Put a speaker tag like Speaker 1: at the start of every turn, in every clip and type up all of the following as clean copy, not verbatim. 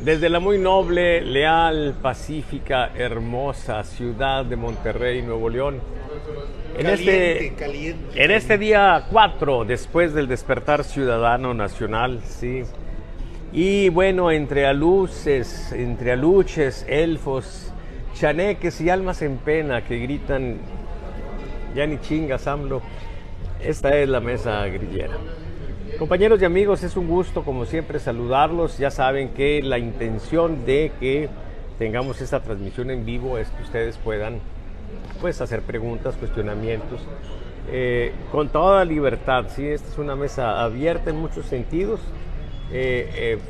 Speaker 1: Desde la muy noble, leal, pacífica, hermosa ciudad de Monterrey, Nuevo León. En este día 4, después del despertar ciudadano nacional, sí. Y bueno, entre aluces, entre aluches, elfos, chaneques y almas en pena que gritan, ya ni chingas, AMLO. Esta es la mesa grillera. Compañeros y amigos, es un gusto como siempre saludarlos. Ya saben que la intención de que tengamos esta transmisión en vivo es que ustedes puedan pues hacer preguntas, cuestionamientos con toda libertad, ¿sí? Esta es una mesa abierta en muchos sentidos,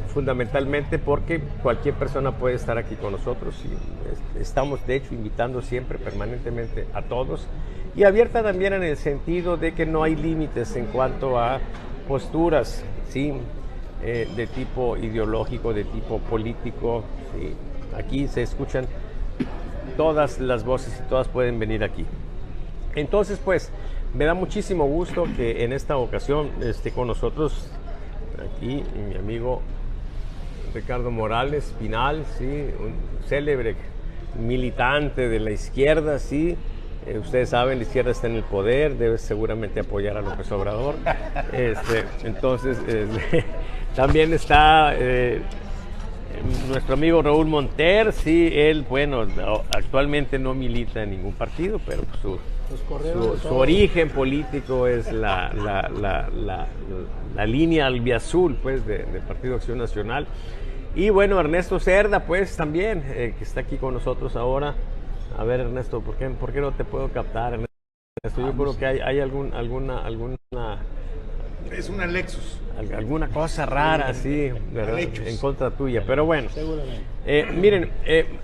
Speaker 1: fundamentalmente porque cualquier persona puede estar aquí con nosotros y estamos de hecho invitando siempre permanentemente a todos, y abierta también en el sentido de que no hay límites en cuanto a posturas, ¿sí? De tipo ideológico, de tipo político, ¿sí? Aquí se escuchan todas las voces y todas pueden venir aquí. Entonces, pues, me da muchísimo gusto que en esta ocasión esté con nosotros aquí mi amigo Ricardo Morales Pinal, ¿sí? Un célebre militante de la izquierda, ¿sí? Ustedes saben, la izquierda está en el poder, debe seguramente apoyar a López Obrador. Entonces, también está nuestro amigo Raúl Monter, sí, él, bueno, actualmente no milita en ningún partido, pero su origen político es la línea albiazul, pues, del Partido Acción Nacional. Y bueno, Ernesto Cerda, pues, también, que está aquí con nosotros ahora. A ver, Ernesto, ¿por qué no te puedo captar, Ernesto? Yo creo que hay alguna...
Speaker 2: Es una Lexus.
Speaker 1: Alguna cosa rara, sí, ¿verdad? En contra tuya, pero bueno. Miren,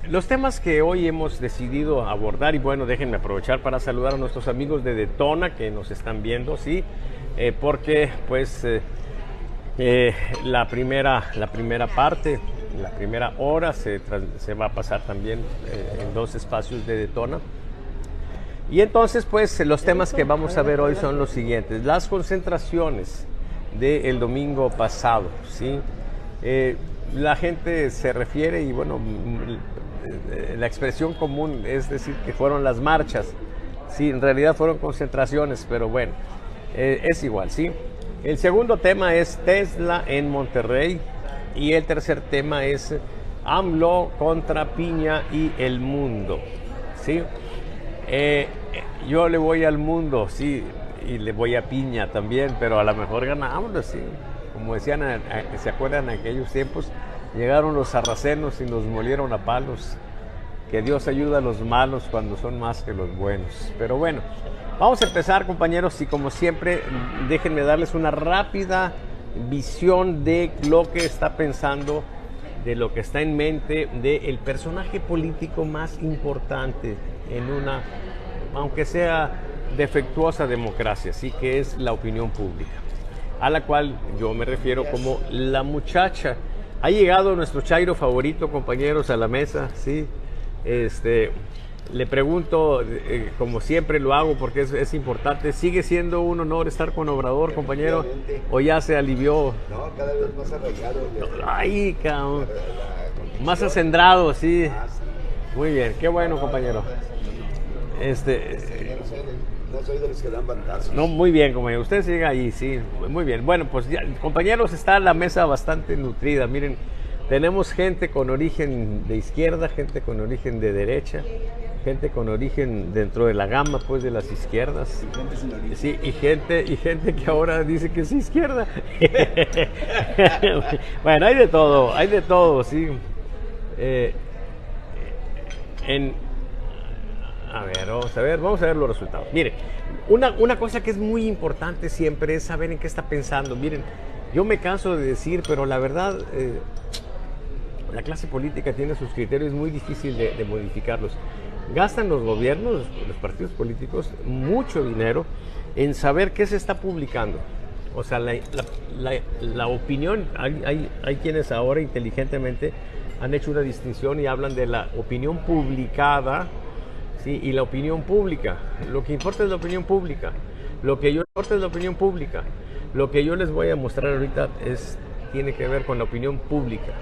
Speaker 1: los temas que hoy hemos decidido abordar, y bueno, déjenme aprovechar para saludar a nuestros amigos de Detona que nos están viendo, sí, porque pues la primera parte, la primera hora se va a pasar también en 2 espacios de Detona. Y entonces, pues, los temas que vamos a ver hoy son los siguientes. Las concentraciones del domingo pasado, ¿sí? La gente se refiere, y bueno, la expresión común es decir que fueron las marchas. Sí, en realidad fueron concentraciones, pero bueno, es igual, ¿sí? El segundo tema es Tesla en Monterrey. Y el tercer tema es AMLO contra Piña y el mundo, ¿sí? Yo le voy al mundo, sí, y le voy a Piña también, pero a lo mejor ganamos, sí. Como decían, ¿se acuerdan en aquellos tiempos? Llegaron los sarracenos y nos molieron a palos. Que Dios ayuda a los malos cuando son más que los buenos. Pero bueno, vamos a empezar, compañeros, y como siempre, déjenme darles una rápida visión de lo que está pensando, de lo que está en mente del personaje político más importante en una, aunque sea defectuosa democracia, sí, que es la opinión pública, a la cual yo me refiero como la muchacha. Ha llegado nuestro chairo favorito, compañeros, a la mesa, sí. Le pregunto, como siempre lo hago porque es importante, ¿sigue siendo un honor estar con Obrador, compañero? ¿O ya se alivió?
Speaker 2: No, cada vez más arraigado.
Speaker 1: Ay, cabrón. Más acendrado, sí. Muy bien, qué bueno, compañero.
Speaker 2: No soy de los que dan bandazos.
Speaker 1: No, muy bien, compañero. Usted sigue ahí, sí. Muy bien. Bueno, pues ya, compañeros, está la mesa bastante nutrida. Miren, tenemos gente con origen de izquierda, gente con origen de derecha, gente con origen dentro de la gama, pues, de las izquierdas. Sí, y gente que ahora dice que es izquierda. Bueno, hay de todo, sí. A ver, vamos a ver los resultados. Miren, una cosa que es muy importante siempre es saber en qué está pensando. Miren, yo me canso de decir, pero la verdad, la clase política tiene sus criterios, es muy difícil de modificarlos. Gastan los gobiernos, los partidos políticos, mucho dinero en saber qué se está publicando. O sea, la opinión, hay quienes ahora inteligentemente han hecho una distinción y hablan de la opinión publicada, ¿sí? Y la opinión pública. Lo que importa es la opinión pública. Lo que yo importa es la opinión pública. Lo que yo les voy a mostrar ahorita tiene que ver con la opinión pública.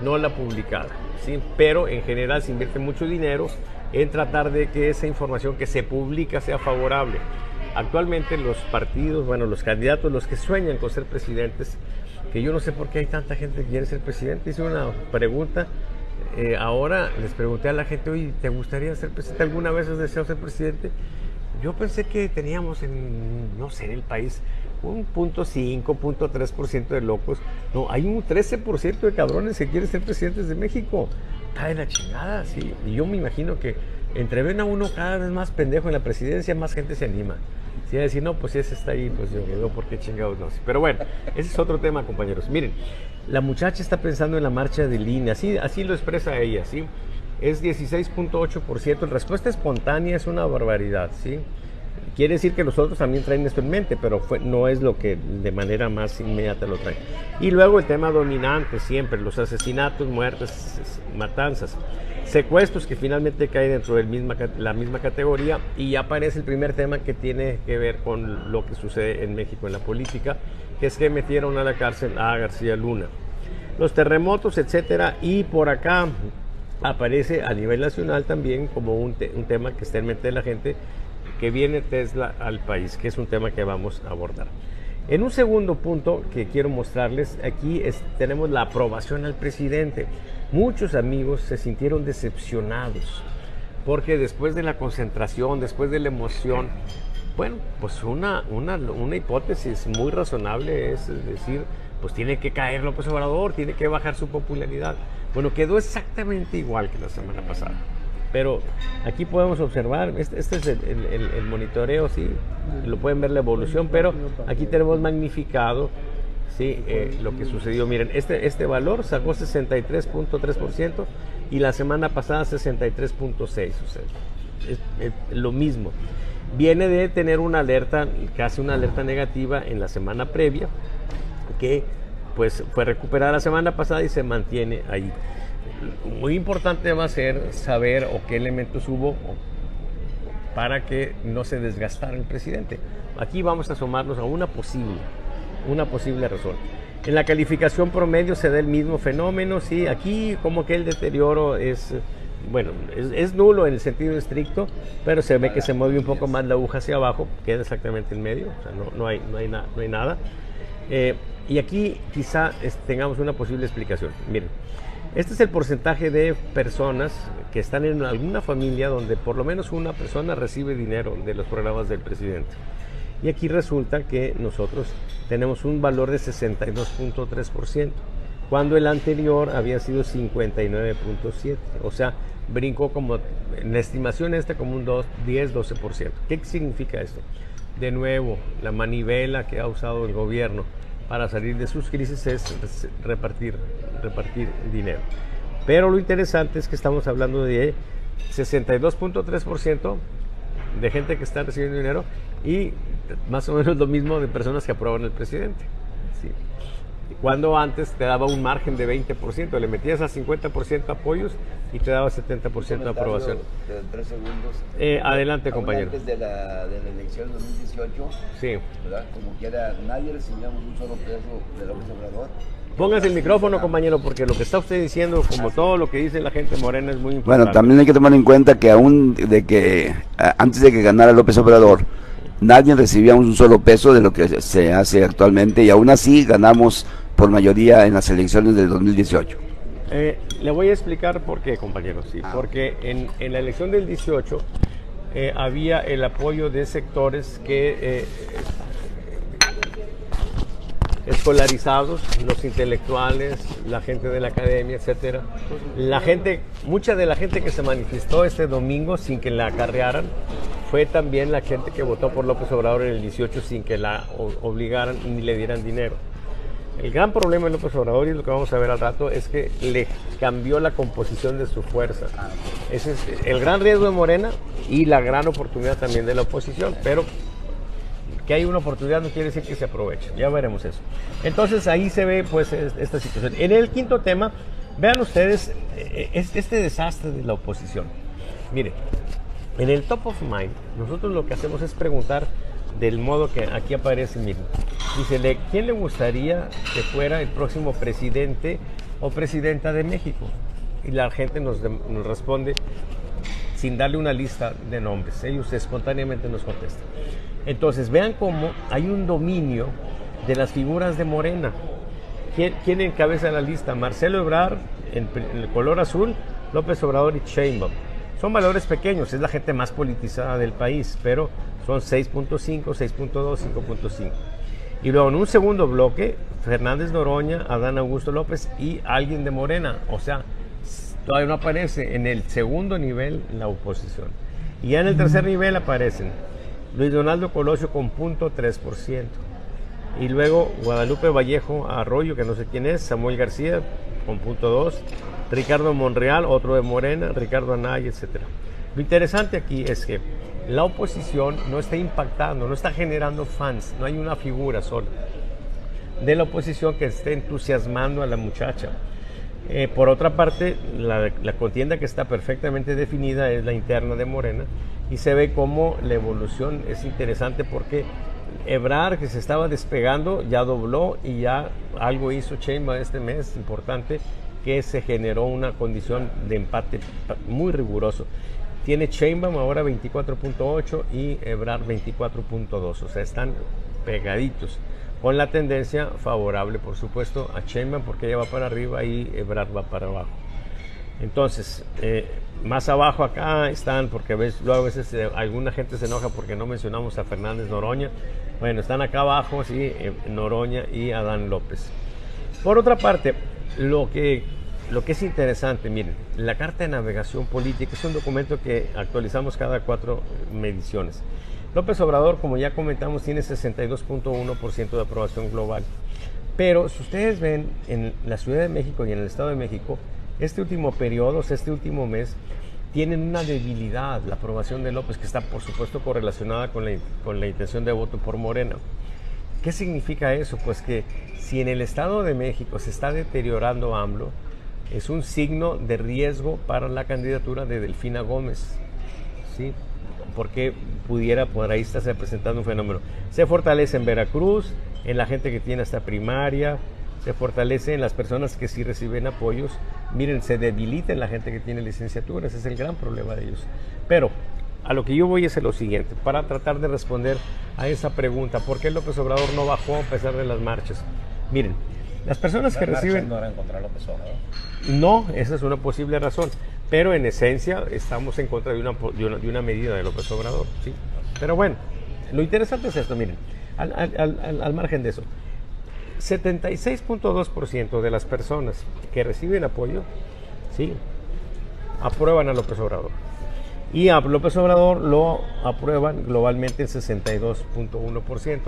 Speaker 1: no la publicada, ¿sí? Pero en general se invierte mucho dinero en tratar de que esa información que se publica sea favorable. Actualmente los partidos, bueno, los candidatos, los que sueñan con ser presidentes, que yo no sé por qué hay tanta gente que quiere ser presidente. Hice una pregunta, ahora les pregunté a la gente, oye, ¿te gustaría ser presidente? ¿Alguna vez has deseado ser presidente? Yo pensé que teníamos no sé, en el país un 0.5, 0.3% de locos. No, hay un 13% de cabrones que quieren ser presidentes de México. Está de la chingada, sí. Y yo me imagino que entre ven a uno cada vez más pendejo en la presidencia, más gente se anima. Si a decir, no, pues ese está ahí, pues yo no, ¿por qué chingados no? Pero bueno, ese es otro tema, compañeros. Miren, la muchacha está pensando en la marcha de línea, así lo expresa ella, ¿sí? Es 16.8%, respuesta espontánea es una barbaridad, ¿sí? Quiere decir que los otros también traen esto en mente, pero no es lo que de manera más inmediata lo traen. Y luego el tema dominante siempre, los asesinatos, muertes, matanzas, secuestros, que finalmente cae dentro de la misma categoría, y ya aparece el primer tema que tiene que ver con lo que sucede en México en la política, que es que metieron a la cárcel a García Luna. Los terremotos, etcétera, y por acá aparece a nivel nacional también como un tema que está en mente de la gente, que viene Tesla al país, que es un tema que vamos a abordar. En un segundo punto que quiero mostrarles, aquí tenemos la aprobación al presidente. Muchos amigos se sintieron decepcionados, porque después de la concentración, después de la emoción, bueno, pues una hipótesis muy razonable es decir, pues tiene que caer López Obrador, tiene que bajar su popularidad. Bueno, quedó exactamente igual que la semana pasada. Pero aquí podemos observar, este es el monitoreo, sí, lo pueden ver la evolución, pero aquí tenemos magnificado, sí, lo que sucedió. Miren, este valor sacó 63.3% y la semana pasada 63.6%, o sea, es lo mismo. Viene de tener una alerta, casi una alerta negativa en la semana previa, que pues fue recuperada la semana pasada y se mantiene ahí. Muy importante va a ser saber o qué elementos hubo para que no se desgastara el presidente. Aquí vamos a asomarnos a una posible razón. En la calificación promedio se da el mismo fenómeno, sí, aquí como que el deterioro es, bueno, es nulo en el sentido estricto, pero se ve que se mueve un poco más la aguja hacia abajo, queda exactamente en medio, o sea, no hay nada. Y aquí quizá tengamos una posible explicación. Miren, este es el porcentaje de personas que están en alguna familia donde por lo menos una persona recibe dinero de los programas del presidente. Y aquí resulta que nosotros tenemos un valor de 62.3%, cuando el anterior había sido 59.7%. O sea, brincó como, en la estimación como un 10-12%. ¿Qué significa esto? De nuevo, la manivela que ha usado el gobierno para salir de sus crisis es repartir dinero. Pero lo interesante es que estamos hablando de 62.3% de gente que está recibiendo dinero y más o menos lo mismo de personas que aprueban al presidente. ¿Sí? Cuando antes te daba un margen de 20%, le metías a 50% apoyos y te daba 70% de aprobación.
Speaker 2: De 3 segundos.
Speaker 1: Adelante, compañero.
Speaker 2: Antes de la elección 2018,
Speaker 1: sí,
Speaker 2: ¿verdad? Como quiera, nadie recibíamos un solo peso de López Obrador.
Speaker 1: Póngase el micrófono, compañero, porque lo que está usted diciendo, como todo lo que dice la gente morena, es muy importante.
Speaker 3: Bueno, también hay que tomar en cuenta que antes de que ganara López Obrador, nadie recibía un solo peso de lo que se hace actualmente, y aún así ganamos por mayoría en las elecciones del 2018.
Speaker 1: Le voy a explicar por qué, compañero. Sí, porque en la elección del 18 había el apoyo de sectores que escolarizados, los intelectuales, la gente de la academia, etcétera. Mucha de la gente que se manifestó este domingo sin que la acarrearan fue también la gente que votó por López Obrador en el 18 sin que la obligaran ni le dieran dinero. El gran problema de López Obrador, y lo que vamos a ver al rato, es que le cambió la composición de su fuerza. Ese es el gran riesgo de Morena y la gran oportunidad también de la oposición, pero que hay una oportunidad no quiere decir que se aproveche. Ya veremos eso. Entonces ahí se ve pues esta situación. En el quinto tema, vean ustedes este desastre de la oposición. Mire, en el top of mind, nosotros lo que hacemos es preguntar del modo que aquí aparece, miren. Dice, ¿quién le gustaría que fuera el próximo presidente o presidenta de México. Y la gente nos responde sin darle una lista de nombres. Ellos espontáneamente nos contestan. Entonces, vean cómo hay un dominio de las figuras de Morena. ¿Quién encabeza la lista? Marcelo Ebrard, en el color azul, López Obrador y Sheinbaum. Son valores pequeños, es la gente más politizada del país, pero son 6.5, 6.2, 5.5. Y luego en un segundo bloque, Fernández Noroña, Adán Augusto López y alguien de Morena. O sea, todavía no aparece en el segundo nivel la oposición. Y ya en el tercer nivel aparecen Luis Donaldo Colosio con 0.3%. Y luego Guadalupe Vallejo Arroyo, que no sé quién es, Samuel García con 0.2%, Ricardo Monreal, otro de Morena, Ricardo Anaya, etc. Lo interesante aquí es que la oposición no está impactando, no está generando fans, no hay una figura sola de la oposición que esté entusiasmando a la muchacha. Por otra parte, la contienda que está perfectamente definida es la interna de Morena y se ve cómo la evolución es interesante porque Ebrard, que se estaba despegando, ya dobló y ya algo hizo Sheinbaum este mes importante, que se generó una condición de empate muy riguroso. Tiene Sheinbaum ahora 24.8 y Ebrard 24.2, o sea, están pegaditos, con la tendencia favorable, por supuesto, a Sheinbaum porque ella va para arriba y Ebrard va para abajo. Entonces, más abajo acá están, porque luego a veces alguna gente se enoja porque no mencionamos a Fernández Noroña. Bueno, están acá abajo, sí, Noroña y Adán López. Por otra parte, lo que es interesante, miren, la Carta de Navegación Política es un documento que actualizamos cada 4 mediciones. López Obrador, como ya comentamos, tiene 62.1% de aprobación global. Pero si ustedes ven en la Ciudad de México y en el Estado de México, este último periodo, o sea, este último mes, tienen una debilidad, la aprobación de López, que está por supuesto correlacionada con la intención de voto por Morena. ¿Qué significa eso? Pues que si en el Estado de México se está deteriorando AMLO, es un signo de riesgo para la candidatura de Delfina Gómez, ¿sí? Porque pudiera por ahí estarse presentando un fenómeno. Se fortalece en Veracruz, en la gente que tiene hasta primaria, se fortalece en las personas que sí reciben apoyos. Miren, se debilita en la gente que tiene licenciatura, ese es el gran problema de ellos. Pero a lo que yo voy es lo siguiente, para tratar de responder a esa pregunta, ¿por qué López Obrador no bajó a pesar de las marchas? Miren, las personas que reciben...
Speaker 2: no eran contra López Obrador.
Speaker 1: No, esa es una posible razón, pero en esencia estamos en contra de una medida de López Obrador, ¿sí? Pero bueno, lo interesante es esto, miren, al margen de eso, 76.2% de las personas que reciben apoyo, ¿sí?, aprueban a López Obrador. Y a López Obrador lo aprueban globalmente el 62.1%.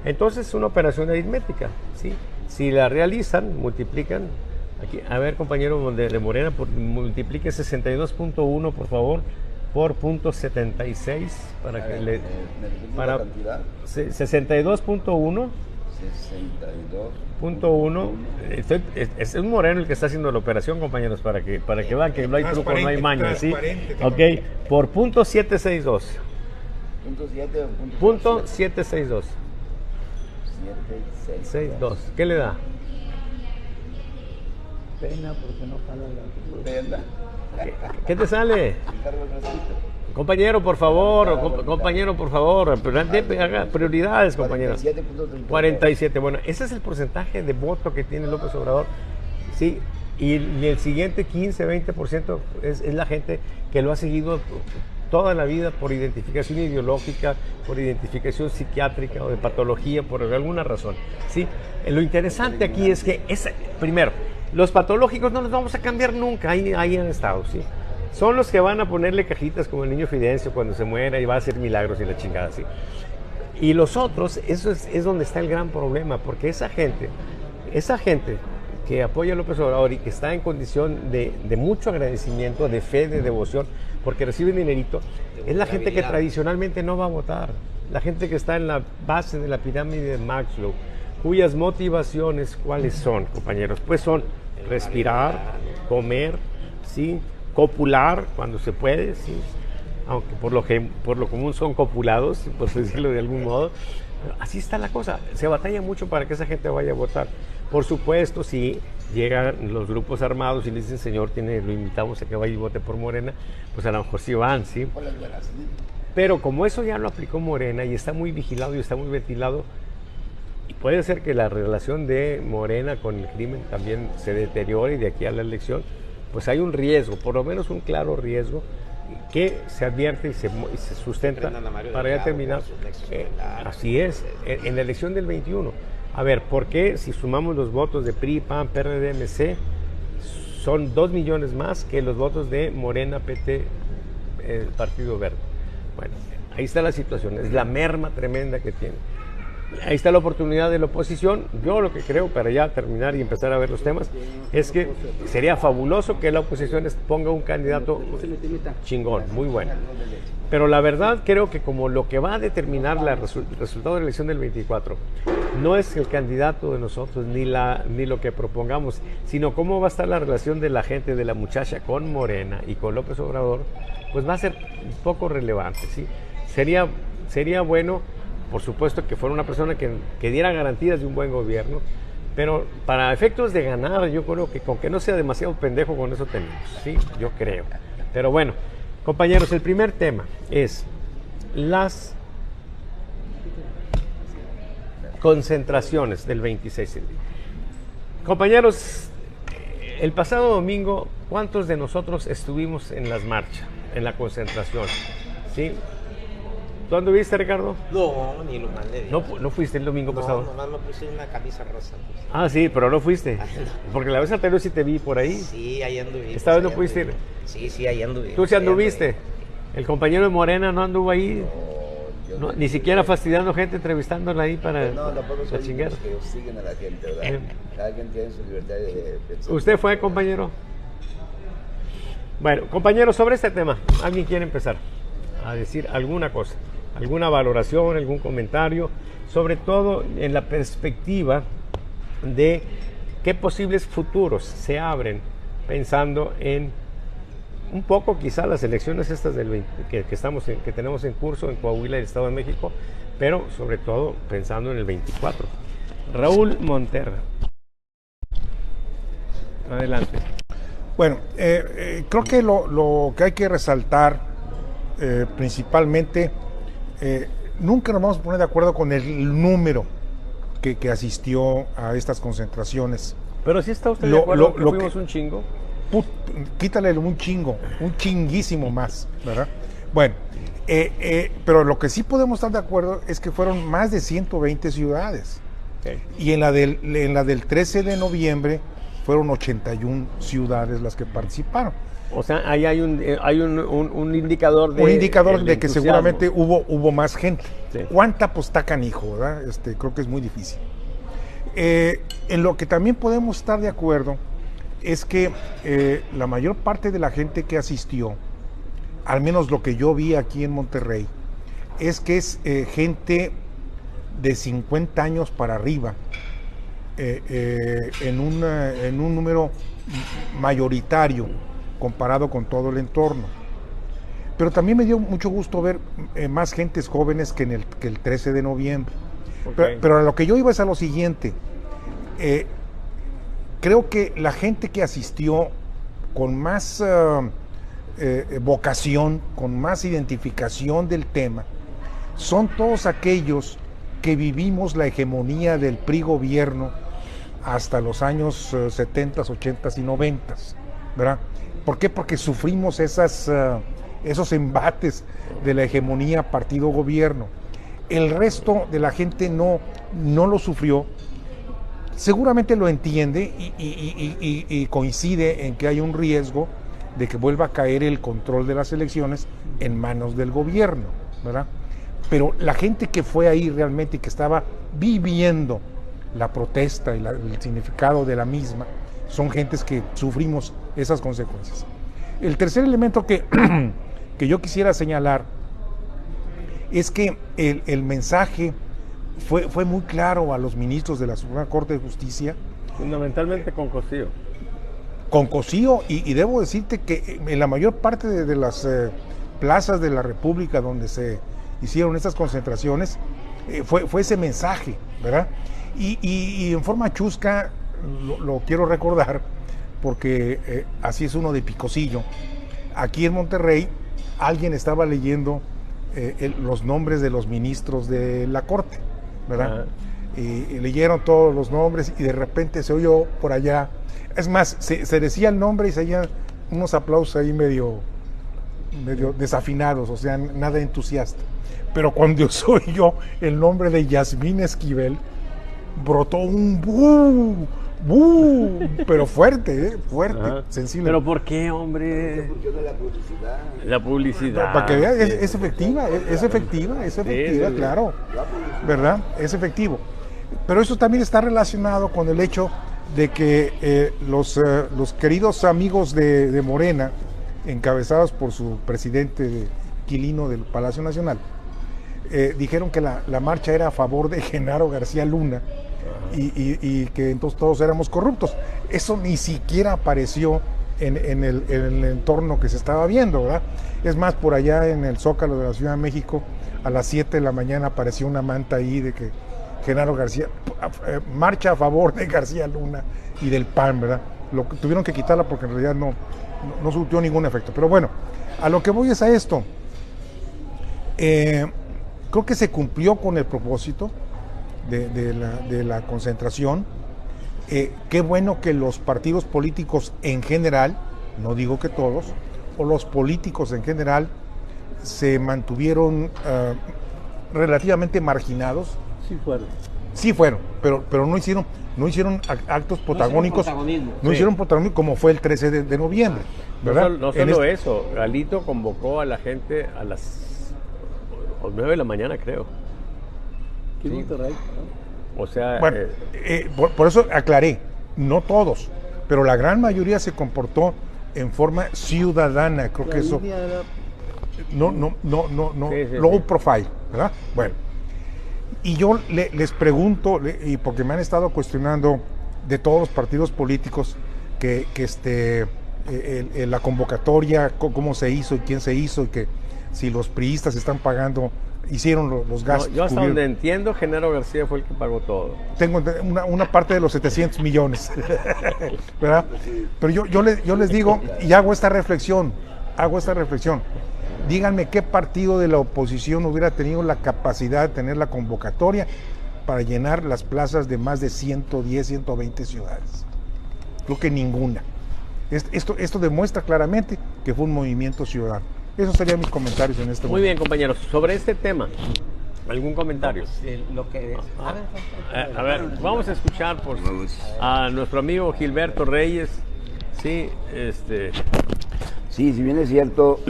Speaker 1: Entonces es una operación aritmética, ¿sí? Si la realizan, multiplican. Aquí, a ver, compañero de Morena, multiplique 62.1, por favor, por .76 para que le...
Speaker 2: Para cantidad.
Speaker 1: 62.1.
Speaker 2: 62.1.
Speaker 1: Es un Moreno el que está haciendo la operación, compañeros, para que vean que no hay truco, no hay maña, ¿sí? Ok, por .762.
Speaker 2: Punto
Speaker 1: 762. 62. ¿Qué le da?
Speaker 4: Pena porque no jala la...
Speaker 2: Pena.
Speaker 1: ¿Qué te sale?
Speaker 2: Encargo el recito.
Speaker 1: Compañero, por favor, compañero, por favor, haga prioridades, compañero.
Speaker 2: 47.30.
Speaker 1: 47, bueno, ese es el porcentaje de voto que tiene López Obrador, ¿sí? Y el siguiente 15-20% es la gente que lo ha seguido toda la vida por identificación ideológica, por identificación psiquiátrica o de patología, por alguna razón, ¿sí? Lo interesante aquí es que, primero, los patológicos no los vamos a cambiar nunca, ahí han estado, ¿sí? Son los que van a ponerle cajitas como el niño Fidencio cuando se muera y va a hacer milagros y la chingada, ¿sí? Y los otros, eso es donde está el gran problema, porque esa gente que apoya a López Obrador y que está en condición de mucho agradecimiento, de fe, de devoción, porque reciben dinerito, es la gente que tradicionalmente no va a votar, la gente que está en la base de la pirámide de Maslow, cuyas motivaciones, ¿cuáles son, compañeros? Pues son respirar, comer, ¿sí?, copular cuando se puede, ¿sí?, aunque por lo común son copulados, por decirlo de algún modo. Así está la cosa, se batalla mucho para que esa gente vaya a votar. Por supuesto, si llegan los grupos armados y le dicen, señor, lo invitamos a que vaya y vote por Morena, pues a lo mejor sí van, ¿sí? Pero como eso ya lo aplicó Morena y está muy vigilado y está muy ventilado, y puede ser que la relación de Morena con el crimen también se deteriore de aquí a la elección, pues hay un riesgo, por lo menos un claro riesgo, que se advierte y se sustenta para ya terminar. Así es, en la elección del 21. A ver, ¿por qué si sumamos los votos de PRI, PAN, PRD, MC, son 2 millones más que los votos de Morena, PT, el Partido Verde? Bueno, ahí está la situación, es la merma tremenda que tiene. Ahí está la oportunidad de la oposición. Yo lo que creo, para ya terminar y empezar a ver los temas, es que sería fabuloso que la oposición ponga un candidato chingón, muy bueno. Pero la verdad creo que como lo que va a determinar el resultado de la elección del 24 no es el candidato de nosotros ni lo que propongamos, sino cómo va a estar la relación de la gente, de la muchacha con Morena y con López Obrador, pues va a ser poco relevante, ¿sí? Sería bueno, por supuesto, que fuera una persona que diera garantías de un buen gobierno, pero para efectos de ganar, yo creo que con que no sea demasiado pendejo, con eso tenemos, ¿sí? Yo creo. Pero bueno, compañeros, el primer tema es las concentraciones del 26. Compañeros, el pasado domingo, ¿cuántos de nosotros estuvimos en las marchas, en la concentración? ¿Sí? ¿Tú anduviste, Ricardo?
Speaker 5: No, ni lo mandé.
Speaker 1: ¿No fuiste el domingo pasado?
Speaker 5: No, nomás me puse una camisa rosa. Pues.
Speaker 1: Ah, sí, pero no fuiste. Porque la vez anterior sí te vi por ahí.
Speaker 5: Sí, ahí anduve.
Speaker 1: ¿Esta vez no pudiste ir?
Speaker 5: Sí, ahí anduve.
Speaker 1: ¿Tú sí anduviste? ¿El compañero de Morena no anduvo ahí? No, ni siquiera fastidiando gente, entrevistándola ahí para la chingada.
Speaker 3: Que siguen a la gente, ¿verdad? Cada quien tiene su libertad de pensar.
Speaker 1: ¿Usted fue, compañero? Bueno, compañero, sobre este tema, ¿alguien quiere empezar a decir alguna cosa? ¿Alguna valoración, algún comentario? Sobre todo en la perspectiva de qué posibles futuros se abren pensando en un poco quizá las elecciones estas del 20, que tenemos en curso en Coahuila y el Estado de México, pero sobre todo pensando en el 24. Raúl Monterra. Adelante.
Speaker 6: Bueno, creo que lo que hay que resaltar principalmente, nunca nos vamos a poner de acuerdo con el número que asistió a estas concentraciones.
Speaker 1: Pero sí está usted de acuerdo que fuimos un chingo.
Speaker 6: Quítale un chingo, un chinguísimo más, ¿verdad? Bueno, pero lo que sí podemos estar de acuerdo es que fueron más de 120 ciudades.
Speaker 1: Okay.
Speaker 6: Y en la del 13 de noviembre fueron 81 ciudades las que participaron.
Speaker 1: O sea, ahí hay un indicador de...
Speaker 6: Un indicador de que seguramente hubo más gente.
Speaker 1: Sí.
Speaker 6: ¿Cuánta? Pues está canijo, ¿verdad? Creo que es muy difícil. En lo que también podemos estar de acuerdo es que la mayor parte de la gente que asistió, al menos lo que yo vi aquí en Monterrey, es que es gente de 50 años para arriba, en un número mayoritario comparado con todo el entorno. Pero también me dio mucho gusto ver más gentes jóvenes que el 13 de noviembre.
Speaker 1: Okay.
Speaker 6: Pero a lo que yo iba es a lo siguiente. Creo que la gente que asistió con más vocación, con más identificación del tema, son todos aquellos que vivimos la hegemonía del PRI gobierno hasta los años 70, 80 y 90, ¿verdad? ¿Por qué? Porque sufrimos esos embates de la hegemonía partido-gobierno. El resto de la gente no lo sufrió. Seguramente lo entiende y coincide en que hay un riesgo de que vuelva a caer el control de las elecciones en manos del gobierno, ¿verdad? Pero la gente que fue ahí realmente y que estaba viviendo la protesta y el significado de la misma, son gentes que sufrimos esas consecuencias. El tercer elemento que yo quisiera señalar es que el mensaje fue muy claro a los ministros de la Suprema Corte de Justicia.
Speaker 1: Fundamentalmente con Cosío.
Speaker 6: Con Cosío, y debo decirte que en la mayor parte de las plazas de la República donde se hicieron estas concentraciones, fue ese mensaje, ¿verdad? Y en forma chusca lo quiero recordar porque así es uno de picosillo. Aquí en Monterrey alguien estaba leyendo los nombres de los ministros de la Corte, ¿verdad? Y leyeron todos los nombres y de repente se oyó por allá, es más, se decía el nombre y se oían unos aplausos ahí medio desafinados, o sea, nada entusiasta. Pero cuando soy yo el nombre de Yasmín Esquivel, brotó un ¡bú! ¡Bú! Pero fuerte, fuerte, sensible.
Speaker 1: ¿Pero por qué, hombre?
Speaker 3: La publicidad.
Speaker 1: La publicidad.
Speaker 6: Para que vean, es efectiva, es efectiva,
Speaker 1: sí.
Speaker 6: claro, ¿verdad? Es efectivo. Pero eso también está relacionado con el hecho de que los queridos amigos de Morena, encabezados por su presidente Quilino del Palacio Nacional, dijeron que la marcha era a favor de Genaro García Luna y que entonces todos éramos corruptos. Eso ni siquiera apareció en el entorno que se estaba viendo, ¿verdad? Es más, por allá en el Zócalo de la Ciudad de México, a las 7 de la mañana apareció una manta ahí de que Genaro García, marcha a favor de García Luna y del PAN, ¿verdad? Tuvieron que quitarla porque en realidad no surtió ningún efecto. Pero bueno, a lo que voy es a esto. Creo que se cumplió con el propósito de la concentración. Qué bueno que los partidos políticos en general, no digo que todos, o los políticos en general se mantuvieron relativamente marginados. Sí fueron, pero no hicieron actos protagónicos. No hicieron protagonismo como fue el 13 de noviembre, ¿verdad?
Speaker 1: No solo eso, Galito convocó a la gente a las 9 de la mañana, creo.
Speaker 4: ¿Qué es Monterrey?
Speaker 1: O sea...
Speaker 6: Bueno, por eso aclaré, no todos, pero la gran mayoría se comportó en forma ciudadana, creo que eso... No, low profile, ¿verdad? Bueno, y yo les pregunto, y porque me han estado cuestionando de todos los partidos políticos, que la convocatoria, cómo se hizo y quién se hizo, y que si los priistas están pagando, hicieron los gastos.
Speaker 1: No, yo hasta donde entiendo, Genaro García fue el que pagó todo.
Speaker 6: Tengo una parte de los 700 millones, ¿verdad? Pero yo les digo, y hago esta reflexión, díganme qué partido de la oposición hubiera tenido la capacidad de tener la convocatoria para llenar las plazas de más de 110, 120 ciudades. Creo que ninguna. Esto demuestra claramente que fue un movimiento ciudadano. Esos serían mis comentarios en este momento.
Speaker 1: Muy bien, compañeros. Sobre este tema, ¿algún comentario? A ver, vamos a escuchar a nuestro amigo Gilberto Reyes. Sí,
Speaker 3: Sí, si bien es cierto,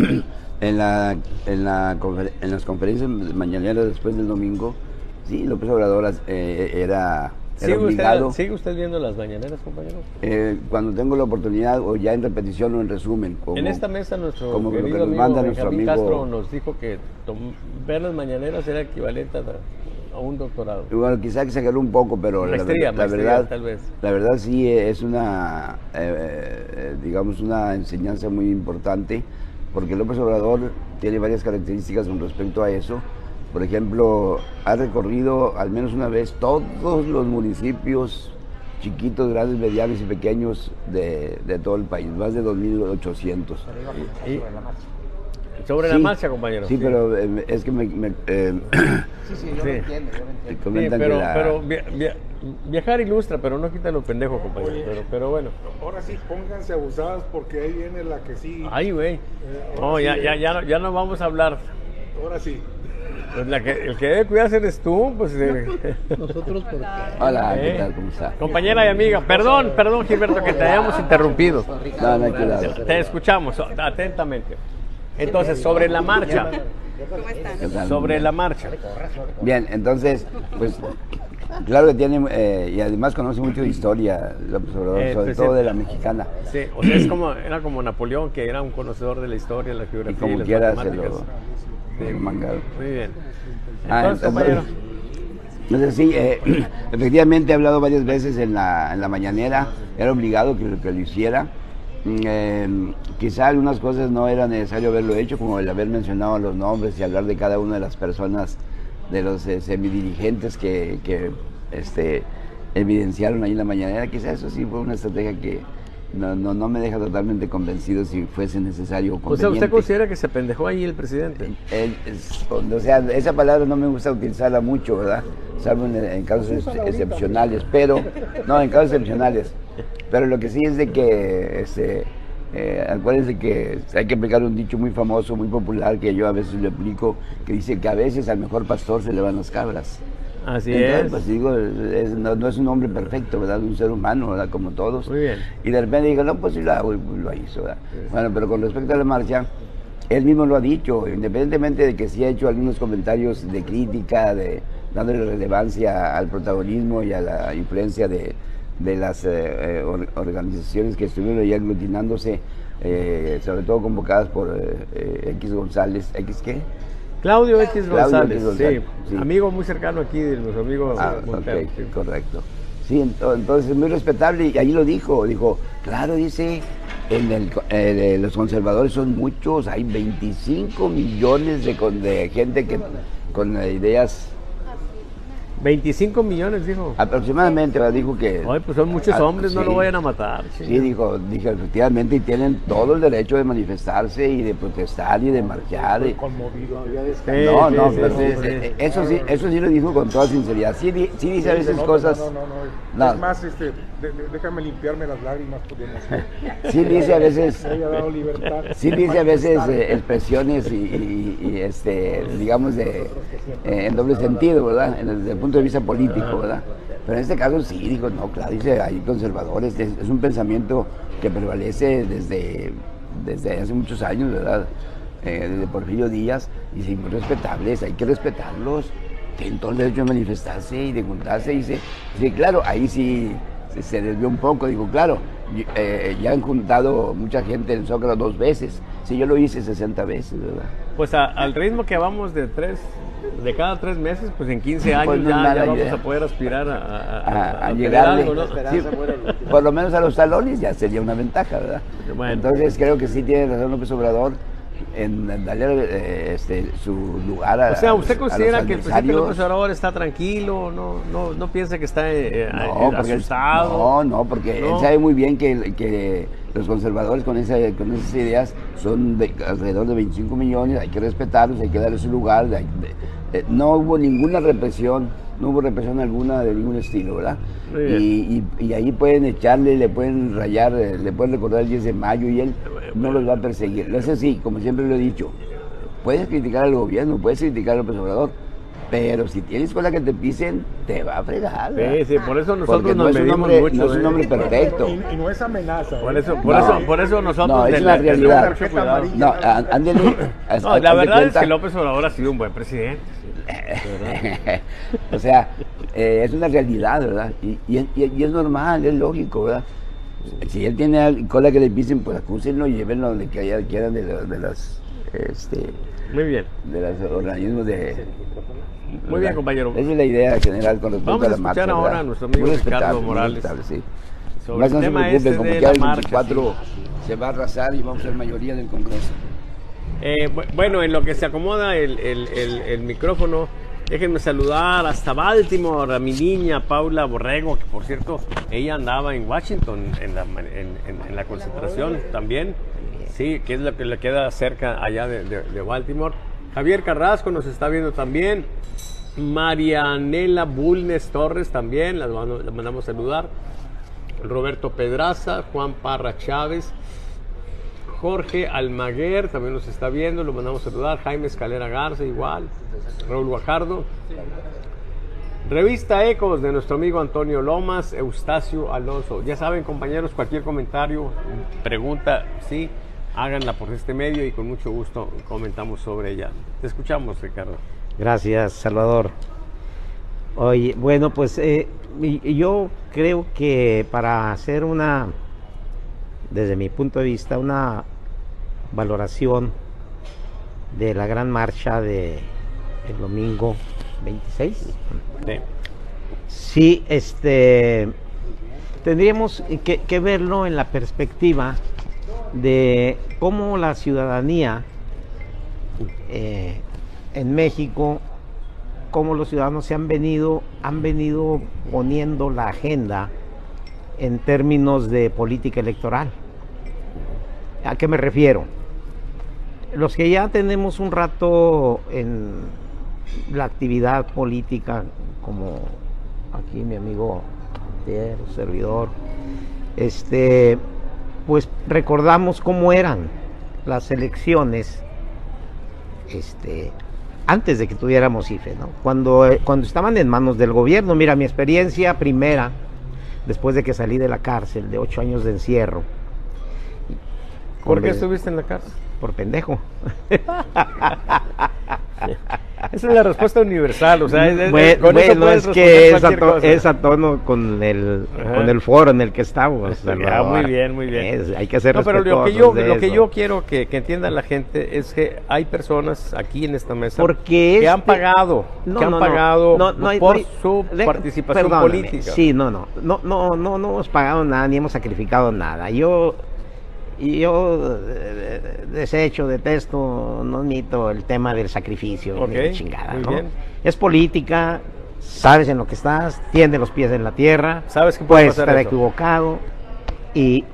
Speaker 3: en las conferencias mañaneras después del domingo, sí, López Obrador era obligado.
Speaker 1: ¿Sigue usted viendo las mañaneras, compañero?
Speaker 3: Cuando tengo la oportunidad, o ya en repetición o en resumen.
Speaker 1: En esta mesa nuestro
Speaker 3: como
Speaker 1: querido
Speaker 3: lo que nos manda nuestro
Speaker 1: Benjamín
Speaker 3: amigo
Speaker 1: Castro nos dijo que ver las mañaneras era equivalente a un doctorado.
Speaker 3: Bueno, quizá exageró un poco, pero
Speaker 1: maestría,
Speaker 3: verdad,
Speaker 1: tal vez.
Speaker 3: La verdad sí es una, digamos, una enseñanza muy importante, porque López Obrador tiene varias características con respecto a eso. Por ejemplo, ha recorrido al menos una vez todos los municipios chiquitos, grandes, medianos y pequeños de todo el país, más de 2.800.
Speaker 1: Sobre la marcha, compañero.
Speaker 3: Sí, pero es que
Speaker 2: yo lo entiendo.
Speaker 3: comentan
Speaker 1: pero viajar ilustra, pero no quita lo pendejo, compañero. Pero bueno.
Speaker 6: Ahora sí, pónganse abusadas porque ahí viene la que sí.
Speaker 1: Ay, güey. No, ya no vamos a hablar.
Speaker 6: Ahora sí.
Speaker 1: Pues el que debe cuidarse eres tú, pues.
Speaker 4: Nosotros, ¿por qué?
Speaker 3: Hola, ¿qué tal? ¿Cómo está?
Speaker 1: Compañera y amiga, perdón, Gilberto, que te hayamos interrumpido.
Speaker 3: No, no hay cuidado.
Speaker 1: Te escuchamos atentamente. Entonces, sobre la marcha.
Speaker 3: ¿Qué tal?
Speaker 1: Sobre la marcha.
Speaker 3: Bien, entonces, pues, claro que tiene, y además conoce mucho de historia, López Obrador, sobre todo de la mexicana.
Speaker 1: Sí, o sea, era como Napoleón, que era un conocedor de la historia, la geografía
Speaker 3: Y como
Speaker 1: y las
Speaker 3: quiera se
Speaker 1: matemáticas.
Speaker 3: lo mangaron.
Speaker 1: Muy bien. Entonces, compañero.
Speaker 3: Entonces sí, efectivamente he hablado varias veces en la mañanera, era obligado que lo hiciera. Quizá algunas cosas no era necesario haberlo hecho, como el haber mencionado los nombres y hablar de cada una de las personas, de los semidirigentes que evidenciaron ahí en la mañanera. Quizás eso sí fue una estrategia que no me deja totalmente convencido si fuese necesario o
Speaker 1: O sea,
Speaker 3: conveniente.
Speaker 1: ¿usted considera que se pendejó ahí el presidente?
Speaker 3: O sea, esa palabra no me gusta utilizarla mucho, ¿verdad? Salvo en casos excepcionales, pero no, en casos excepcionales. Pero lo que sí es de que, acuérdense que hay que aplicar un dicho muy famoso, muy popular, que yo a veces le aplico, que dice que a veces al mejor pastor se le van las cabras.
Speaker 1: Así
Speaker 3: Entonces,
Speaker 1: es.
Speaker 3: pues digo, no es un hombre perfecto, ¿verdad? Un ser humano, ¿verdad? Como todos.
Speaker 1: Muy bien.
Speaker 3: Y de repente digo, no, pues sí lo hago, y pues lo hizo, ¿verdad? Bueno, pero con respecto a la marcha, él mismo lo ha dicho, independientemente de que sí ha hecho algunos comentarios de crítica, dándole relevancia al protagonismo y a la influencia de las organizaciones que estuvieron ahí aglutinándose, sobre todo convocadas por X González. ¿X qué?
Speaker 1: Claudio X González,
Speaker 3: X González,
Speaker 1: sí.
Speaker 3: sí.
Speaker 1: Amigo muy cercano aquí de nuestro amigo Montero.
Speaker 3: Ok,
Speaker 1: Sí.
Speaker 3: correcto. Sí, entonces muy respetable, y ahí lo dijo, claro, dice, los conservadores son muchos, hay 25 millones de gente que con ideas
Speaker 1: 25 millones, dijo.
Speaker 3: aproximadamente, ¿verdad? Dijo que...
Speaker 1: Ay, pues son muchos hombres, no
Speaker 3: sí.
Speaker 1: lo vayan a matar.
Speaker 3: Sí, dije, efectivamente, y tienen todo el derecho de manifestarse y de protestar y de marchar.
Speaker 6: Conmovido, había
Speaker 1: Sí,
Speaker 3: No,
Speaker 1: sí,
Speaker 3: no,
Speaker 1: sí,
Speaker 3: pero
Speaker 1: sí.
Speaker 3: eso sí lo dijo con toda sinceridad. Sí dice a veces cosas...
Speaker 6: No. Es más, déjame limpiarme las lágrimas por emoción.
Speaker 3: Sí dice a veces...
Speaker 6: Me haya dado libertad.
Speaker 3: Sí dice a veces expresiones y digamos, en doble sentido, ¿verdad? Desde el punto de vista político, ¿verdad? Pero en este caso sí, dijo, no, claro, dice, hay conservadores, es un pensamiento que prevalece desde hace muchos años, ¿verdad? Desde Porfirio Díaz, y sí, muy respetables, hay que respetarlos, tienen todo el derecho de manifestarse y de juntarse, y dice, claro, ahí sí se desvió un poco, digo, claro, ya han juntado mucha gente en el Zócalo 2 veces, sí, yo lo hice 60 veces, ¿verdad?
Speaker 1: Pues al ritmo que vamos de cada 3 meses, pues en 15 años
Speaker 3: Pues no es
Speaker 1: ya
Speaker 3: mala
Speaker 1: vamos
Speaker 3: idea.
Speaker 1: a poder aspirar a tener
Speaker 3: llegarle,
Speaker 1: algo, ¿no?
Speaker 3: sí, por lo menos a los talones ya sería una ventaja, ¿verdad?
Speaker 1: Bueno.
Speaker 3: Entonces creo que sí tiene razón López Obrador en darle su lugar a
Speaker 1: O sea, ¿usted
Speaker 3: a
Speaker 1: considera
Speaker 3: los
Speaker 1: que el presidente
Speaker 3: adversarios?
Speaker 1: López Obrador está tranquilo? ¿No piensa que está
Speaker 3: No, porque
Speaker 1: asustado?
Speaker 3: porque
Speaker 1: No.
Speaker 3: él sabe muy bien que los conservadores con esas ideas son alrededor de 25 millones, hay que respetarlos, hay que darles su lugar. No hubo ninguna represión, no hubo represión alguna de ningún estilo, ¿verdad?
Speaker 1: Muy bien.
Speaker 3: Y ahí pueden echarle, le pueden rayar, le pueden recordar el 10 de mayo y él no los va a perseguir. Eso sí, como siempre lo he dicho, puedes criticar al gobierno, puedes criticar al López Obrador, pero si tienes con la que te pisen, te va a fregar. ¿verdad?
Speaker 1: Sí, por eso nosotros
Speaker 3: Porque
Speaker 1: nos medimos mucho.
Speaker 3: no es un hombre perfecto.
Speaker 6: Y no es amenaza.
Speaker 1: Por eso nosotros
Speaker 3: No, es
Speaker 1: de
Speaker 3: la realidad.
Speaker 1: mucho cuidado.
Speaker 3: No, ándele.
Speaker 1: No, la verdad es que López Obrador ha sido un buen presidente.
Speaker 3: O sea, es una realidad, ¿verdad? Y es normal, es lógico, ¿verdad? Si él tiene cola que le pisen, pues acúsenlo y llévenlo donde quieran de
Speaker 1: Muy bien.
Speaker 3: los organismos de...
Speaker 1: Muy bien, compañero.
Speaker 3: Esa es la idea general con respecto
Speaker 1: Vamos a
Speaker 3: a la marcha.
Speaker 1: escuchar ahora
Speaker 3: ¿verdad?
Speaker 1: a nuestro amigo
Speaker 3: Muy
Speaker 1: Ricardo
Speaker 3: respetable, muy
Speaker 1: Morales
Speaker 3: respetable, sí.
Speaker 1: sobre
Speaker 3: Más
Speaker 1: el
Speaker 3: no se
Speaker 1: tema
Speaker 3: preocupen,
Speaker 1: este
Speaker 3: como
Speaker 1: de
Speaker 3: que
Speaker 1: la
Speaker 3: el
Speaker 1: marcha.
Speaker 3: 24 se va a arrasar y vamos a ser mayoría del Congreso.
Speaker 1: Bueno, en lo que se acomoda el micrófono, déjenme saludar hasta Baltimore a mi niña Paula Borrego, que por cierto, ella andaba en Washington en la concentración también, sí, que es lo que le queda cerca allá de Baltimore. Javier Carrasco nos está viendo también, Marianela Bulnes Torres también, la mandamos saludar, Roberto Pedraza, Juan Parra Chávez, Jorge Almaguer también nos está viendo, lo mandamos a saludar. Jaime Escalera Garza igual. Raúl Guajardo. Revista Ecos de nuestro amigo Antonio Lomas, Eustacio Alonso. Ya saben, compañeros, cualquier comentario, pregunta, sí, háganla por este medio y con mucho gusto comentamos sobre ella. Te escuchamos, Ricardo.
Speaker 5: Gracias, Salvador. Oye, bueno, pues yo creo que para hacer desde mi punto de vista, una valoración de la gran marcha del domingo 26. Sí, tendríamos que verlo en la perspectiva de cómo la ciudadanía en México cómo los ciudadanos han venido poniendo la agenda en términos de política electoral. ¿A qué me refiero? Los que ya tenemos un rato en la actividad política, como aquí mi amigo Pierre, servidor, pues recordamos cómo eran las elecciones antes de que tuviéramos IFE, ¿no? Cuando estaban en manos del gobierno. Mira, mi experiencia primera, después de que salí de la cárcel, de 8 años de encierro.
Speaker 1: ¿Por qué estuviste en la cárcel?
Speaker 5: Por pendejo.
Speaker 1: Esa es la respuesta universal, o sea,
Speaker 5: Bueno, es que es a
Speaker 1: cosa.
Speaker 5: tono con el foro en el que estamos.
Speaker 1: Muy bien, muy bien.
Speaker 5: Hay que ser
Speaker 1: No, pero
Speaker 5: respetuosos de
Speaker 1: lo que
Speaker 5: eso.
Speaker 1: yo quiero que entienda la gente es que hay personas aquí en esta mesa
Speaker 5: Porque
Speaker 1: que han pagado, por su participación
Speaker 5: perdóname.
Speaker 1: política.
Speaker 5: Sí, no hemos pagado nada ni hemos sacrificado nada. Yo desecho, detesto, no admito el tema del sacrificio,
Speaker 1: Ok,
Speaker 5: ni de chingada,
Speaker 1: muy
Speaker 5: ¿no?
Speaker 1: bien.
Speaker 5: Es política, sabes en lo que estás, tienes los pies en la tierra,
Speaker 1: Sabes que puede
Speaker 5: puedes
Speaker 1: pasar
Speaker 5: estar
Speaker 1: eso.
Speaker 5: equivocado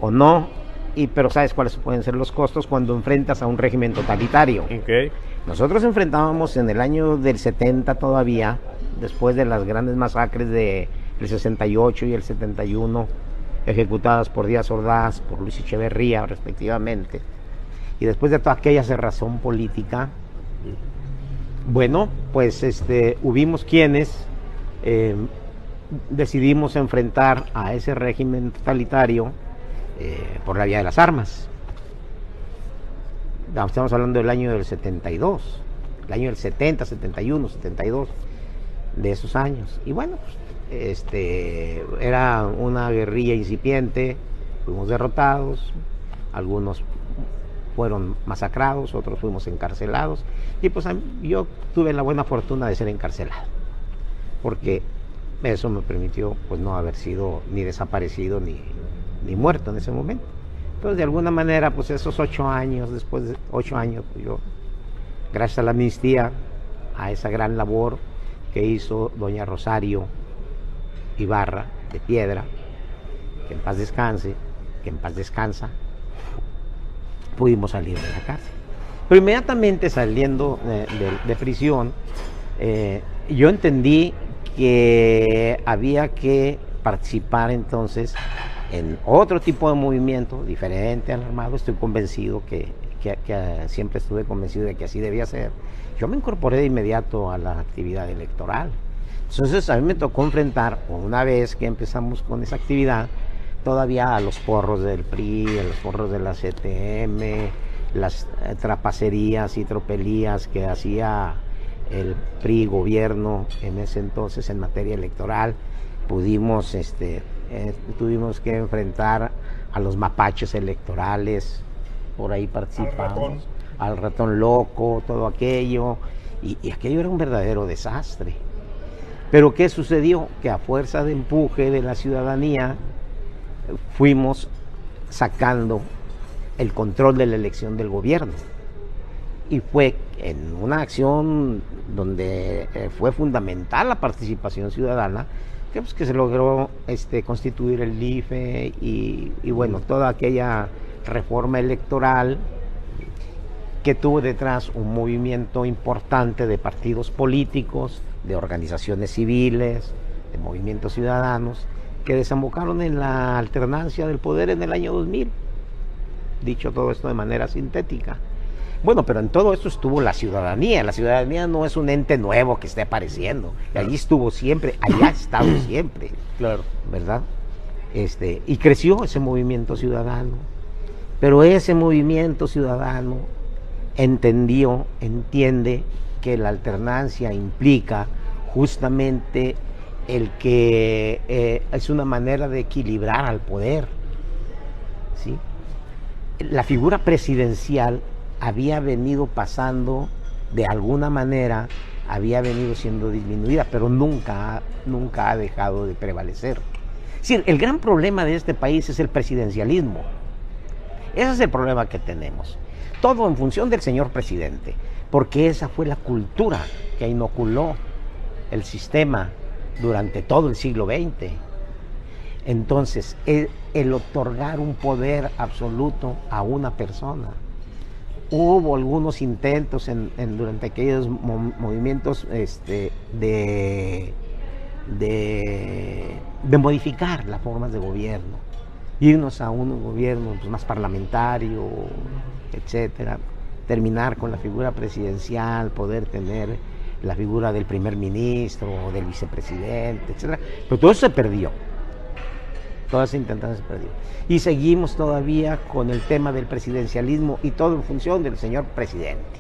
Speaker 5: o no, pero sabes cuáles pueden ser los costos cuando enfrentas a un régimen totalitario.
Speaker 1: Ok.
Speaker 5: Nosotros enfrentábamos en el año del 70 todavía, después de las grandes masacres del 68 y el 71, ejecutadas por Díaz Ordaz, por Luis Echeverría, respectivamente, y después de toda aquella cerrazón política, bueno, pues hubimos quienes decidimos enfrentar a ese régimen totalitario por la vía de las armas. Estamos hablando del año del 72, el año del 70, 71, 72, de esos años. Y bueno, pues, era una guerrilla incipiente, fuimos derrotados, algunos fueron masacrados, otros fuimos encarcelados, y pues yo tuve la buena fortuna de ser encarcelado, porque eso me permitió pues no haber sido ni desaparecido ni muerto en ese momento. Entonces, de alguna manera, pues esos 8 años, después de 8 años, pues yo, gracias a la amnistía, a esa gran labor que hizo doña Rosario Ibarra de Piedra, que en paz descanse, que en paz descansa, pudimos salir de la cárcel. Pero inmediatamente saliendo de prisión, yo entendí que había que participar entonces en otro tipo de movimiento diferente al armado. Estoy convencido que siempre estuve convencido de que así debía ser. Yo me incorporé de inmediato a la actividad electoral. Entonces a mí me tocó enfrentar, una vez que empezamos con esa actividad, todavía a los porros del PRI, a los porros de la CTM, las trapacerías y tropelías que hacía el PRI gobierno en ese entonces en materia electoral. Tuvimos que enfrentar a los mapaches electorales, por ahí participamos, al ratón loco, todo aquello, y aquello era un verdadero desastre. Pero ¿qué sucedió? Que a fuerza de empuje de la ciudadanía fuimos sacando el control de la elección del gobierno. Y fue en una acción donde fue fundamental la participación ciudadana, que se logró constituir el IFE y bueno, toda aquella reforma electoral que tuvo detrás un movimiento importante de partidos políticos, de organizaciones civiles, de movimientos ciudadanos, que desembocaron en la alternancia del poder en el año 2000. Dicho todo esto de manera sintética. Bueno, pero en todo esto estuvo la ciudadanía. La ciudadanía no es un ente nuevo que esté apareciendo. Allí estuvo siempre, allá ha estado siempre.
Speaker 1: Claro.
Speaker 5: ¿Verdad? Y creció ese movimiento ciudadano. Pero ese movimiento ciudadano entiende que la alternancia implica justamente el que es una manera de equilibrar al poder, ¿sí? La figura presidencial había venido pasando de alguna manera, había venido siendo disminuida, pero nunca ha dejado de prevalecer. Es decir, el gran problema de este país es el presidencialismo. Ese es el problema que tenemos. Todo en función del señor presidente, porque esa fue la cultura que inoculó el sistema durante todo el siglo XX. Entonces, el otorgar un poder absoluto a una persona. Hubo algunos intentos durante aquellos movimientos de modificar las formas de gobierno, irnos a un gobierno pues, más parlamentario, etcétera, terminar con la figura presidencial, poder tener la figura del primer ministro o del vicepresidente, etcétera. Pero todo eso se perdió. Toda esa intentación se perdió. Y seguimos todavía con el tema del presidencialismo y todo en función del señor presidente.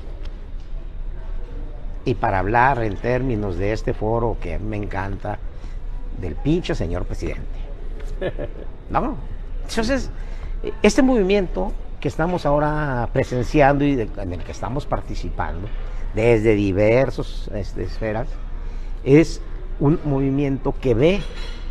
Speaker 5: Y para hablar en términos de este foro que me encanta, del pinche señor presidente. ¿No? Entonces, este movimiento que estamos ahora presenciando y en el que estamos participando, desde diversas esferas, es un movimiento que ve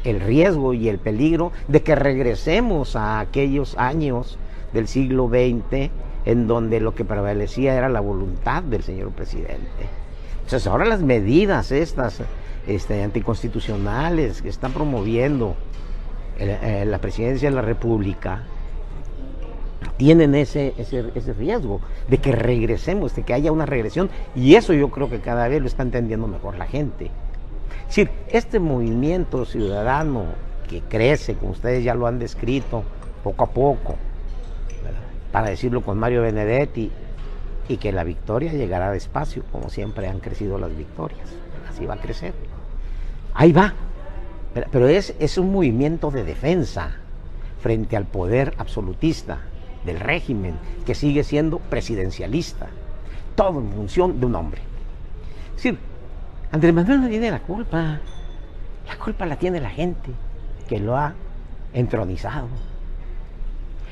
Speaker 5: el riesgo y el peligro de que regresemos a aquellos años del siglo XX en donde lo que prevalecía era la voluntad del señor presidente. Entonces ahora las medidas estas anticonstitucionales que están promoviendo la presidencia de la República tienen ese riesgo de que regresemos, de que haya una regresión, y eso yo creo que cada vez lo está entendiendo mejor la gente. Es decir, este movimiento ciudadano que crece, como ustedes ya lo han descrito, poco a poco, ¿verdad?, para decirlo con Mario Benedetti, y que la victoria llegará despacio, como siempre han crecido las victorias, así va a crecer. Ahí va, pero es un movimiento de defensa frente al poder absolutista del régimen, que sigue siendo presidencialista, todo en función de un hombre. Es decir, Andrés Manuel no tiene la culpa la tiene la gente que lo ha entronizado.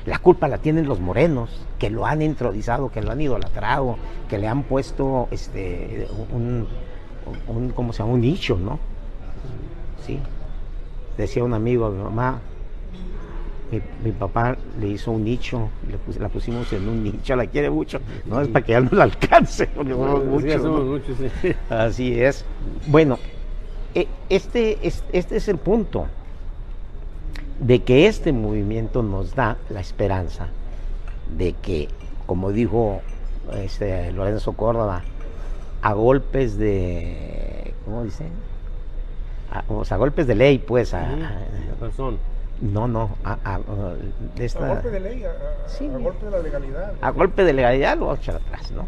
Speaker 5: La culpa la tienen los morenos, que lo han entronizado, que lo han idolatrado, que le han puesto un nicho, ¿no? Sí. Decía un amigo a mi mamá, mi papá le hizo un nicho, la pusimos en un nicho, la quiere mucho, no es para que ya no la alcance, mucho, ¿no?
Speaker 1: Muchos, sí.
Speaker 5: Así es. Bueno, este es el punto de que este movimiento nos da la esperanza de que, como dijo Lorenzo Córdoba, a golpes de, ¿cómo dice? A golpes de ley, pues,
Speaker 1: razón.
Speaker 5: No,
Speaker 6: A golpe de ley,
Speaker 5: sí,
Speaker 6: a golpe de la legalidad.
Speaker 5: A golpe de legalidad lo va a echar atrás, ¿no?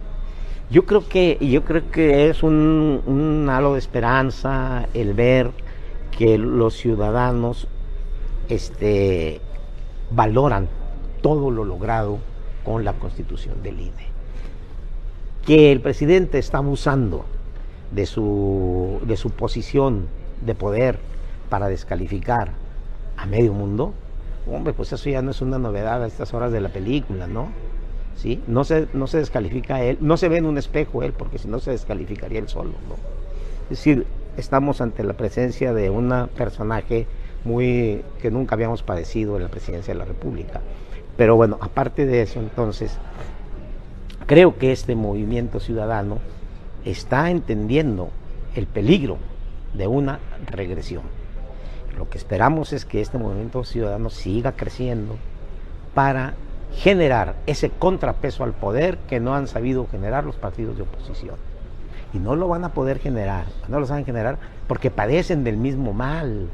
Speaker 5: Yo creo que es un halo de esperanza el ver que los ciudadanos valoran todo lo logrado con la constitución del INE. Que el presidente está abusando de su posición de poder para descalificar a medio mundo, hombre, pues eso ya no es una novedad a estas horas de la película, ¿no? ¿Sí? No se descalifica a él, no se ve en un espejo él, porque si no se descalificaría él solo, ¿no? Es decir, estamos ante la presencia de un personaje que nunca habíamos padecido en la presidencia de la República. Pero bueno, aparte de eso, entonces, creo que este movimiento ciudadano está entendiendo el peligro de una regresión. Lo que esperamos es que este movimiento ciudadano siga creciendo para generar ese contrapeso al poder que no han sabido generar los partidos de oposición. Y no lo van a poder generar, no lo saben generar porque padecen del mismo mal.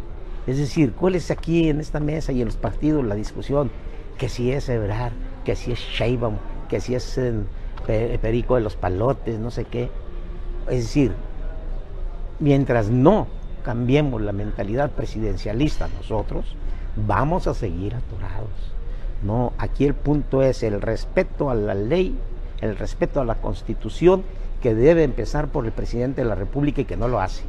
Speaker 5: Es decir, ¿cuál es aquí en esta mesa y en los partidos la discusión? Que si es Ebrard, que si es Sheinbaum, que si es Perico de los Palotes, no sé qué. Es decir, mientras no cambiemos la mentalidad presidencialista nosotros, vamos a seguir atorados. No, aquí el punto es el respeto a la ley, el respeto a la Constitución, que debe empezar por el presidente de la República y que no lo hace.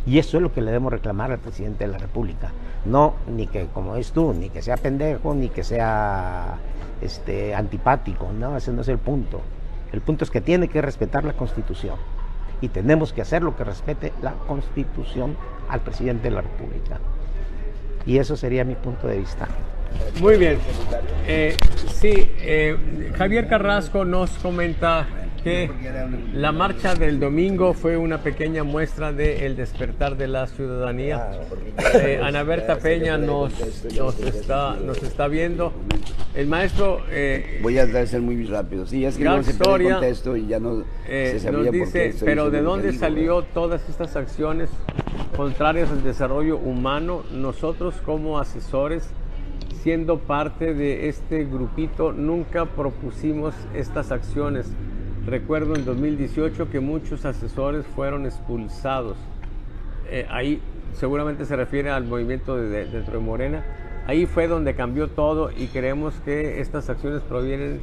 Speaker 5: Y eso es lo que le debemos reclamar al presidente de la República. No, ni que, como es tú, ni que sea pendejo, ni que sea antipático. No, ese no es el punto. El punto es que tiene que respetar la Constitución. Y tenemos que hacer lo que respete la Constitución al presidente de la República. Y eso sería mi punto de vista.
Speaker 1: Muy bien. Javier Carrasco nos comenta que la marcha del domingo fue una pequeña muestra del despertar de la ciudadanía. Ana Berta Peña nos está viendo. El maestro...
Speaker 3: Voy a ser muy rápido. Sí, es que
Speaker 1: Gran
Speaker 3: no se
Speaker 1: Historia,
Speaker 3: el contexto y ya no se sabía
Speaker 1: nos
Speaker 3: por qué
Speaker 1: dice,
Speaker 3: estoy
Speaker 1: pero ¿de
Speaker 3: diciendo lo
Speaker 1: dónde
Speaker 3: que digo,
Speaker 1: salió
Speaker 3: ¿verdad?
Speaker 1: todas estas acciones contrarias al desarrollo humano? Nosotros como asesores, siendo parte de este grupito, nunca propusimos estas acciones. Recuerdo en 2018 que muchos asesores fueron expulsados. Ahí seguramente se refiere al movimiento dentro de Morena. Ahí fue donde cambió todo y creemos que estas acciones provienen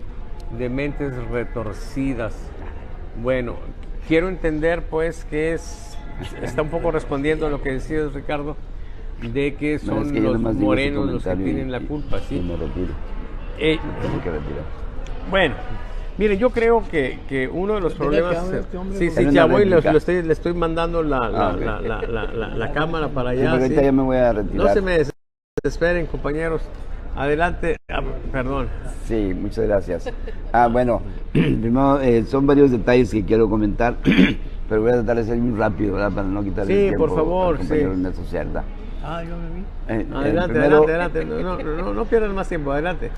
Speaker 1: de mentes retorcidas. Bueno, quiero entender pues que está un poco respondiendo a lo que decías, Ricardo, de que
Speaker 3: No,
Speaker 1: son
Speaker 3: es que yo
Speaker 1: los
Speaker 3: nomás digo ese
Speaker 1: morenos los que
Speaker 3: comentario
Speaker 1: tienen la
Speaker 3: y
Speaker 1: culpa, ¿sí?
Speaker 3: me retiro. Tengo que retirar.
Speaker 1: Bueno, mire, yo creo que uno de los
Speaker 4: Deja
Speaker 1: problemas...
Speaker 4: que hable este hombre,
Speaker 1: Sí,
Speaker 4: porque-
Speaker 1: sí, ya voy,
Speaker 3: réplica.
Speaker 1: le estoy mandando
Speaker 3: Ok.
Speaker 1: la cámara para
Speaker 3: Sí,
Speaker 1: allá.
Speaker 3: porque ahorita
Speaker 1: sí.
Speaker 3: ya me voy a retirar.
Speaker 1: No se me desesperen, compañeros. Adelante. Perdón.
Speaker 3: Sí, muchas gracias. Bueno, primero son varios detalles que quiero comentar, pero voy a tratar de ser muy rápido, ¿verdad? Para no quitarle
Speaker 1: Sí,
Speaker 3: el tiempo
Speaker 1: por favor,
Speaker 3: al compañero
Speaker 1: sí.
Speaker 3: Ernesto Cerda.
Speaker 4: Ah, yo me vi.
Speaker 1: Adelante,
Speaker 3: Primero,
Speaker 1: adelante. No pierdan más tiempo. Adelante.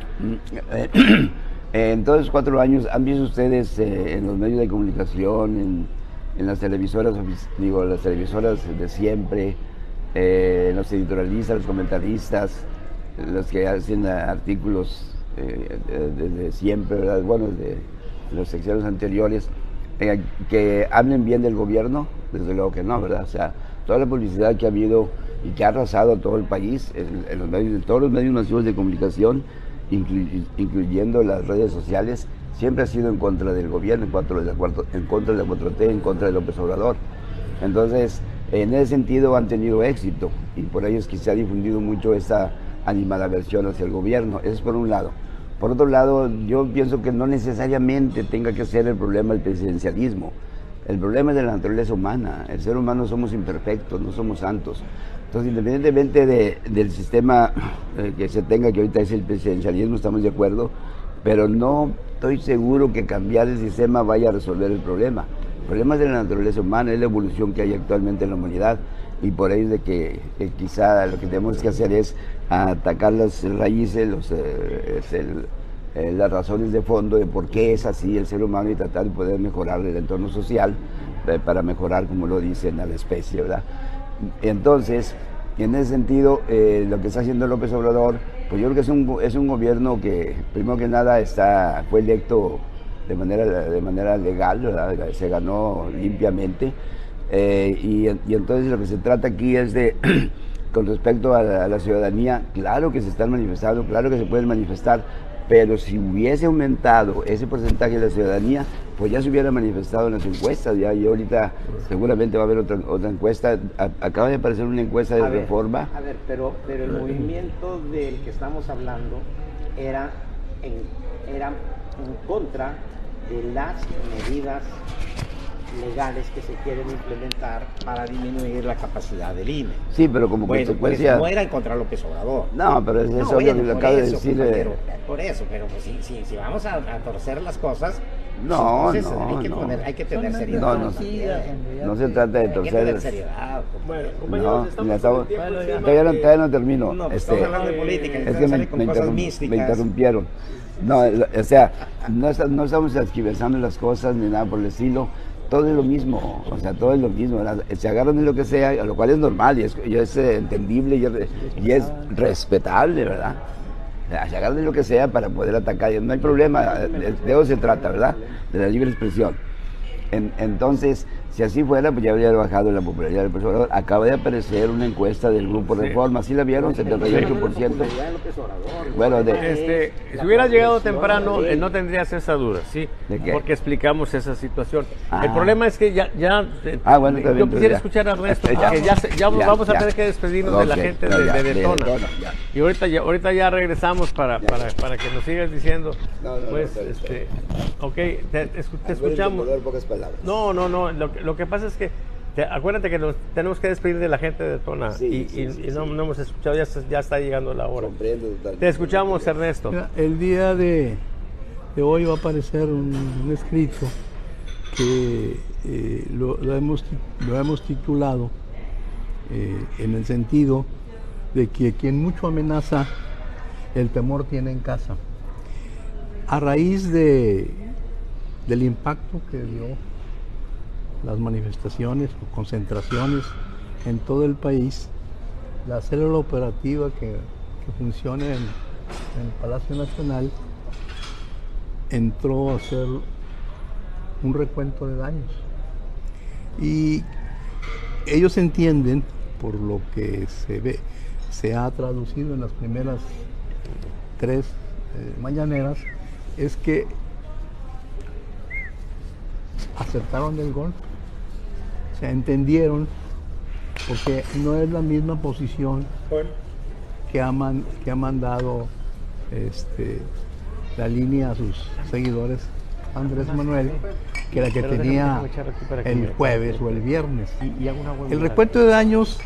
Speaker 3: En todos los 4 años, ¿han visto ustedes en los medios de comunicación, en las televisoras, las televisoras de siempre, los editorialistas, los comentaristas, los que hacen artículos desde siempre, ¿verdad? Bueno, desde los secciones anteriores, que hablen bien del gobierno? Desde luego que no, ¿verdad? O sea, toda la publicidad que ha habido y que ha arrasado a todo el país, en los medios, en todos los medios masivos de comunicación, incluyendo las redes sociales, siempre ha sido en contra del gobierno, en contra de la 4T, en contra de López Obrador. Entonces, en ese sentido han tenido éxito y por ello es que se ha difundido mucho esa animadversión hacia el gobierno. Eso es por un lado. Por otro lado, yo pienso que no necesariamente tenga que ser el problema el presidencialismo. El problema es de la naturaleza humana. El ser humano somos imperfectos, no somos santos. Entonces, independientemente del sistema que se tenga, que ahorita es el presidencialismo, estamos de acuerdo, pero no estoy seguro que cambiar el sistema vaya a resolver el problema. El problema es de la naturaleza humana, es la evolución que hay actualmente en la humanidad, y por ahí es de que quizá lo que tenemos que hacer es atacar las raíces, las razones de fondo de por qué es así el ser humano y tratar de poder mejorar el entorno social para mejorar, como lo dicen, a la especie, ¿verdad? Entonces, en ese sentido, lo que está haciendo López Obrador, pues yo creo que es un gobierno que, primero que nada, fue electo de manera legal, ¿verdad? Se ganó limpiamente, y entonces lo que se trata aquí es de, con respecto a la ciudadanía, claro que se están manifestando, claro que se pueden manifestar, pero si hubiese aumentado ese porcentaje de la ciudadanía, pues ya se hubiera manifestado en las encuestas, y ahorita seguramente va a haber otra encuesta. Acaba de aparecer una encuesta de Reforma.
Speaker 5: Pero el movimiento del que estamos hablando era en contra de las medidas legales que se quieren implementar para disminuir la capacidad del INE.
Speaker 3: Sí, pero como
Speaker 5: Bueno,
Speaker 3: consecuencia...
Speaker 5: pues no era en contra de López Obrador.
Speaker 3: No, pero es eso
Speaker 5: bueno,
Speaker 3: lo que
Speaker 5: por
Speaker 3: acabo de
Speaker 5: eso,
Speaker 3: decir.
Speaker 5: compañero, por eso, pero pues, si vamos a torcer las cosas,
Speaker 3: No,
Speaker 5: entonces
Speaker 3: no,
Speaker 5: hay que tener
Speaker 4: Son
Speaker 5: seriedad.
Speaker 3: No, no se trata de
Speaker 5: Hay que tener
Speaker 3: torcer.
Speaker 5: seriedad.
Speaker 1: Bueno,
Speaker 3: No,
Speaker 1: compañeros,
Speaker 3: mira,
Speaker 1: estamos con el tiempo encima.
Speaker 3: todavía no termino.
Speaker 5: No, pues estamos hablando de política,
Speaker 3: Es
Speaker 5: entonces
Speaker 3: que
Speaker 5: sale con cosas
Speaker 3: me
Speaker 5: místicas.
Speaker 3: interrumpieron. No, o sea, no estamos esquivezando las cosas ni nada por el estilo. Todo es lo mismo, o sea, todo es lo mismo, ¿verdad? Se agarran de lo que sea, lo cual es normal y es entendible y es respetable, ¿verdad? Se agarran de lo que sea para poder atacar, no hay problema, de eso se trata, ¿verdad? De la libre expresión. Entonces, si así fuera, pues ya habría bajado la popularidad del profesor. Acaba de aparecer una encuesta del Grupo Reforma, ¿sí la vieron? 78%. Bueno,
Speaker 1: Si hubieras llegado temprano, no tendrías esa duda, ¿sí?
Speaker 3: ¿De qué?
Speaker 1: Porque explicamos esa situación.
Speaker 3: Ah.
Speaker 1: El problema es que
Speaker 3: Bueno, está bien,
Speaker 1: yo
Speaker 3: pues
Speaker 1: quisiera
Speaker 3: ya.
Speaker 1: escuchar a Ernesto,
Speaker 3: Ya.
Speaker 1: porque ya vamos a
Speaker 3: Ya.
Speaker 1: tener que despedirnos de la
Speaker 3: Ok,
Speaker 1: gente
Speaker 3: ya,
Speaker 1: de
Speaker 3: de
Speaker 1: Detona.
Speaker 3: Detona, ya.
Speaker 1: Y ahorita ya regresamos para que nos sigas diciendo,
Speaker 3: No,
Speaker 1: pues,
Speaker 3: está bien.
Speaker 1: ok, te escuchamos.
Speaker 3: Pocas palabras.
Speaker 1: No, lo que pasa es que acuérdate que nos tenemos que despedir de la gente de Detona
Speaker 3: Sí,
Speaker 1: y no hemos escuchado, ya está llegando la hora.
Speaker 3: Comprendo totalmente.
Speaker 1: Te escuchamos, Ernesto.
Speaker 4: Mira, el día de hoy va a aparecer un escrito que lo hemos titulado en el sentido de que quien mucho amenaza, el temor tiene en casa. A raíz del impacto que dio las manifestaciones o concentraciones en todo el país, la célula operativa que funciona en el Palacio Nacional entró a hacer un recuento de daños. Y ellos entienden, por lo que se ha traducido en las primeras 3 mañaneras, es que aceptaron del golpe, o sea, entendieron, porque no es la misma posición que ha mandado la línea a sus seguidores Andrés Manuel, que la que tenía el jueves o el viernes. El recuento de daños,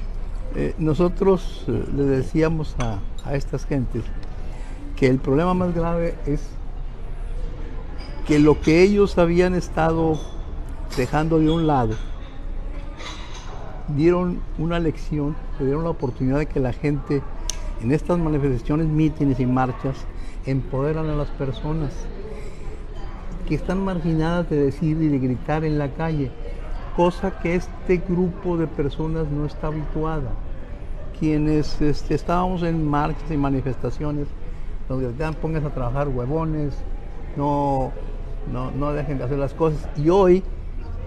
Speaker 4: nosotros le decíamos a estas gentes que el problema más grave es que lo que ellos habían estado dejando de un lado, dieron una lección, le dieron la oportunidad de que la gente en estas manifestaciones, mítines y marchas empoderan a las personas que están marginadas de decir y de gritar en la calle, cosa que este grupo de personas no está habituada. Quienes estábamos en marchas y manifestaciones nos gritaban: pónganse a trabajar, huevones, no dejen de hacer las cosas. Y hoy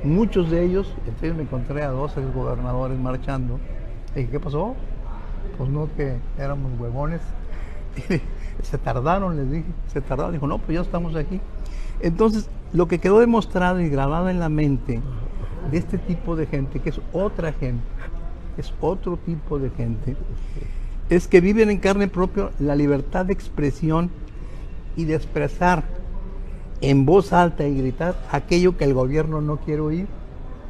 Speaker 4: muchos de ellos, entonces me encontré a 2 exgobernadores marchando. Le dije: ¿qué pasó? Pues no, que éramos huevones. Se tardaron, les dije, se tardaron. Dijo: no, pues ya estamos aquí. Entonces, lo que quedó demostrado y grabado en la mente de este tipo de gente, que es otra gente, es otro tipo de gente, es que viven en carne propia la libertad de expresión y de expresar en voz alta y gritar aquello que el gobierno no quiere oír.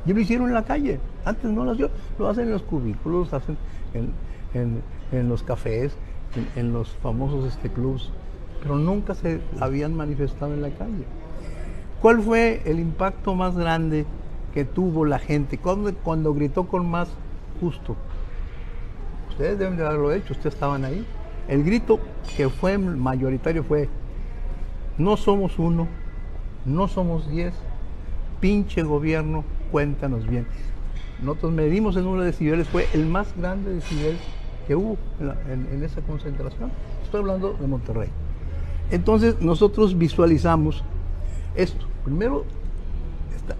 Speaker 4: Y lo hicieron en la calle. Antes no lo hacían, lo hacen en los cubículos, lo hacen en los cafés, en los famosos clubs, pero nunca se habían manifestado en la calle. ¿Cuál fue el impacto más grande que tuvo la gente? Cuando gritó con más gusto. Ustedes deben de haberlo hecho, ustedes estaban ahí. El grito que fue mayoritario fue: no somos 1, no somos 10, pinche gobierno, cuéntanos bien. Nosotros medimos el número de decibeles, fue el más grande decibel que hubo en esa concentración. Estoy hablando de Monterrey. Entonces nosotros visualizamos esto. Primero,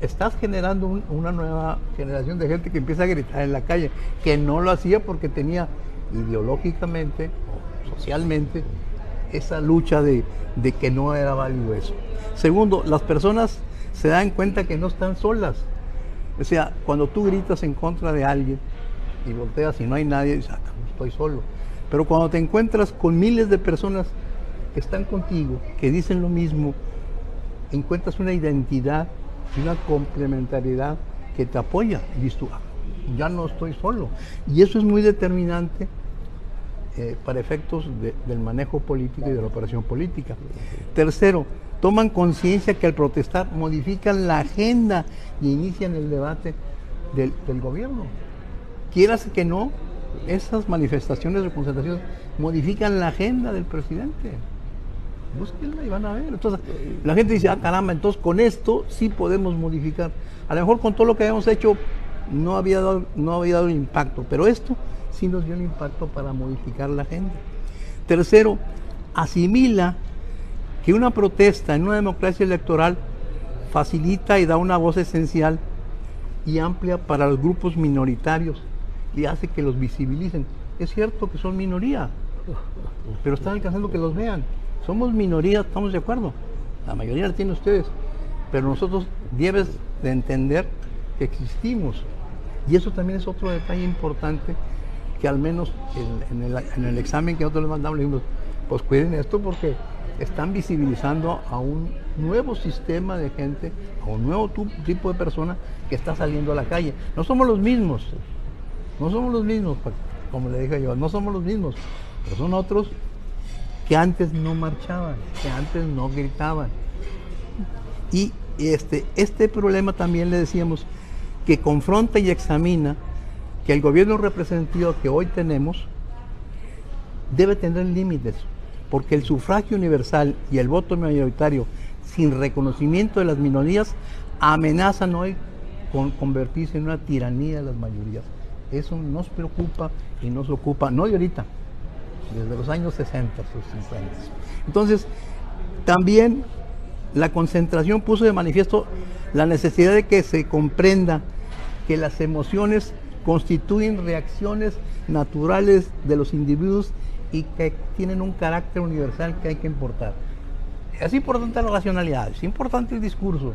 Speaker 4: estás generando una nueva generación de gente que empieza a gritar en la calle, que no lo hacía porque tenía ideológicamente o socialmente esa lucha de que no era válido eso. Segundo, las personas se dan cuenta que no están solas. O sea, cuando tú gritas en contra de alguien y volteas y no hay nadie, dices: no estoy solo. Pero cuando te encuentras con miles de personas que están contigo, que dicen lo mismo, encuentras una identidad y una complementariedad que te apoya. Y dices tú: ya no estoy solo. Y eso es muy determinante para efectos del manejo político y de la operación política. Tercero, toman conciencia que al protestar modifican la agenda y inician el debate del gobierno. Quieras que no, esas manifestaciones de concentración modifican la agenda del presidente. Búsquenla y van a ver. Entonces, la gente dice: caramba, entonces con esto sí podemos modificar. A lo mejor con todo lo que habíamos hecho no había dado impacto, pero esto sí nos dio un impacto para modificar la agenda. Tercero, asimila que una protesta en una democracia electoral facilita y da una voz esencial y amplia para los grupos minoritarios y hace que los visibilicen. Es cierto que son minoría, pero están alcanzando que los vean. Somos minoría, estamos de acuerdo. La mayoría la tienen ustedes, pero nosotros debes de entender que existimos. Y eso también es otro detalle importante, que al menos en el examen que nosotros les mandamos, le dijimos: pues cuiden esto porque están visibilizando a un nuevo sistema de gente, a un nuevo tipo de persona que está saliendo a la calle. No somos los mismos, como le dije yo, no somos los mismos, pero son otros que antes no marchaban, que antes no gritaban. Y Este problema también le decíamos que confronta y examina que el gobierno representativo que hoy tenemos debe tener límites, porque el sufragio universal y el voto mayoritario sin reconocimiento de las minorías amenazan hoy con convertirse en una tiranía de las mayorías. Eso nos preocupa y nos ocupa, no de ahorita, desde los años 60 o 50. Entonces, también la concentración puso de manifiesto la necesidad de que se comprenda que las emociones constituyen reacciones naturales de los individuos y que tienen un carácter universal que hay que importar. Es importante la racionalidad, es importante el discurso,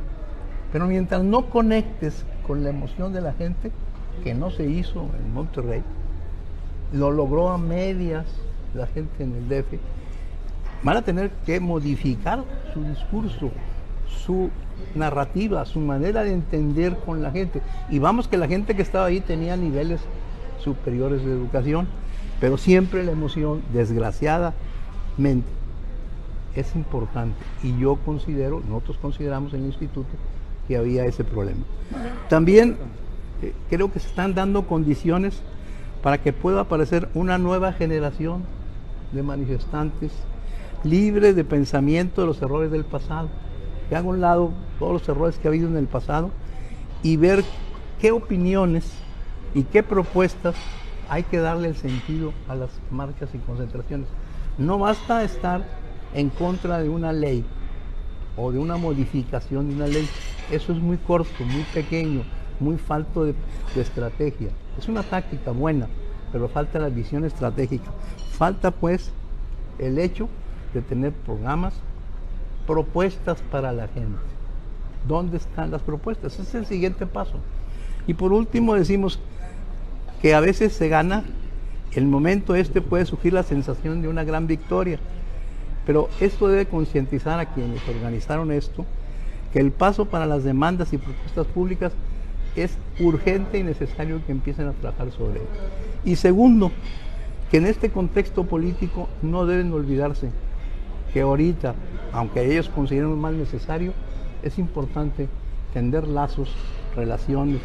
Speaker 4: pero mientras no conectes con la emoción de la gente, que no se hizo en Monterrey, lo logró a medias la gente en el DF, van a tener que modificar su discurso, su narrativa, su manera de entender con la gente. Y vamos que la gente que estaba ahí tenía niveles superiores de educación, pero siempre la emoción, desgraciadamente, es importante. Y yo considero, nosotros consideramos en el instituto que había ese problema. También creo que se están dando condiciones para que pueda aparecer una nueva generación de manifestantes libres de pensamiento de los errores del pasado, que hagan a un lado todos los errores que ha habido en el pasado y ver qué opiniones y qué propuestas hay que darle el sentido a las marchas y concentraciones. No basta estar en contra de una ley o de una modificación de una ley. Eso es muy corto, muy pequeño, muy falto de estrategia. Es una táctica buena, pero falta la visión estratégica. Falta pues el hecho de tener programas, propuestas para la gente. ¿Dónde están las propuestas? Ese es el siguiente paso. Y por último decimos que a veces se gana, el momento puede surgir la sensación de una gran victoria, pero esto debe concientizar a quienes organizaron esto, que el paso para las demandas y propuestas públicas es urgente y necesario que empiecen a trabajar sobre ello. Y segundo, que en este contexto político no deben olvidarse que ahorita, aunque ellos consideren más necesario, es importante tender lazos, relaciones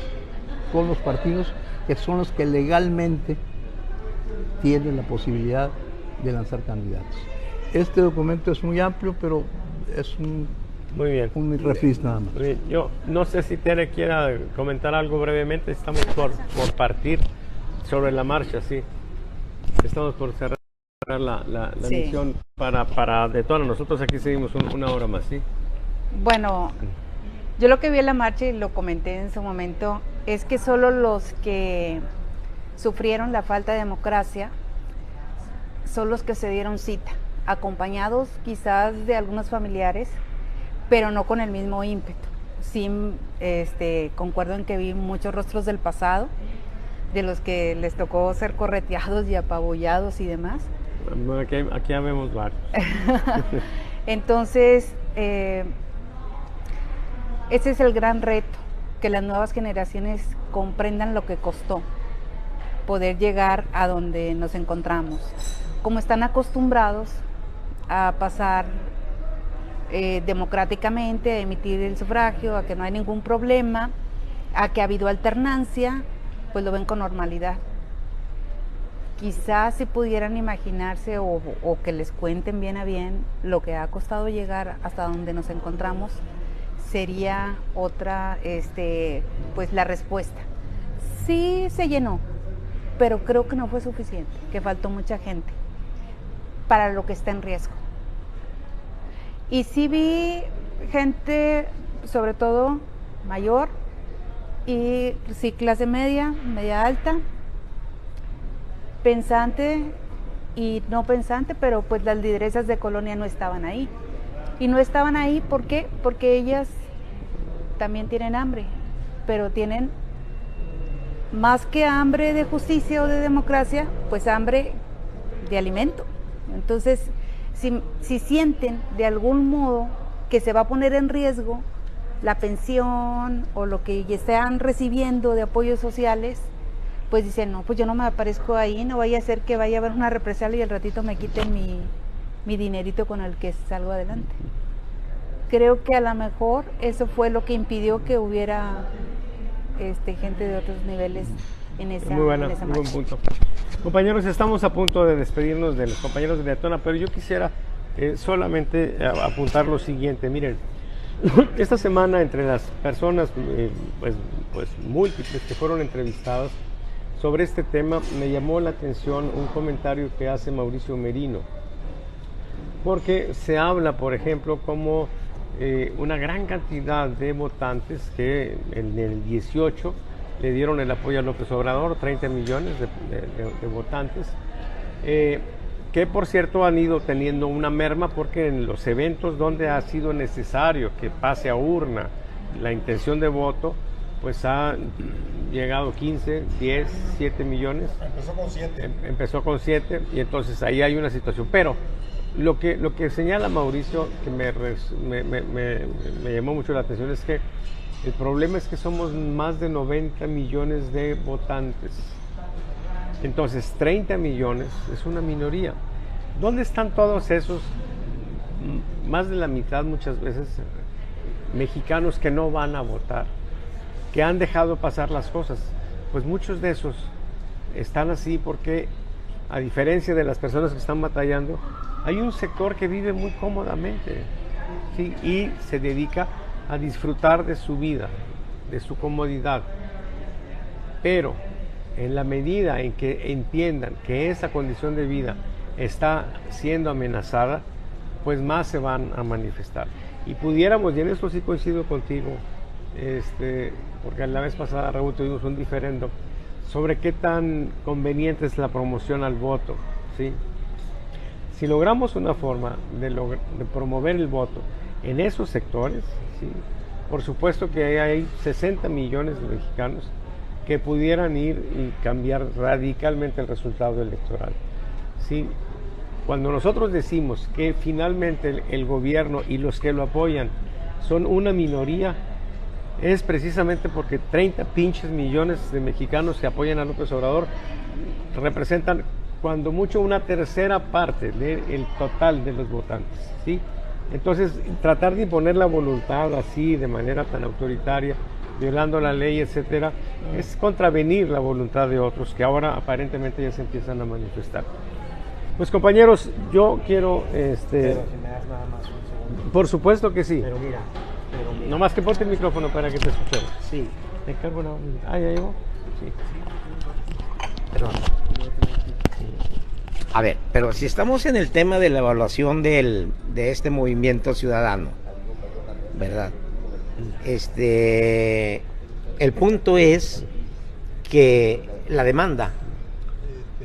Speaker 4: con los partidos que son los que legalmente tienen la posibilidad de lanzar candidatos. Este documento es muy amplio, pero es
Speaker 1: muy bien.
Speaker 4: Un refis nada más.
Speaker 1: Bien. Yo no sé si Tere quiera comentar algo brevemente. Estamos por partir sobre la marcha, sí. Estamos por cerrar la
Speaker 7: sí.
Speaker 1: misión para de todas nosotros aquí seguimos una hora más, ¿sí?
Speaker 7: Bueno, yo lo que vi en la marcha y lo comenté en su momento es que solo los que sufrieron la falta de democracia son los que se dieron cita, acompañados quizás de algunos familiares, pero no con el mismo ímpetu. Sí, concuerdo en que vi muchos rostros del pasado, de los que les tocó ser correteados y apabullados y demás.
Speaker 1: Aquí ya vemos varios.
Speaker 7: Entonces, ese es el gran reto, que las nuevas generaciones comprendan lo que costó poder llegar a donde nos encontramos. Como están acostumbrados a pasar democráticamente, a emitir el sufragio, a que no hay ningún problema, a que ha habido alternancia, pues lo ven con normalidad. Quizás si pudieran imaginarse o que les cuenten bien a bien lo que ha costado llegar hasta donde nos encontramos, sería otra, pues la respuesta. Sí se llenó, pero creo que no fue suficiente, que faltó mucha gente para lo que está en riesgo. Y sí vi gente, sobre todo mayor, y sí clase media, media alta, pensante y no pensante, pero pues las lideresas de Colonia no estaban ahí. Y no estaban ahí, ¿por qué? Porque ellas también tienen hambre, pero tienen más que hambre de justicia o de democracia, pues hambre de alimento. Entonces, si sienten de algún modo que se va a poner en riesgo la pensión o lo que están recibiendo de apoyos sociales, pues dicen, no, pues yo no me aparezco ahí, no vaya a ser que vaya a haber una represalia y al ratito me quiten mi dinerito con el que salgo adelante. creo que a lo mejor eso fue lo que impidió que hubiera gente de otros niveles en esa,
Speaker 1: Muy buena,
Speaker 7: en esa
Speaker 1: muy buen
Speaker 7: marcha.
Speaker 1: punto. Compañeros, estamos a punto de despedirnos de los compañeros de Daytona, pero yo quisiera solamente apuntar lo siguiente. Miren, esta semana entre las personas pues múltiples que fueron entrevistadas sobre este tema, me llamó la atención un comentario que hace Mauricio Merino, porque se habla, por ejemplo, como una gran cantidad de votantes que en el 18 le dieron el apoyo a López Obrador, 30 millones de votantes, que por cierto han ido teniendo una merma porque en los eventos donde ha sido necesario que pase a urna la intención de voto, pues ha llegado 15, 10, 7 millones.
Speaker 6: Empezó con 7.
Speaker 1: Empezó con 7 y entonces ahí hay una situación. Pero lo que señala Mauricio, que me llamó mucho la atención, es que el problema es que somos más de 90 millones de votantes. Entonces 30 millones es una minoría. ¿Dónde están todos esos, más de la mitad muchas veces, mexicanos que no van a votar, que han dejado pasar las cosas? Pues muchos de esos están así porque, a diferencia de las personas que están batallando, hay un sector que vive muy cómodamente, ¿sí? Y se dedica a disfrutar de su vida, de su comodidad. Pero en la medida en que entiendan que esa condición de vida está siendo amenazada, pues más se van a manifestar. Y pudiéramos, y en esto sí coincido contigo, porque la vez pasada, Raúl, tuvimos un diferendo sobre qué tan conveniente es la promoción al voto, ¿sí? Si logramos una forma de promover el voto en esos sectores, ¿sí? Por supuesto que hay 60 millones de mexicanos que pudieran ir y cambiar radicalmente el resultado electoral, ¿sí? Cuando nosotros decimos que finalmente el gobierno y los que lo apoyan son una minoría, es precisamente porque 30 pinches millones de mexicanos que apoyan a López Obrador representan cuando mucho una tercera parte del total de los votantes, ¿sí? Entonces, tratar de imponer la voluntad así, de manera tan autoritaria, violando la ley, etcétera, es contravenir la voluntad de otros que ahora aparentemente ya se empiezan a manifestar. Pues compañeros, yo quiero...
Speaker 5: Pero si me das nada más un segundo.
Speaker 1: Por supuesto que sí.
Speaker 5: Pero mira.
Speaker 1: No más que ponte el micrófono para que te escuchemos.
Speaker 5: Sí.
Speaker 1: ¿Me cargo una... Ah, ¿ya llegó? Sí.
Speaker 5: Perdón. A ver, pero si estamos en el tema de la evaluación de este movimiento ciudadano, ¿verdad? El punto es que la demanda,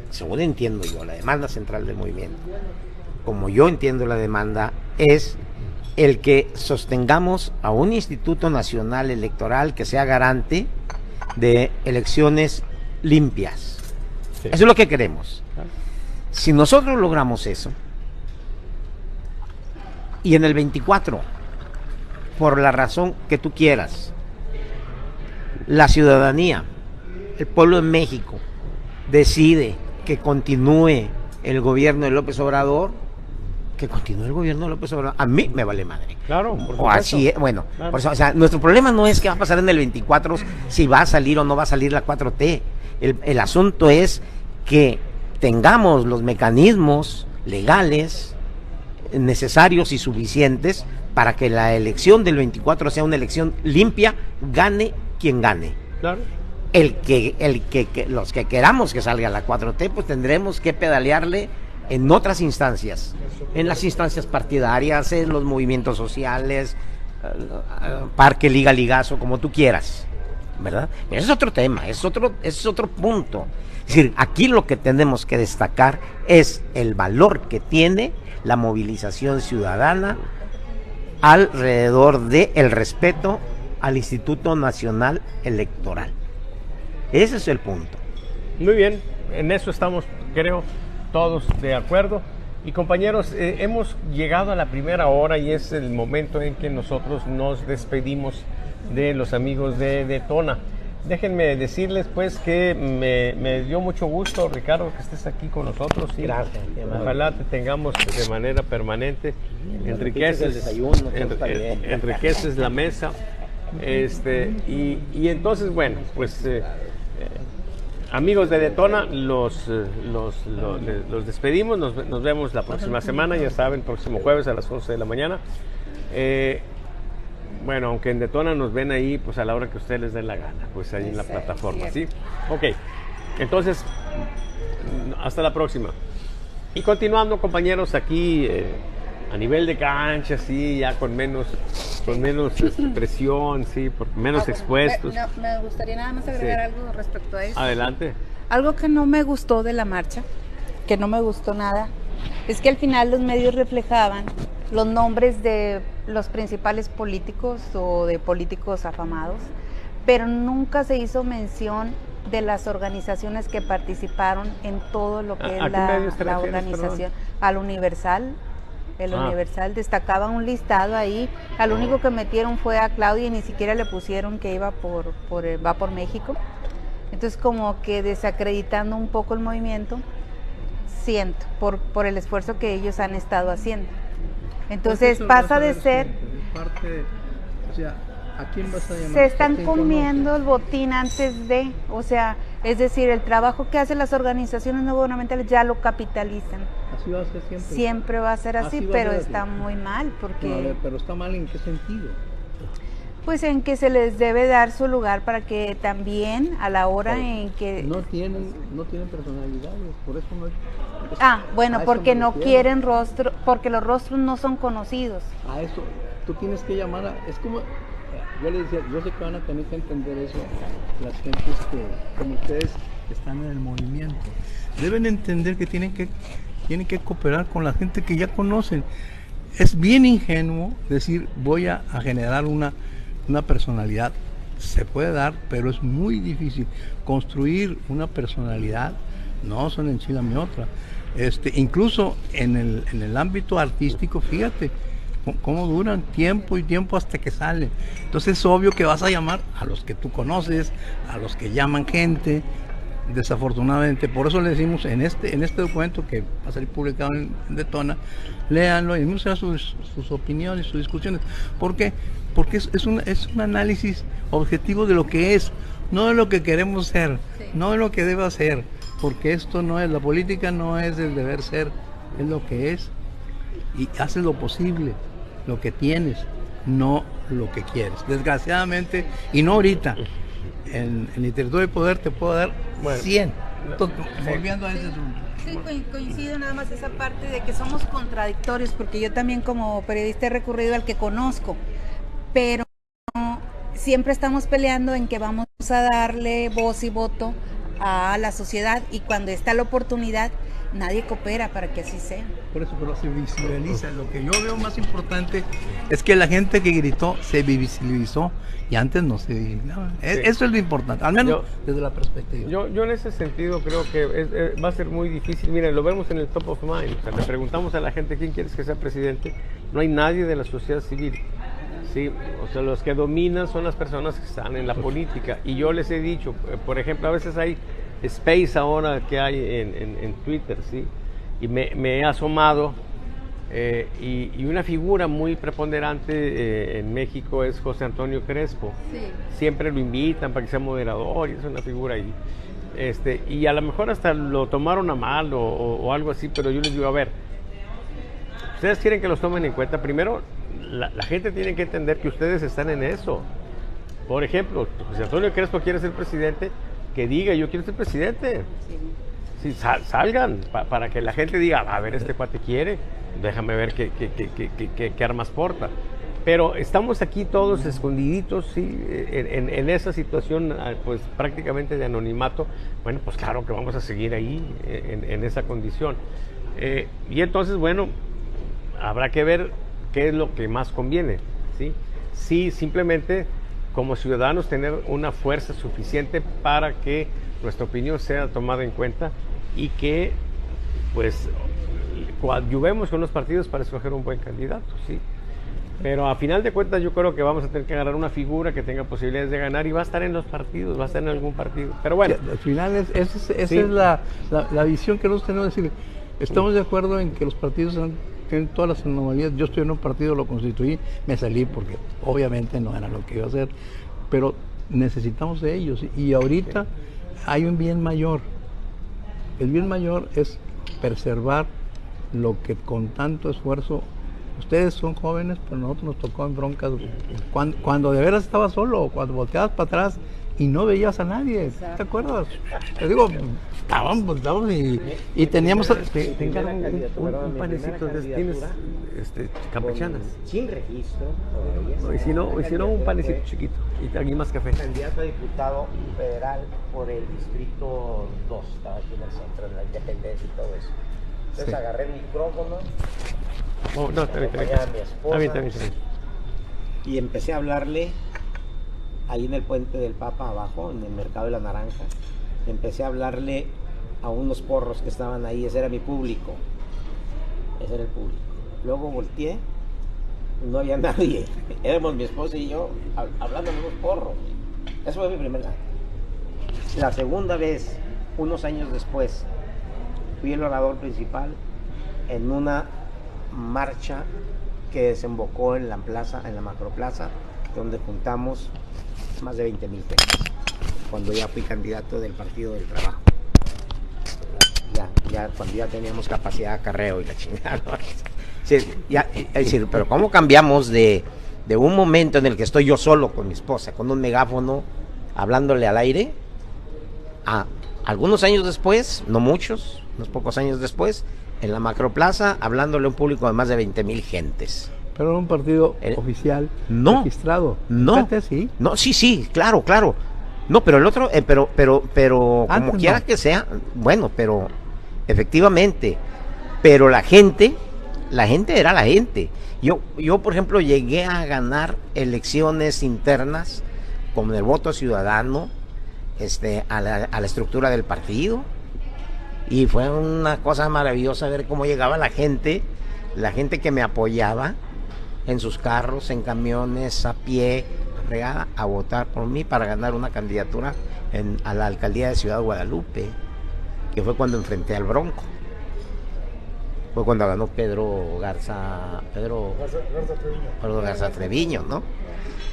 Speaker 5: según entiendo yo, la demanda central del movimiento, como yo entiendo la demanda, es el que sostengamos a un Instituto Nacional Electoral que sea garante de elecciones limpias. Sí. Eso es lo que queremos. Si nosotros logramos eso, y en el 24, por la razón que tú quieras, la ciudadanía, el pueblo de México, decide que continúe el gobierno de López Obrador, que continúe el gobierno de López Obrador, a mí me vale madre.
Speaker 1: Claro, por
Speaker 5: o así es, bueno, claro. Por eso, o sea, nuestro problema no es qué va a pasar en el 24, si va a salir o no va a salir la 4T. El asunto es que tengamos los mecanismos legales necesarios y suficientes para que la elección del 24 sea una elección limpia, gane quien gane.
Speaker 1: Claro.
Speaker 5: Los que queramos que salga la 4T, pues tendremos que pedalearle en otras instancias, en las instancias partidarias, en los movimientos sociales, parque, liga, ligazo, como tú quieras, ¿verdad? Pero ese es otro tema, ese es otro punto. Es decir, aquí lo que tenemos que destacar es el valor que tiene la movilización ciudadana alrededor del respeto al Instituto Nacional Electoral. Ese es el punto.
Speaker 1: Muy bien, en eso estamos, creo, todos de acuerdo. Y compañeros, hemos llegado a la primera hora y es el momento en que nosotros nos despedimos de los amigos de Daytona. déjenme decirles pues que me dio mucho gusto, Ricardo, que estés aquí con nosotros. ¿Sí?
Speaker 5: Gracias.
Speaker 1: Ojalá te tengamos de manera permanente. Enriqueces
Speaker 5: el desayuno,
Speaker 1: enriqueces la mesa. Y entonces, bueno, pues amigos de Detona, los despedimos. Nos vemos la próxima semana, ya saben, próximo jueves a las 11 de la mañana. Bueno, aunque en Detona nos ven ahí, pues a la hora que ustedes les den la gana, pues ahí en la plataforma, ¿sí? Ok, entonces, hasta la próxima. Y continuando, compañeros, aquí a nivel de cancha, sí, ya con menos presión, sí, menos expuestos.
Speaker 7: Me gustaría nada más agregar algo respecto a eso.
Speaker 1: Adelante.
Speaker 7: Algo que no me gustó de la marcha, que no me gustó nada, es que al final los medios reflejaban los nombres de los principales políticos o de políticos afamados, pero nunca se hizo mención de las organizaciones que participaron en todo lo que es la organización. Al Universal, el Universal destacaba un listado ahí, al único que metieron fue a Claudia y ni siquiera le pusieron que iba va por México. Entonces como que desacreditando un poco el movimiento, siento, por el esfuerzo que ellos han estado haciendo. Entonces pasa de ser...
Speaker 4: O sea, ¿a quién vas a llamar?
Speaker 7: Se están comiendo el botín antes de, o sea, es decir, el trabajo que hacen las organizaciones no gubernamentales ya lo capitalizan.
Speaker 4: Así va a ser siempre.
Speaker 7: Siempre va a ser así, pero está muy mal porque...
Speaker 4: No, a ver, pero está mal ¿en qué sentido?
Speaker 7: Pues en que se les debe dar su lugar para que también a la hora en que...
Speaker 4: No tienen personalidades, por eso no...
Speaker 7: bueno, porque no quieren rostro, porque los rostros no son conocidos.
Speaker 4: A eso, tú tienes que llamar a... Es como... Yo les decía, yo sé que van a tener que entender eso las gentes como ustedes que están en el movimiento. Deben entender que tienen que cooperar con la gente que ya conocen. Es bien ingenuo decir voy a generar una personalidad. Se puede dar, pero es muy difícil. Construir una personalidad no son enchilame otra. Incluso en el ámbito artístico, fíjate cómo duran tiempo y tiempo hasta que sale. Entonces es obvio que vas a llamar a los que tú conoces, a los que llaman gente. Desafortunadamente, por eso le decimos en este documento que va a salir publicado en Detona, léanlo y muestren sus opiniones, sus discusiones. ¿Por qué? Porque es un análisis objetivo de lo que es, no de lo que queremos ser, no de lo que debe ser, porque esto no es, la política no es el deber ser, es lo que es, y haces lo posible, lo que tienes, no lo que quieres. Desgraciadamente, y no ahorita, en literatura de poder te puedo dar 100. Entonces, volviendo a ese asunto.
Speaker 7: Sí, coincido nada más esa parte de que somos contradictorios, porque yo también como periodista he recurrido al que conozco, pero siempre estamos peleando en que vamos a darle voz y voto a la sociedad y cuando está la oportunidad nadie coopera para que así sea.
Speaker 4: Por eso, pero se visibiliza. Lo que yo veo más importante es que la gente que gritó se visibilizó y antes no se visibilizaba. Sí. Eso es lo importante, al menos desde la perspectiva.
Speaker 1: Yo en ese sentido creo que va a ser muy difícil. Miren, lo vemos en el top of mind. O sea, le preguntamos a la gente quién quieres que sea presidente. No hay nadie de la sociedad civil. Sí, o sea, los que dominan son las personas que están en la política. Y yo les he dicho, por ejemplo, a veces hay space ahora que hay en Twitter, ¿sí? Y me he asomado y una figura muy preponderante en México es José Antonio Crespo. Sí. Siempre lo invitan para que sea moderador y es una figura ahí. Y a lo mejor hasta lo tomaron a mal o algo así, pero yo les digo, a ver, ustedes quieren que los tomen en cuenta. Primero, la gente tiene que entender que ustedes están en eso. Por ejemplo, José Antonio Crespo quiere ser presidente, que diga, yo quiero ser presidente. Sí, salgan, para que la gente diga, a ver, este cuate quiere, déjame ver qué armas porta. Pero estamos aquí todos escondiditos, sí, en esa situación, pues prácticamente de anonimato. Bueno, pues claro que vamos a seguir ahí, en esa condición. Y entonces, bueno, habrá que ver qué es lo que más conviene, ¿sí? Sí, simplemente como ciudadanos tener una fuerza suficiente para que nuestra opinión sea tomada en cuenta y que pues coadyuvemos con los partidos para escoger un buen candidato, ¿sí? Pero a final de cuentas yo creo que vamos a tener que agarrar una figura que tenga posibilidades de ganar y va a estar en los partidos, va a estar en algún partido. Pero bueno.
Speaker 4: Al final esa
Speaker 1: Sí.
Speaker 4: es la visión que nosotros tenemos. Es decir, estamos de acuerdo en que los partidos tienen todas las anomalías. Yo estoy en un partido, lo constituí, me salí porque obviamente no era lo que iba a hacer, pero necesitamos de ellos. Y ahorita hay un bien mayor. El bien mayor es preservar lo que con tanto esfuerzo. Ustedes son jóvenes, pero a nosotros nos tocó en broncas cuando de veras estabas solo, cuando volteabas para atrás y no veías a nadie. ¿Te acuerdas? Te digo, estábamos y teníamos...
Speaker 1: Te encargo un panecito, tienes campechanas.
Speaker 5: Sin registro.
Speaker 1: Y si no, un panecito chiquito y aquí más café.
Speaker 5: Candidato a diputado federal por el distrito 2, estaba aquí en el centro, en la Independencia y todo eso. Entonces
Speaker 1: Sí.
Speaker 5: agarré el micrófono,
Speaker 1: Oh, no, también.
Speaker 5: acompañaba a mi esposa
Speaker 1: También.
Speaker 5: y empecé a hablarle ahí en el puente del Papa abajo, en el mercado de la Naranja. Empecé a hablarle a unos porros que estaban ahí, ese era mi público. Ese era el público. Luego volteé, no había nadie. Éramos mi esposa y yo hablando de unos porros. Eso fue mi primera. La segunda vez, unos años después, fui el orador principal en una marcha que desembocó en la plaza, en la macroplaza, donde juntamos más de 20,000 pesos, cuando ya fui candidato del Partido del Trabajo. Ya cuando ya teníamos capacidad de acarreo y la chingada, ¿no? Sí, es decir, pero ¿cómo cambiamos de un momento en el que estoy yo solo con mi esposa, con un megáfono, hablándole al aire, a algunos años después, no muchos, unos pocos años después, en la macroplaza, hablándole a un público de más de 20,000 gentes?
Speaker 4: Pero era un partido oficial,
Speaker 5: no,
Speaker 4: registrado.
Speaker 5: No,
Speaker 4: Fíjate, sí.
Speaker 5: No, sí, claro. No, pero el otro, pero como quiera
Speaker 4: no.
Speaker 5: que sea, bueno, pero efectivamente, pero la gente era la gente. Yo, por ejemplo, llegué a ganar elecciones internas con el voto ciudadano, a la estructura del partido, y fue una cosa maravillosa ver cómo llegaba la gente que me apoyaba en sus carros, en camiones, a pie, fregada, a votar por mí para ganar una candidatura a la alcaldía de Ciudad Guadalupe, que fue cuando enfrenté al Bronco. Fue cuando ganó Pedro Garza Treviño, ¿no?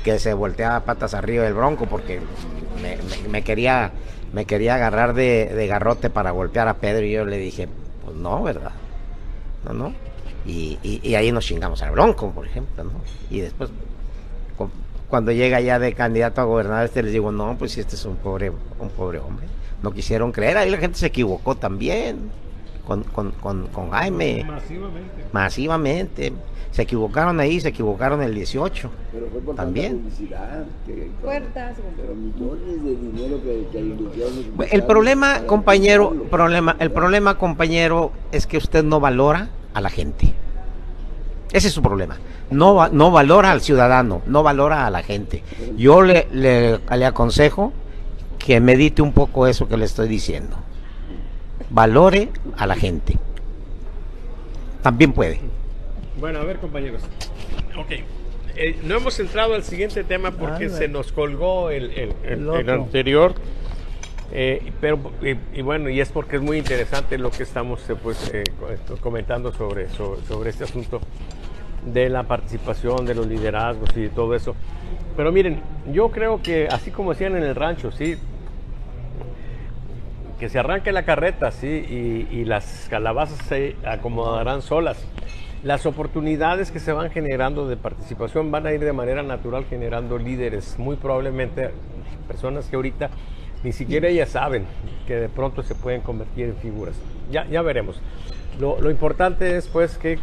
Speaker 5: Que se volteaba patas arriba del Bronco porque me quería agarrar de garrote para golpear a Pedro, y yo le dije, pues no, ¿verdad? No. Y ahí nos chingamos al Bronco, por ejemplo, ¿no? Y después, cuando llega ya de candidato a gobernador, les digo, no, pues este es un pobre hombre. No quisieron creer, ahí la gente se equivocó también con Jaime. Masivamente. Se equivocaron ahí, se equivocaron el 18.
Speaker 2: Pero fue por
Speaker 5: también.
Speaker 2: tanta publicidad.
Speaker 7: Puertas.
Speaker 2: Pero millones de dinero que invirtieron.
Speaker 5: El problema, compañero, es que usted no valora a la gente. Ese es su problema. No valora al ciudadano, no valora a la gente. Yo le aconsejo que medite un poco eso que le estoy diciendo. Valore a la gente. También puede.
Speaker 1: Bueno, a ver, compañeros. Ok. No hemos entrado al siguiente tema porque se nos colgó el anterior. Y bueno, y es porque es muy interesante lo que estamos comentando sobre este asunto de la participación, de los liderazgos y de todo eso. Pero miren, yo creo que así como decían en el rancho, sí, que se arranque la carreta, sí, y las calabazas se acomodarán solas. Las oportunidades que se van generando de participación van a ir de manera natural generando líderes, muy probablemente personas que ahorita ni siquiera ellas saben que de pronto se pueden convertir en figuras. Ya veremos. Lo importante es pues que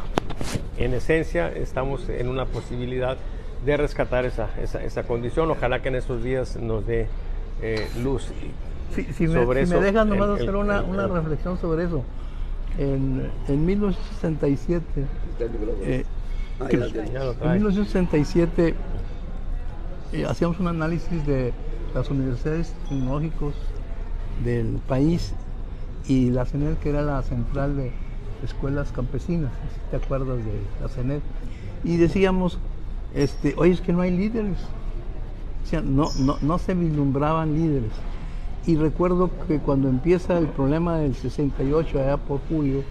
Speaker 1: en esencia estamos en una posibilidad de rescatar esa condición. Ojalá que en estos días nos dé luz
Speaker 4: Si me dejan nomás hacer una reflexión sobre eso. En 1967, en 1967 hacíamos un análisis de las universidades tecnológicas del país y la CENED, que era la central de escuelas campesinas, si te acuerdas de la CENED, y decíamos oye, es que no hay líderes. O sea, no se vislumbraban líderes. Y recuerdo que cuando empieza el problema del 68, allá por julio,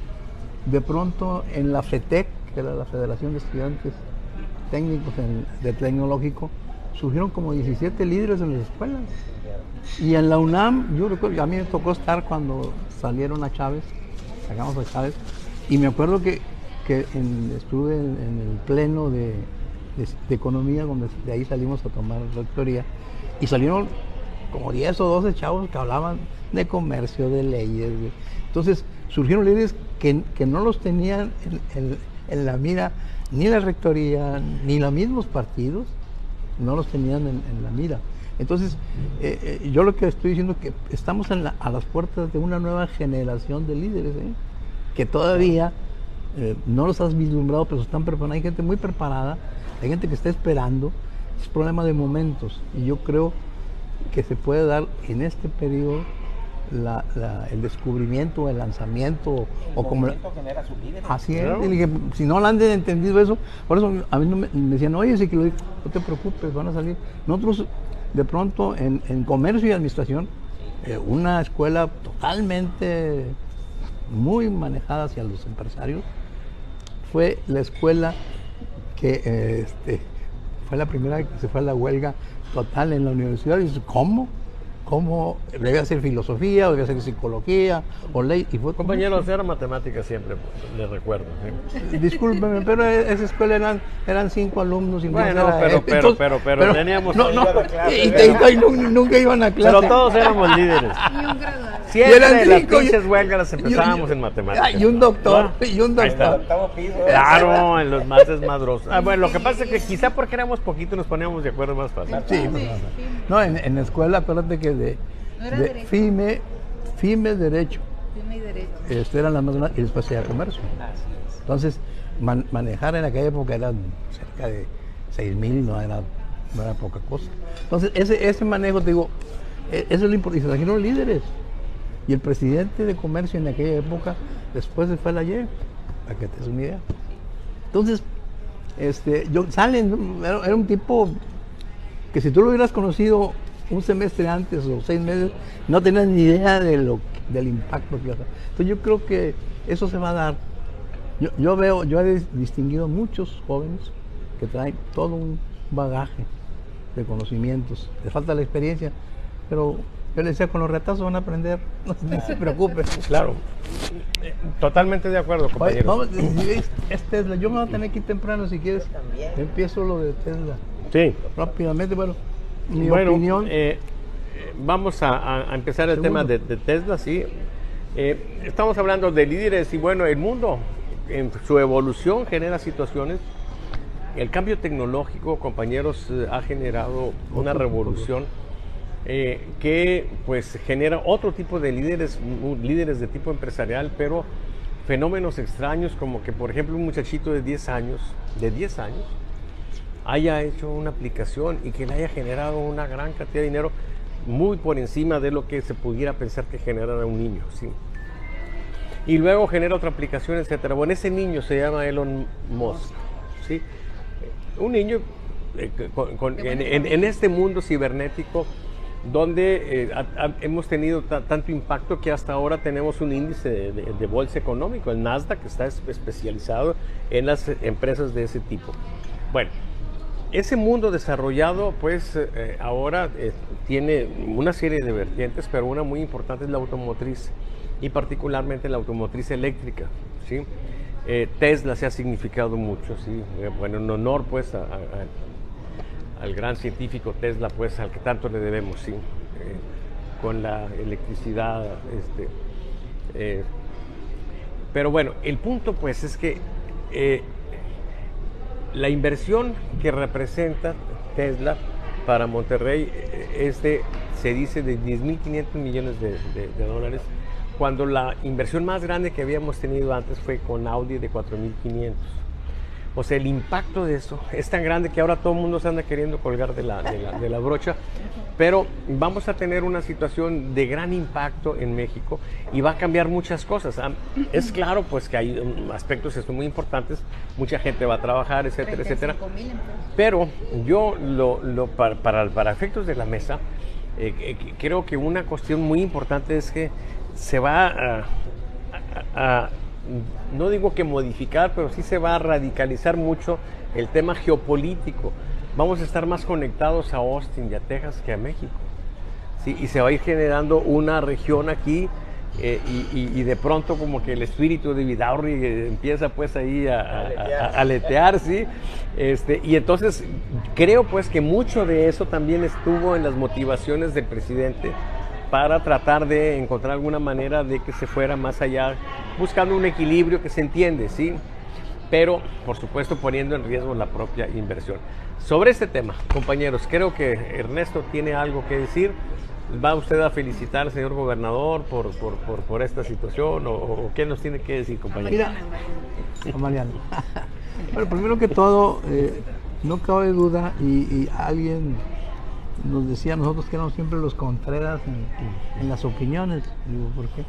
Speaker 4: de pronto en la FETEC, que era la Federación de Estudiantes Técnicos de Tecnológico, surgieron como 17 líderes en las escuelas. Y en la UNAM, yo recuerdo, a mí me tocó estar cuando salieron a Chávez, sacamos a Chávez, y me acuerdo que estuve en el pleno de economía, donde de ahí salimos a tomar rectoría, y salieron como 10 o 12 chavos que hablaban de comercio, de leyes. Entonces surgieron líderes que no los tenían en la mira ni la rectoría, ni los mismos partidos, no los tenían en la mira. Entonces, yo lo que estoy diciendo es que estamos a las puertas de una nueva generación de líderes, que todavía no los has vislumbrado, pero están preparados. Hay gente muy preparada, hay gente que está esperando. Es problema de momentos, y yo creo que se puede dar en este periodo el descubrimiento, el lanzamiento, o como
Speaker 5: genera su líder.
Speaker 4: Así es. Y dije, si no lo han entendido eso, por eso a mí me decían, oye, si que no te preocupes, van a salir. Nosotros, de pronto, en comercio y administración, una escuela totalmente muy manejada hacia los empresarios, fue la escuela que fue la primera que se fue a la huelga total en la universidad. Y dice, ¿cómo? Debe hacer filosofía, o debe hacer psicología, o ley. Y fue
Speaker 1: compañeros, era matemática siempre, les recuerdo. ¿Sí?
Speaker 4: Discúlpeme, pero esa escuela eran 5 alumnos.
Speaker 1: Bueno, pero teníamos...
Speaker 4: nunca iban a clase.
Speaker 1: Pero todos éramos líderes.
Speaker 7: Y un graduado.
Speaker 1: Siempre las pinches huelgas las empezábamos en matemáticas.
Speaker 4: Y un doctor, y un doctor.
Speaker 1: Claro, en los más desmadrosos. Bueno, lo que pasa es que quizá porque éramos poquitos nos poníamos de acuerdo más fácil.
Speaker 4: Sí, no, en la escuela, acuérdate que de FIME, Derecho.
Speaker 7: FIME y Derecho.
Speaker 4: Eran las más grandes, y después era Comercio. Entonces, manejar en aquella época eran cerca de 6,000, no era poca cosa. Entonces, ese manejo, te digo, eso es lo importante. Y se trajeron líderes. Y el presidente de Comercio en aquella época, después se fue a la YEP, para que te des una idea. Entonces, era un tipo que si tú lo hubieras conocido un semestre antes o 6 meses, no tenías ni idea del impacto que iba a hacer. Entonces yo creo que eso se va a dar. Yo he distinguido muchos jóvenes que traen todo un bagaje de conocimientos. Les falta la experiencia, pero yo les decía, con los retazos van a aprender, no se preocupen.
Speaker 1: Claro, totalmente de acuerdo, compañero.
Speaker 4: Vamos, es Tesla. Yo me voy a tener que ir temprano, si quieres. Empiezo lo de Tesla.
Speaker 1: Sí.
Speaker 4: Rápidamente, mi opinión.
Speaker 1: Vamos a empezar el tema de Tesla, sí. Estamos hablando de líderes y bueno, el mundo en su evolución genera situaciones. El cambio tecnológico, compañeros, ha generado una revolución que pues genera otro tipo de líderes de tipo empresarial, pero fenómenos extraños como que, por ejemplo, un muchachito de 10 años, haya hecho una aplicación y que le haya generado una gran cantidad de dinero muy por encima de lo que se pudiera pensar que generara un niño, ¿sí? Y luego genera otra aplicación, etcétera. Bueno, ese niño se llama Elon Musk, ¿sí? Un niño en este mundo cibernético donde hemos tenido tanto impacto que hasta ahora tenemos un índice de bolsa económico, el Nasdaq, que está especializado en las empresas de ese tipo. Bueno, ese mundo desarrollado, pues ahora tiene una serie de vertientes, pero una muy importante es la automotriz, y particularmente la automotriz eléctrica, ¿sí? Tesla se ha significado mucho, ¿sí? Bueno, en honor pues al gran científico Tesla, pues al que tanto le debemos, ¿sí? Con la electricidad, pero bueno, el punto pues es que la inversión que representa Tesla para Monterrey se dice de 10.500 millones de dólares, cuando la inversión más grande que habíamos tenido antes fue con Audi de 4.500. O sea, el impacto de eso es tan grande que ahora todo el mundo se anda queriendo colgar de la brocha, pero vamos a tener una situación de gran impacto en México y va a cambiar muchas cosas. Es claro pues que hay aspectos muy importantes, mucha gente va a trabajar, etcétera, etcétera, pero yo para efectos de la mesa, creo que una cuestión muy importante es que se va a no digo que modificar, pero sí se va a radicalizar mucho el tema geopolítico. Vamos a estar más conectados a Austin y a Texas que a México, ¿sí? Y se va a ir generando una región aquí y de pronto como que el espíritu de Vidaurri empieza pues ahí a aletear, ¿sí? Y entonces creo pues que mucho de eso también estuvo en las motivaciones del presidente para tratar de encontrar alguna manera de que se fuera más allá, buscando un equilibrio que se entiende, ¿sí? Pero, por supuesto, poniendo en riesgo la propia inversión. Sobre este tema, compañeros, creo que Ernesto tiene algo que decir. ¿Va usted a felicitar al señor gobernador por esta situación? ¿O qué nos tiene que decir, compañero?
Speaker 4: Mira, Mariano. Bueno, primero que todo, no cabe duda, y alguien nos decía a nosotros que éramos siempre los Contreras en las opiniones. Digo, ¿por qué?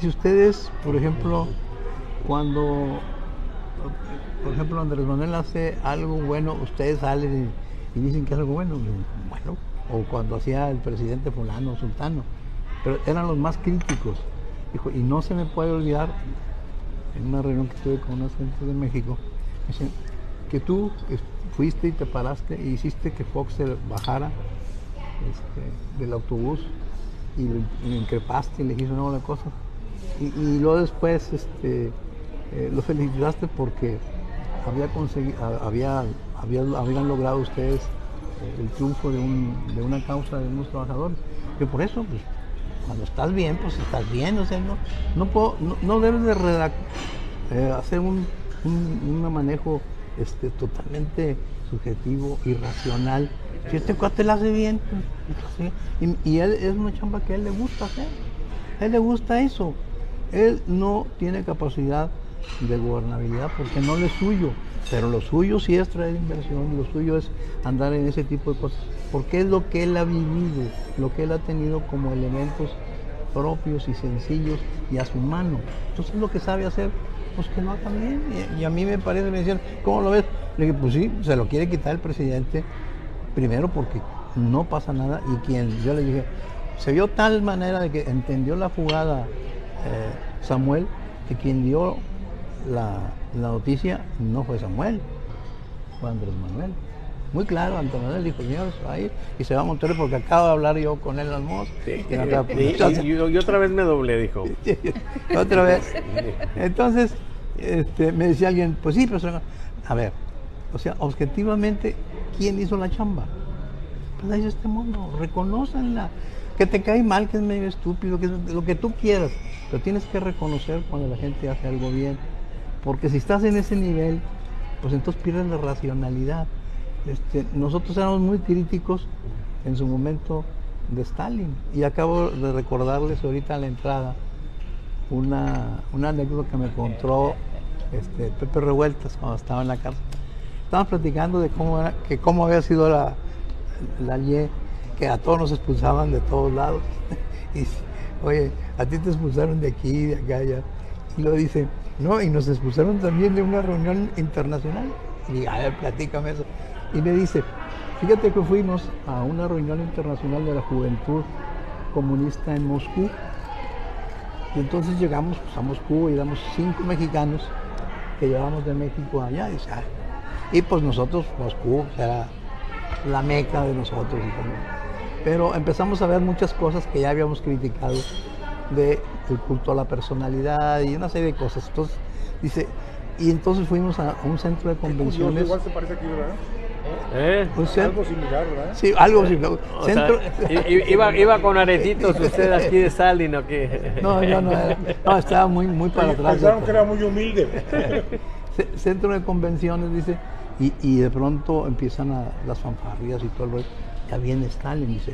Speaker 4: Si ustedes, por ejemplo, cuando Andrés Manuel hace algo bueno, ustedes salen y dicen que es algo bueno. Bueno, o cuando hacía el presidente fulano, sultano, pero eran los más críticos. Dijo, y no se me puede olvidar, en una reunión que tuve con unas gentes de México, dicen que tú fuiste y te paraste y hiciste que Fox se bajara del autobús y lo increpaste y le dijiste una buena cosa, y luego después lo felicitaste porque habían logrado ustedes el triunfo de una causa de unos trabajadores. Que por eso, pues, cuando estás bien, pues estás bien. O sea, no debes de hacer un manejo totalmente subjetivo, irracional. Si este cuate lo hace bien, pues, ¿sí? Y él es una chamba que a él le gusta hacer. A él le gusta eso. Él no tiene capacidad de gobernabilidad porque no le es suyo, pero lo suyo sí es traer inversión, lo suyo es andar en ese tipo de cosas, porque es lo que él ha vivido, lo que él ha tenido como elementos propios y sencillos y a su mano. Entonces lo que sabe hacer, pues que lo haga bien. Y a mí me parece, me decían, ¿cómo lo ves? Le dije, pues sí, se lo quiere quitar el presidente, primero porque no pasa nada, y yo le dije, se vio tal manera de que entendió la jugada Samuel, que quien dio la noticia no fue Samuel, fue Andrés Manuel. Muy claro, Andrés Manuel dijo, señores, ahí, y se va a Monterrey porque acabo de hablar yo con él al MOS.
Speaker 1: Sí, y otra vez me doblé, dijo.
Speaker 4: Otra vez. Entonces, me decía alguien, pues sí, pero a ver, o sea, objetivamente, ¿quién hizo la chamba? Pues la hizo este mundo, reconócenla. Que te cae mal, que es medio estúpido, que es lo que tú quieras, pero tienes que reconocer cuando la gente hace algo bien, porque si estás en ese nivel, pues entonces pierdes la racionalidad. Nosotros éramos muy críticos en su momento de Stalin, y acabo de recordarles ahorita a la entrada una anécdota que me contó Pepe Revueltas cuando estaba en la cárcel. Estaban platicando de cómo había sido la Y, que a todos nos expulsaban de todos lados. Y dice, oye, a ti te expulsaron de aquí, de acá, allá. Y lo dice, no, y nos expulsaron también de una reunión internacional. Y digo, a ver, platícame eso. Y me dice, fíjate que fuimos a una reunión internacional de la juventud comunista en Moscú. Y entonces llegamos a Moscú y éramos 5 mexicanos que llevamos de México allá. Y, dice, y pues nosotros, Moscú, era la meca de nosotros. Pero empezamos a ver muchas cosas que ya habíamos criticado del culto a la personalidad y una serie de cosas. Entonces, dice, y entonces fuimos a un centro de convenciones.
Speaker 6: Igual se parece aquí, ¿verdad?
Speaker 4: Algo
Speaker 6: similar, ¿verdad?
Speaker 4: Sí, algo similar.
Speaker 1: Iba con aretitos usted aquí de Stalin, ¿o qué?
Speaker 4: No, estaba muy para atrás.
Speaker 6: Pensaron que era muy humilde.
Speaker 4: Centro de convenciones, dice, y de pronto empiezan las fanfarrias y todo el rollo. Ya viene Stalin, dice,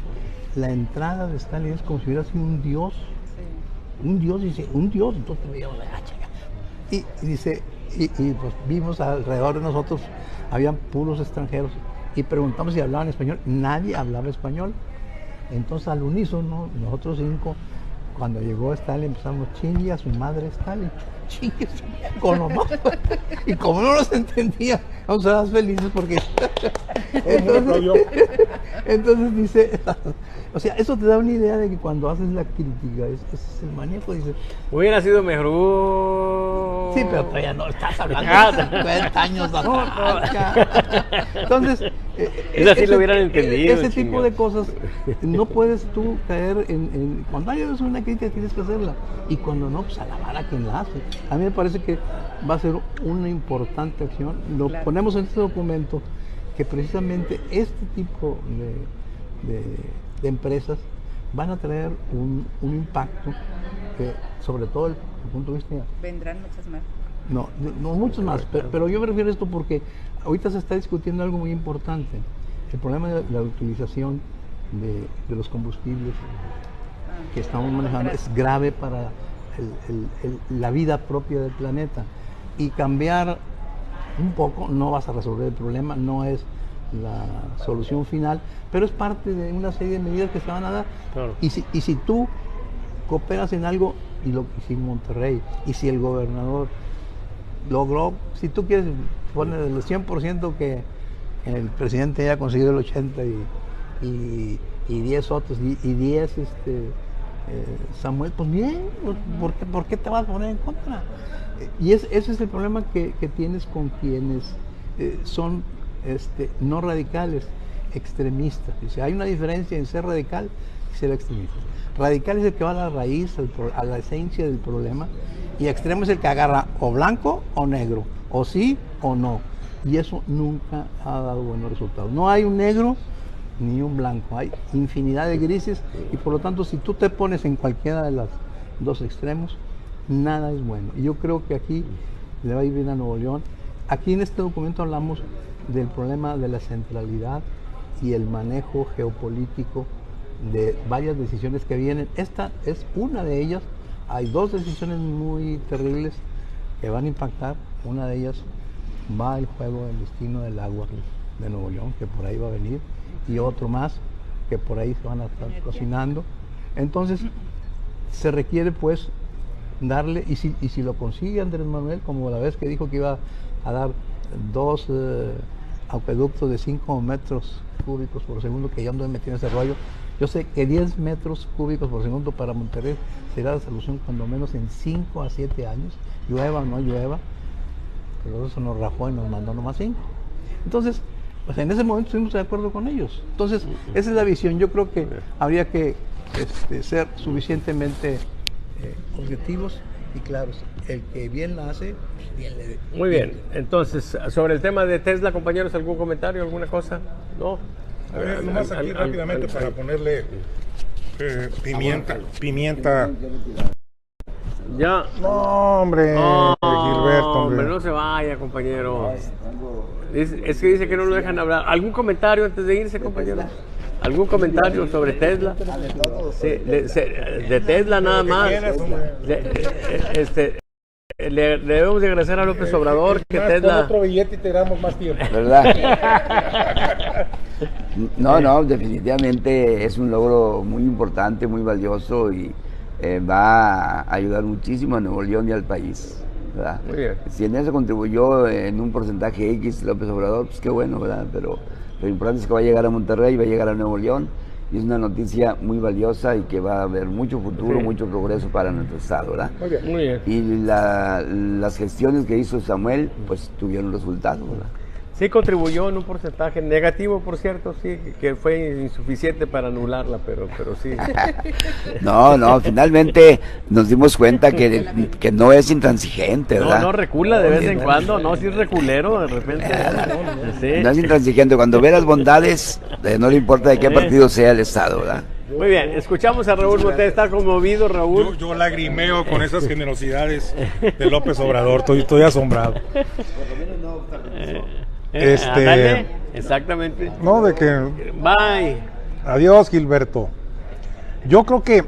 Speaker 4: la entrada de Stalin es como si hubiera sido un dios. Un dios, dice, un dios. Entonces veíamos, y dice, y pues vimos alrededor de nosotros, habían puros extranjeros, y preguntamos si hablaban español. Nadie hablaba español. Entonces al unísono, nosotros 5, cuando llegó Stalin, empezamos, chingue a su madre Stalin, chingue a su madre, con lo más. Y como no nos entendía, vamos a ser felices porque... entonces dice, o sea, eso te da una idea de que cuando haces la crítica, es el manejo, dice...
Speaker 1: Hubiera sido mejor.
Speaker 4: Sí, pero todavía no estás hablando de 50 años atrás. Entonces,
Speaker 1: Eso sí lo hubieran entendido,
Speaker 4: ese tipo
Speaker 1: chingado.
Speaker 4: de cosas, no puedes tú caer cuando hay una crítica tienes que hacerla, y cuando no, pues alabar a quien la hace. A mí me parece que va a ser una importante acción. Lo ponemos en este documento, que precisamente este tipo de empresas van a traer un impacto que, sobre todo desde el punto de vista...
Speaker 7: Vendrán muchas más.
Speaker 4: No muchos más, pero yo me refiero a esto porque ahorita se está discutiendo algo muy importante, el problema de la utilización de los combustibles que estamos manejando es grave para la vida propia del planeta, y cambiar un poco no vas a resolver el problema, no es la solución final, pero es parte de una serie de medidas que se van a dar.
Speaker 1: Claro.
Speaker 4: Y si tú cooperas en algo, y lo que hicimos en Monterrey, y si el gobernador logró, si tú quieres poner el 100% que el presidente haya conseguido el 80% y 10 otros, y 10 Samuel, pues bien, ¿por qué te vas a poner en contra? Y ese es el problema que tienes con quienes son no radicales, extremistas. Dice, hay una diferencia en ser radical y ser extremista. Radical es el que va a la raíz, a la esencia del problema, y extremo es el que agarra o blanco o negro, o sí o no. Y eso nunca ha dado buenos resultados. No hay un negro ni un blanco, hay infinidad de grises, y por lo tanto si tú te pones en cualquiera de los dos extremos, nada es bueno. Y yo creo que aquí le va a ir bien a Nuevo León. Aquí en este documento hablamos del problema de la centralidad y el manejo geopolítico de varias decisiones que vienen. Esta es una de ellas. Hay 2 decisiones muy terribles que van a impactar. Una de ellas va el juego del destino del agua de Nuevo León, que por ahí va a venir, y otro más que por ahí se van a estar cocinando. Entonces se requiere pues darle, y si lo consigue Andrés Manuel, como la vez que dijo que iba a dar 2 acueductos de 5 metros cúbicos por segundo, que ya ando metido en ese rollo. Yo sé que 10 metros cúbicos por segundo para Monterrey será la solución cuando menos en 5 a 7 años, llueva o no llueva, pero eso nos rajó y nos mandó nomás 5. Entonces, pues en ese momento estuvimos de acuerdo con ellos. Entonces, esa es la visión. Yo creo que habría que ser suficientemente objetivos y claros. El que bien la hace, pues bien le dé.
Speaker 1: Muy bien, entonces, sobre el tema de Tesla, compañeros, ¿algún comentario, alguna cosa? ¿No?
Speaker 6: A ver, nomás aquí rápidamente para ponerle pimienta.
Speaker 1: Ya.
Speaker 6: No, hombre, Gilberto, hombre.
Speaker 1: No se vaya, compañero. Es que dice que no lo dejan hablar. ¿Algún comentario antes de irse, compañero? ¿Algún comentario sobre Tesla? Sí, de Tesla nada más. Le debemos de agradecer a López Obrador que Tesla...
Speaker 6: otro billete y te damos más tiempo.
Speaker 3: ¿Verdad? No, definitivamente es un logro muy importante, muy valioso, y va a ayudar muchísimo a Nuevo León y al país, ¿verdad?
Speaker 1: Muy bien.
Speaker 3: Si en eso contribuyó en un porcentaje X López Obrador, pues qué bueno, ¿verdad? Pero lo importante es que va a llegar a Monterrey, va a llegar a Nuevo León, y es una noticia muy valiosa y que va a haber mucho futuro, mucho progreso para nuestro estado, ¿verdad?
Speaker 6: Muy bien.
Speaker 1: Muy bien.
Speaker 3: Y las gestiones que hizo Samuel, pues tuvieron resultados, ¿verdad?
Speaker 1: Sí contribuyó en un porcentaje negativo, por cierto, sí, que fue insuficiente para anularla, pero sí.
Speaker 3: No, finalmente nos dimos cuenta que no es intransigente, ¿verdad?
Speaker 1: No recula de vez en cuando, no, sí es reculero de repente. Sí.
Speaker 3: No es intransigente, cuando ve las bondades, no le importa de qué partido sea el Estado, ¿verdad?
Speaker 1: Muy bien, escuchamos a Raúl Botella, está conmovido, Raúl.
Speaker 6: Yo lagrimeo con esas generosidades de López Obrador, estoy asombrado.
Speaker 1: Ándale, exactamente.
Speaker 6: No, de que...
Speaker 1: Bye.
Speaker 6: Adiós, Gilberto. Yo creo que,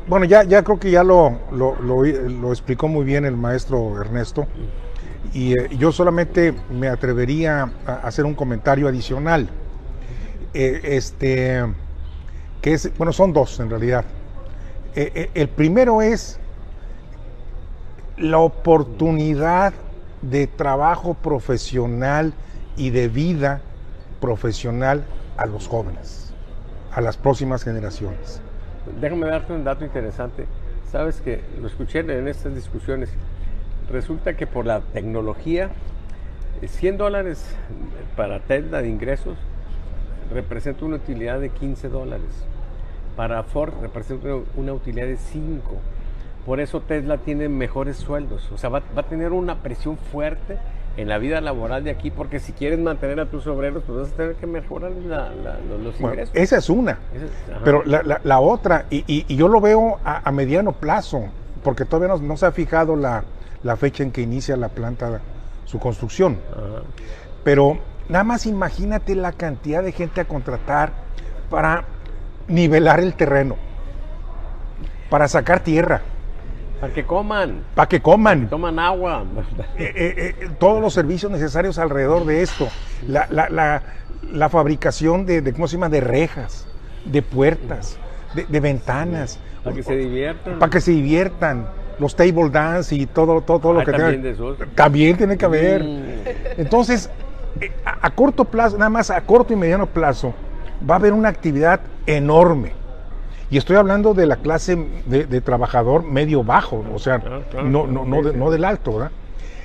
Speaker 6: bueno, ya creo que ya lo explicó muy bien el maestro Ernesto. Yo solamente me atrevería a hacer un comentario adicional. Que es, bueno, son dos en realidad. El primero es la oportunidad de trabajo profesional y de vida profesional a los jóvenes, a las próximas generaciones.
Speaker 1: Déjame darte un dato interesante. Sabes que lo escuché en estas discusiones. Resulta que por la tecnología, $100 para Tesla de ingresos representa una utilidad de $15. Para Ford representa una utilidad de 5. Por eso Tesla tiene mejores sueldos. O sea, va a tener una presión fuerte en la vida laboral de aquí, porque si quieres mantener a tus obreros, pues vas a tener que mejorar los ingresos.
Speaker 6: Esa es una. Pero la otra, y yo lo veo a mediano plazo, porque todavía no se ha fijado la fecha en que inicia la planta, su construcción. Ajá. Pero nada más imagínate la cantidad de gente a contratar para nivelar el terreno, para sacar tierra.
Speaker 1: Para que coman.
Speaker 6: Para que coman.
Speaker 1: Toman agua.
Speaker 6: Todos los servicios necesarios alrededor de esto. La fabricación de, ¿cómo se llama? De rejas, de puertas, de ventanas.
Speaker 1: Para que se diviertan.
Speaker 6: Para que se diviertan. Los table dance y todo lo que
Speaker 1: también
Speaker 6: tenga. También tiene que haber. Entonces, a corto plazo, nada más a corto y mediano plazo, va a haber una actividad enorme. Y estoy hablando de la clase de trabajador medio-bajo, o sea, no del alto, ¿verdad?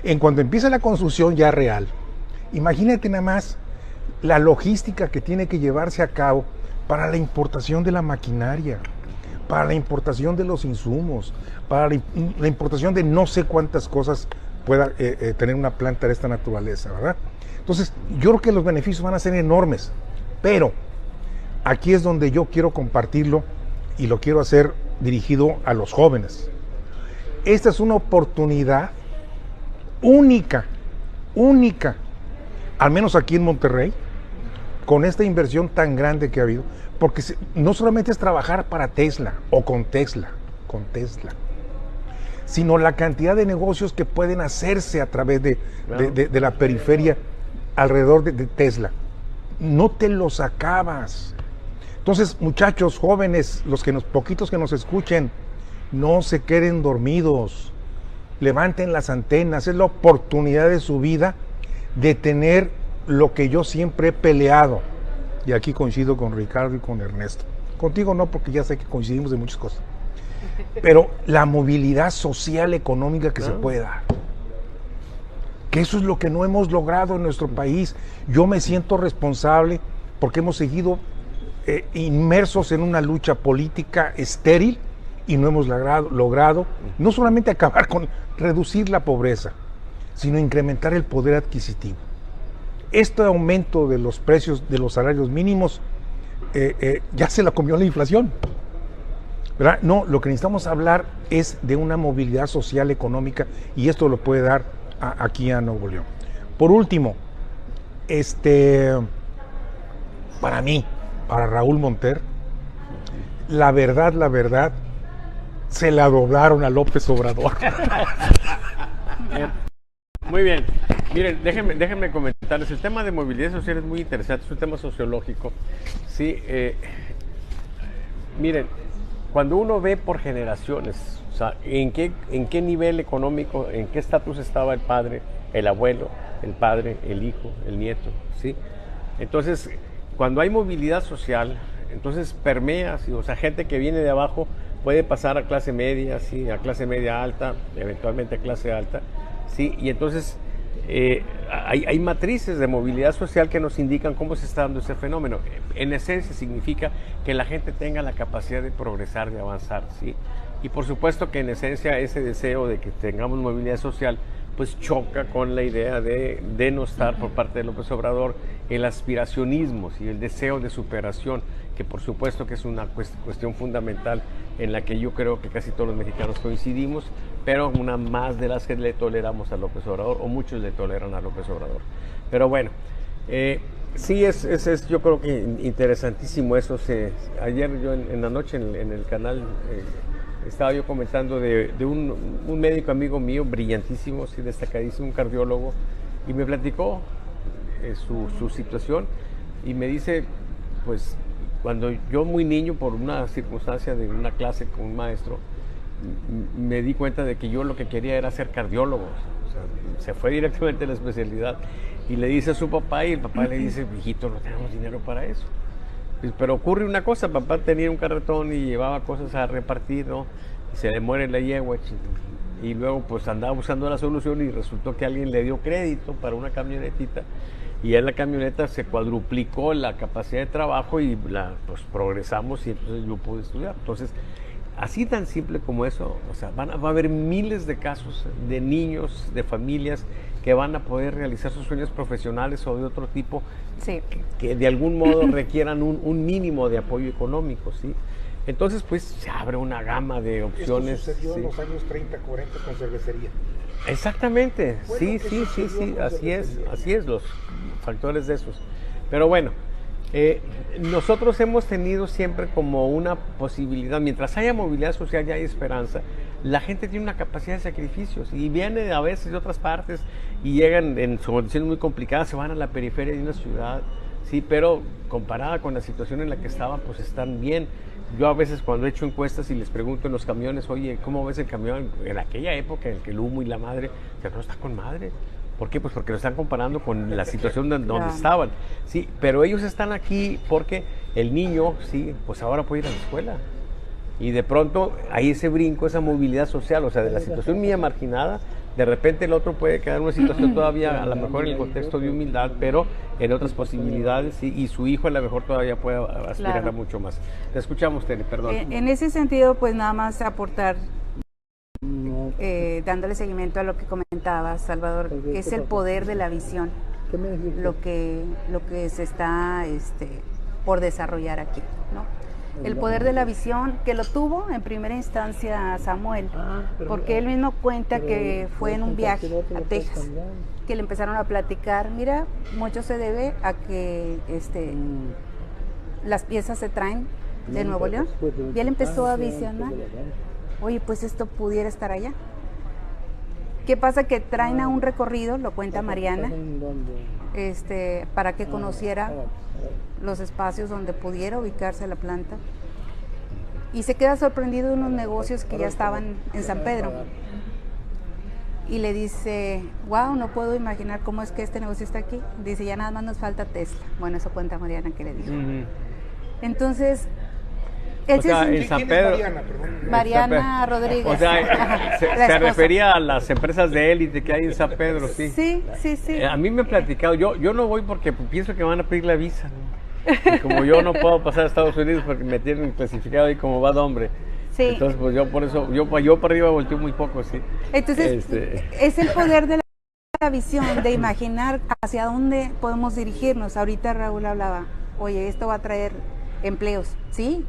Speaker 6: En cuanto empieza la construcción ya real, imagínate nada más la logística que tiene que llevarse a cabo para la importación de la maquinaria, para la importación de los insumos, para la importación de no sé cuántas cosas pueda tener una planta de esta naturaleza, ¿verdad? Entonces, yo creo que los beneficios van a ser enormes, pero aquí es donde yo quiero compartirlo y lo quiero hacer dirigido a los jóvenes. Esta es una oportunidad única, al menos aquí en Monterrey, con esta inversión tan grande que ha habido, porque no solamente es trabajar para Tesla o con Tesla, sino la cantidad de negocios que pueden hacerse a través de la periferia alrededor de Tesla. No te los acabas. Entonces, muchachos, jóvenes, poquitos que nos escuchen, no se queden dormidos, levanten las antenas, es la oportunidad de su vida de tener lo que yo siempre he peleado, y aquí coincido con Ricardo y con Ernesto. Contigo no, porque ya sé que coincidimos de muchas cosas, pero la movilidad social económica que se puede dar, que eso es lo que no hemos logrado en nuestro país. Yo me siento responsable porque hemos seguido inmersos en una lucha política estéril y no hemos logrado no solamente reducir la pobreza, sino incrementar el poder adquisitivo. Este aumento de los precios de los salarios mínimos ya se la comió la inflación, ¿verdad? No, lo que necesitamos hablar es de una movilidad social económica, y esto lo puede dar aquí a Nuevo León. Por último, para mí, para Raúl Monter, la verdad, se la doblaron a López Obrador.
Speaker 1: Muy bien. Miren, déjenme comentarles. El tema de movilidad social es muy interesante, es un tema sociológico. Sí, miren, cuando uno ve por generaciones, o sea, en qué nivel económico, en qué estatus estaba el padre, el abuelo, el padre, el hijo, el nieto, ¿sí? Entonces, cuando hay movilidad social, entonces permea, ¿sí? O sea, gente que viene de abajo puede pasar a clase media, ¿sí? A clase media alta, eventualmente a clase alta, ¿sí? Y entonces hay matrices de movilidad social que nos indican cómo se está dando ese fenómeno. En esencia significa que la gente tenga la capacidad de progresar, de avanzar, ¿sí? Y por supuesto que en esencia ese deseo de que tengamos movilidad social pues choca con la idea de denostar por parte de López Obrador el aspiracionismo y el deseo de superación, que por supuesto que es una cuestión fundamental en la que yo creo que casi todos los mexicanos coincidimos, pero una más de las que le toleramos a López Obrador, o muchos le toleran a López Obrador. Pero bueno, sí es yo creo que interesantísimo eso. Ayer yo en la noche en el canal estaba yo comentando de un médico amigo mío, brillantísimo, sí, destacadísimo, un cardiólogo, y me platicó su situación y me dice, pues, cuando yo muy niño, por una circunstancia de una clase con un maestro, me di cuenta de que yo lo que quería era ser cardiólogo. O sea, se fue directamente a la especialidad y le dice a su papá, y el papá le dice, hijito, no tenemos dinero para eso. Pues, pero ocurre una cosa, papá tenía un carretón y llevaba cosas a repartir, ¿no? Y se le muere la yegua, y luego pues andaba buscando la solución y resultó que alguien le dio crédito para una camionetita, y en la camioneta se cuadruplicó la capacidad de trabajo y pues progresamos, y entonces yo pude estudiar. Entonces, así tan simple como eso, o sea, va a haber miles de casos de niños, de familias que van a poder realizar sus sueños profesionales o de otro tipo,
Speaker 7: Sí.
Speaker 1: que de algún modo requieran un mínimo de apoyo económico, ¿sí? Entonces, pues, se abre una gama de opciones.
Speaker 6: Esto sucedió
Speaker 1: ¿sí?
Speaker 6: en los años 30, 40 con cervecería.
Speaker 1: Exactamente,
Speaker 6: Bueno,
Speaker 1: sí,
Speaker 6: eso
Speaker 1: sí,
Speaker 6: sucedió con
Speaker 1: así es, los factores de esos. Pero bueno, nosotros hemos tenido siempre como una posibilidad, mientras haya movilidad social y hay esperanza, la gente tiene una capacidad de sacrificios y viene a veces de otras partes y llegan en condiciones muy complicadas, se van a la periferia de una ciudad, sí, pero comparada con la situación en la que estaban, pues están bien. Yo a veces cuando he hecho encuestas y les pregunto en los camiones, oye, ¿cómo ves el camión en aquella época en que el humo y la madre, o sea, no está con madre? ¿Por qué? Pues porque lo están comparando con la situación donde
Speaker 7: Claro.
Speaker 1: estaban, sí, pero ellos están aquí porque el niño, sí, pues ahora puede ir a la escuela. Y de pronto hay ese brinco, esa movilidad social, o sea, de la situación mía marginada, de repente el otro puede quedar en una situación todavía, a lo mejor en el contexto de humildad, pero en otras posibilidades, ¿sí? Y su hijo a lo mejor todavía puede aspirar
Speaker 7: Claro.
Speaker 1: a mucho más. Te escuchamos, Tere, perdón.
Speaker 7: En ese sentido, pues nada más aportar, dándole seguimiento a lo que comentaba Salvador, es el poder de la visión,
Speaker 4: ¿Qué me decís?
Speaker 7: lo que se está por desarrollar aquí, ¿no? El poder de la visión, que lo tuvo en primera instancia Samuel, porque él mismo cuenta que fue en un viaje a Texas, que le empezaron a platicar, mira, mucho se debe a que las piezas se traen de Nuevo León, y él empezó a visionar, oye, pues esto pudiera estar allá. ¿Qué pasa? Que traen a un recorrido, lo cuenta Mariana, para que conociera los espacios donde pudiera ubicarse la planta, y se queda sorprendido de unos negocios que ya estaban en San Pedro, y le dice, wow, no puedo imaginar cómo es que este negocio está aquí. Dice, ya nada más nos falta Tesla. Bueno, eso cuenta Mariana que le dijo. Entonces, él
Speaker 1: O sea,
Speaker 7: se
Speaker 1: en San
Speaker 6: ¿Quién es
Speaker 1: Pedro.
Speaker 6: Mariana? Perdón.
Speaker 7: Mariana Rodríguez.
Speaker 1: O sea,
Speaker 7: La
Speaker 1: se
Speaker 7: esposa.
Speaker 1: refería a las empresas de élite que hay en San Pedro, sí.
Speaker 7: Sí, sí, sí.
Speaker 1: A mí me han platicado, yo no voy porque pienso que van a pedir la visa, ¿no? Y como yo no puedo pasar a Estados Unidos porque me tienen clasificado ahí como bad hombre.
Speaker 7: Sí.
Speaker 1: Entonces, pues yo por eso, yo para arriba volteo muy poco, sí.
Speaker 7: Entonces, es el poder de la visión, de imaginar hacia dónde podemos dirigirnos. Ahorita Raúl hablaba, oye, esto va a traer empleos. Sí,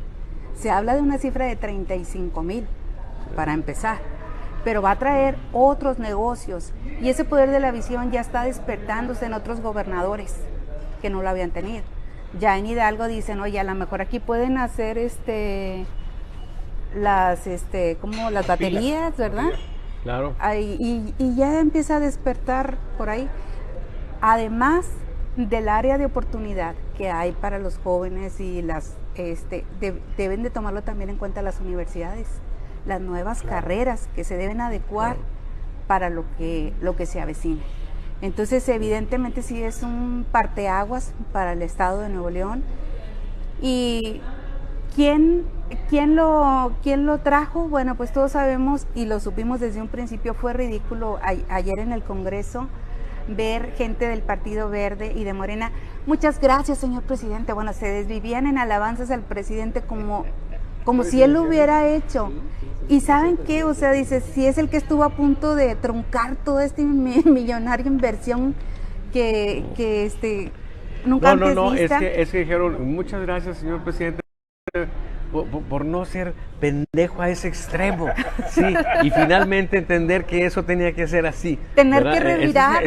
Speaker 7: se habla de una cifra de 35,000 para empezar, pero va a traer otros negocios. Y ese poder de la visión ya está despertándose en otros gobernadores que no lo habían tenido. Ya en Hidalgo dicen, oye, a lo mejor aquí pueden hacer como las baterías, ¿verdad?
Speaker 1: Claro.
Speaker 7: Y ya empieza a despertar por ahí. Además del área de oportunidad que hay para los jóvenes, y deben de tomarlo también en cuenta las universidades, las nuevas carreras que se deben adecuar para lo que se avecina. Entonces, evidentemente sí es un parteaguas para el estado de Nuevo León. Y ¿quién lo trajo? Bueno, pues todos sabemos y lo supimos desde un principio. Fue ridículo ayer en el Congreso ver gente del Partido Verde y de Morena. Muchas gracias, señor presidente. Bueno, se desvivían en alabanzas al presidente como si él lo hubiera hecho. Y ¿saben qué? O sea, dice, si es el que estuvo a punto de truncar toda esta millonaria inversión que nunca antes vista.
Speaker 1: Es que dijeron, muchas gracias, señor presidente, por no ser pendejo a ese extremo, sí, y finalmente entender que eso tenía que ser así.
Speaker 7: Tener
Speaker 1: ¿verdad?
Speaker 7: que revirar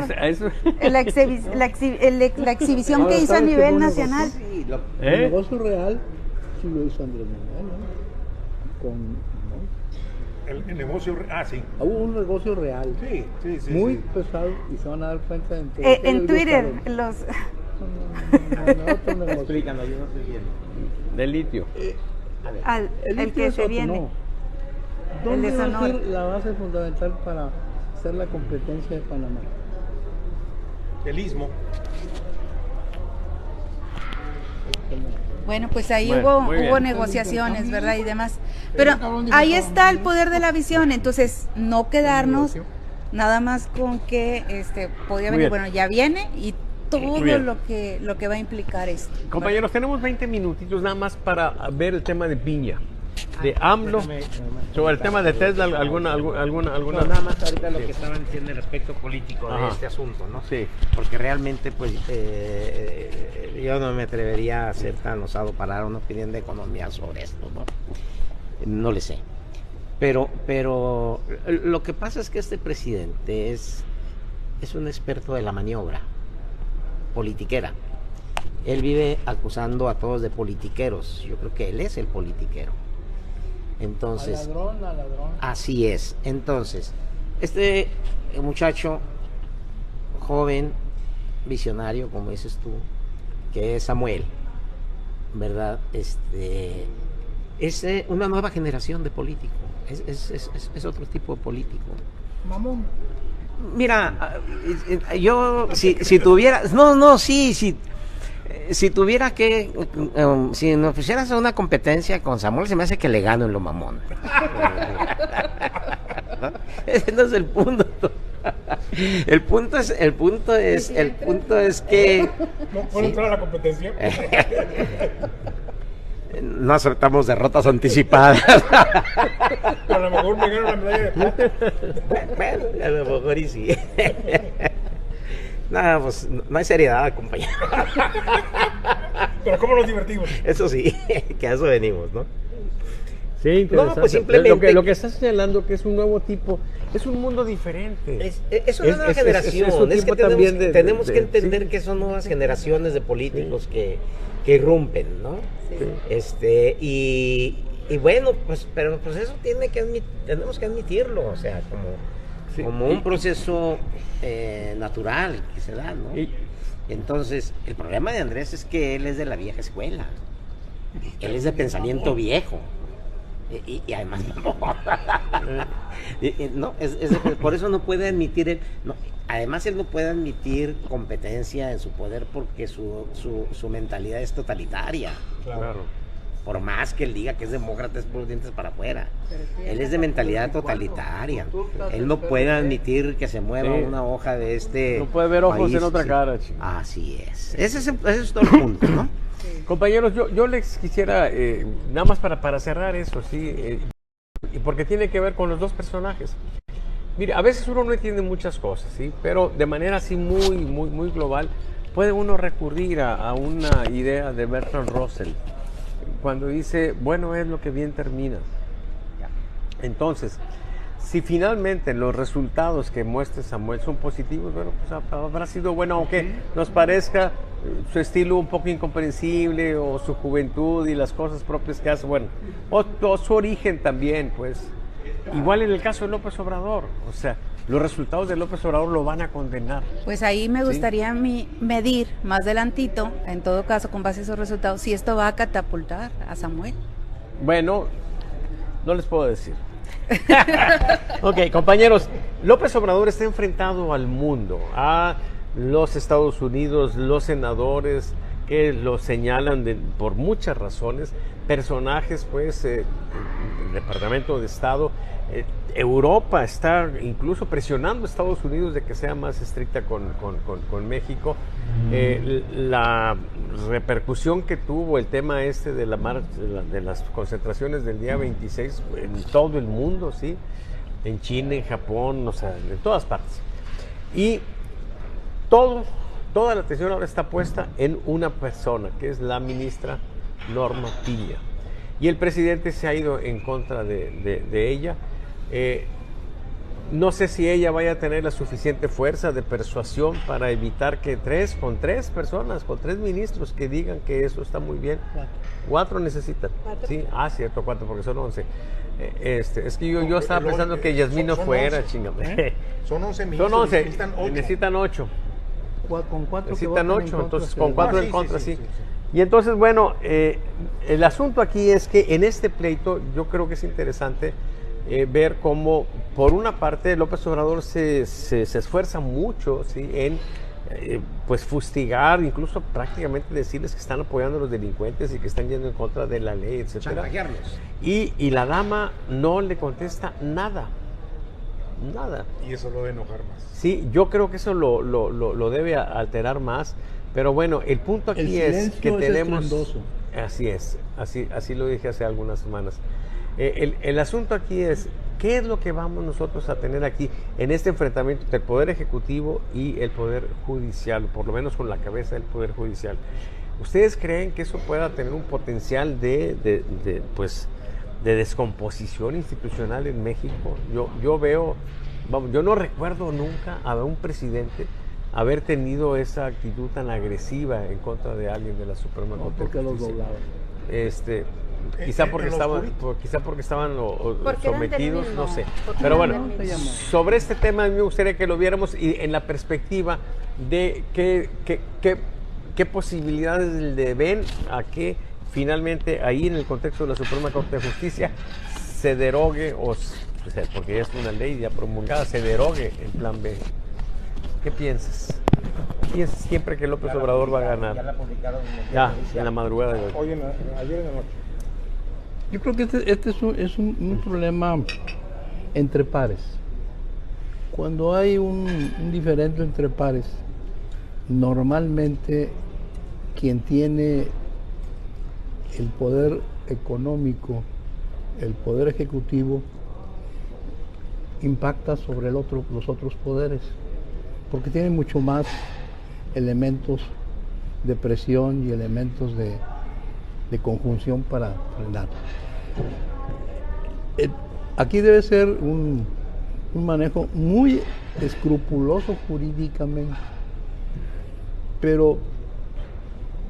Speaker 7: la exhibición que hizo a nivel nacional.
Speaker 4: El negocio real sí lo hizo Andrés Manuel, ¿no?
Speaker 6: El negocio, sí.
Speaker 4: Hubo un negocio real,
Speaker 6: Sí.
Speaker 4: muy pesado, y se van a dar cuenta
Speaker 7: en Twitter, los...
Speaker 4: otro negocio.
Speaker 5: Explícanos, yo no estoy viendo.
Speaker 1: De litio.
Speaker 4: El
Speaker 7: el
Speaker 4: litio
Speaker 7: que
Speaker 4: es
Speaker 7: se
Speaker 4: otro,
Speaker 7: viene.
Speaker 4: no.
Speaker 7: El
Speaker 4: ¿Dónde
Speaker 7: de
Speaker 4: va a
Speaker 7: Sonora.
Speaker 4: ser la base fundamental para ser la competencia de Panamá?
Speaker 6: El Istmo.
Speaker 7: Bueno, pues ahí
Speaker 1: Bueno, muy
Speaker 7: hubo
Speaker 1: bien.
Speaker 7: negociaciones, ¿verdad? Y demás. Pero ahí está el poder de la visión, entonces no quedarnos nada más con que podía
Speaker 1: Muy
Speaker 7: venir,
Speaker 1: bien.
Speaker 7: bueno, ya viene y todo
Speaker 1: Muy bien.
Speaker 7: lo que va a implicar esto.
Speaker 1: Compañeros, tenemos 20 minutitos nada más para ver el tema de Piña, de AMLO, sobre el tema de Tesla, alguna...
Speaker 5: No, nada más ahorita lo que estaban diciendo en el aspecto político de
Speaker 1: Ajá.
Speaker 5: este asunto, ¿no?
Speaker 1: Sí.
Speaker 5: Porque realmente, pues, yo no me atrevería a ser tan osado para dar una opinión de economía sobre esto, ¿no? No le sé. Pero lo que pasa es que este presidente es un experto de la maniobra politiquera. Él vive acusando a todos de politiqueros. Yo creo que él es el politiquero. Entonces,
Speaker 4: A ladrón.
Speaker 5: así es. Entonces, este muchacho joven, visionario, como dices tú, que es Samuel, ¿verdad? Es una nueva generación de político. Es otro tipo de político.
Speaker 4: Mamón.
Speaker 5: Mira, yo si tuviera, si tuviera que, si nos pusieras a una competencia con Samuel, se me hace que le gano en lo mamón. ¿No? Ese no es el punto. El punto es que
Speaker 6: ¿No puedo entrar a la competencia?
Speaker 5: no aceptamos derrotas anticipadas.
Speaker 6: A lo mejor me gano la medalla de plata.
Speaker 5: Bueno, a lo mejor y sí. Nada, pues no hay seriedad, compañero.
Speaker 6: Pero ¿cómo nos divertimos?
Speaker 5: Eso sí, que a eso venimos, ¿no?
Speaker 1: Sí, interesante.
Speaker 5: No, pues simplemente...
Speaker 1: Lo que estás señalando que es un nuevo tipo, es un mundo diferente.
Speaker 5: Es una nueva generación.
Speaker 1: es un
Speaker 5: Es que
Speaker 1: tipo también
Speaker 5: tenemos
Speaker 1: de-
Speaker 5: que entender
Speaker 1: sí.
Speaker 5: que son nuevas generaciones de políticos que irrumpen, ¿no?
Speaker 1: Sí.
Speaker 5: Y bueno, pues, pero pues eso tenemos que admitirlo, o sea,
Speaker 1: Sí.
Speaker 5: como un proceso natural que se da, ¿no?
Speaker 1: Y-
Speaker 5: Entonces, el problema de Andrés es que él es de la vieja escuela. Él es de pensamiento viejo. Y además no, por eso no puede admitir además él no puede admitir competencia en su poder porque su mentalidad es totalitaria.
Speaker 1: Claro.
Speaker 5: Por más que él diga que es demócrata, es por los dientes para afuera. Él es de mentalidad totalitaria. Él no puede admitir que se mueva
Speaker 1: Sí.
Speaker 5: una hoja de este
Speaker 1: No puede ver ojos
Speaker 5: país,
Speaker 1: en otra
Speaker 5: sí.
Speaker 1: cara, chico.
Speaker 5: Así es. Ese es todo el punto, ¿no?
Speaker 1: Compañeros, yo les quisiera, nada más para cerrar eso, sí, y porque tiene que ver con los dos personajes. Mire, a veces uno no entiende muchas cosas, sí, pero de manera así muy global, puede uno recurrir a una idea de Bertrand Russell, cuando dice, bueno es lo que bien termina. Entonces, si finalmente los resultados que muestre Samuel son positivos, bueno, pues habrá sido bueno, aunque nos parezca su estilo un poco incomprensible o su juventud y las cosas propias que hace, bueno, o su origen también, pues. Igual en el caso de López Obrador, o sea, los resultados de López Obrador lo van a condenar.
Speaker 7: Pues ahí me gustaría medir más adelantito, en todo caso con base a esos resultados, si esto va a catapultar a Samuel.
Speaker 1: Bueno, no les puedo decir. Ok, compañeros, López Obrador está enfrentado al mundo, a los Estados Unidos, los senadores que lo señalan por muchas razones, personajes, pues, del Departamento de Estado. Europa está incluso presionando a Estados Unidos de que sea más estricta con México. La repercusión que tuvo el tema de la marcha, de las concentraciones del día 26 en todo el mundo, ¿sí? En China, en Japón, o sea, en todas partes. Y toda la atención ahora está puesta en una persona, que es la ministra Norma Piña. Y el presidente se ha ido en contra de ella. No sé si ella vaya a tener la suficiente fuerza de persuasión para evitar que con tres personas, con 3 ministros que digan que eso está muy bien. 4 necesitan. Sí, cierto, 4 porque son 11. Es que yo estaba pensando que Yasmín no fuera, chingame.
Speaker 6: Son 11 ministros,
Speaker 1: Son 11,
Speaker 6: necesitan 8.
Speaker 4: Con 4
Speaker 1: necesitan 8, entonces con 4 en contra, sí. Y entonces, bueno, el asunto aquí es que en este pleito yo creo que es interesante ver cómo, por una parte, López Obrador se esfuerza mucho, ¿sí?, en pues fustigar, incluso prácticamente decirles que están apoyando a los delincuentes y que están yendo en contra de la ley, etcétera.
Speaker 6: Chantajearlos.
Speaker 1: Y la dama no le contesta nada.
Speaker 6: Y eso lo debe enojar más.
Speaker 1: Sí, yo creo que eso lo debe alterar más. Pero bueno, el punto aquí es que tenemos... Así es, así lo dije hace algunas semanas. El asunto aquí es, ¿qué es lo que vamos nosotros a tener aquí en este enfrentamiento entre el Poder Ejecutivo y el Poder Judicial, por lo menos con la cabeza del Poder Judicial? ¿Ustedes creen que eso pueda tener un potencial de descomposición institucional en México? Yo veo, yo no recuerdo nunca a un presidente haber tenido esa actitud tan agresiva en contra de alguien de la Suprema Corte de Justicia. Quizá porque estaban sometidos, no sé. Pero bueno, sobre este tema a mí me gustaría que lo viéramos y en la perspectiva de qué posibilidades le ven a que finalmente ahí en el contexto de la Suprema Corte de Justicia se derogue, porque ya es una ley ya promulgada, se derogue el Plan B. ¿Qué piensas? ¿Piensas siempre que López Obrador va a ganar?
Speaker 2: Ya la publicaron
Speaker 1: en la madrugada de hoy.
Speaker 6: Ayer en la noche.
Speaker 4: Yo creo que este es un problema entre pares. Cuando hay un diferendo entre pares, normalmente quien tiene el poder económico, el poder ejecutivo, impacta sobre los otros poderes, porque tiene mucho más elementos de presión y elementos de conjunción para frenar. Aquí debe ser un manejo muy escrupuloso jurídicamente, pero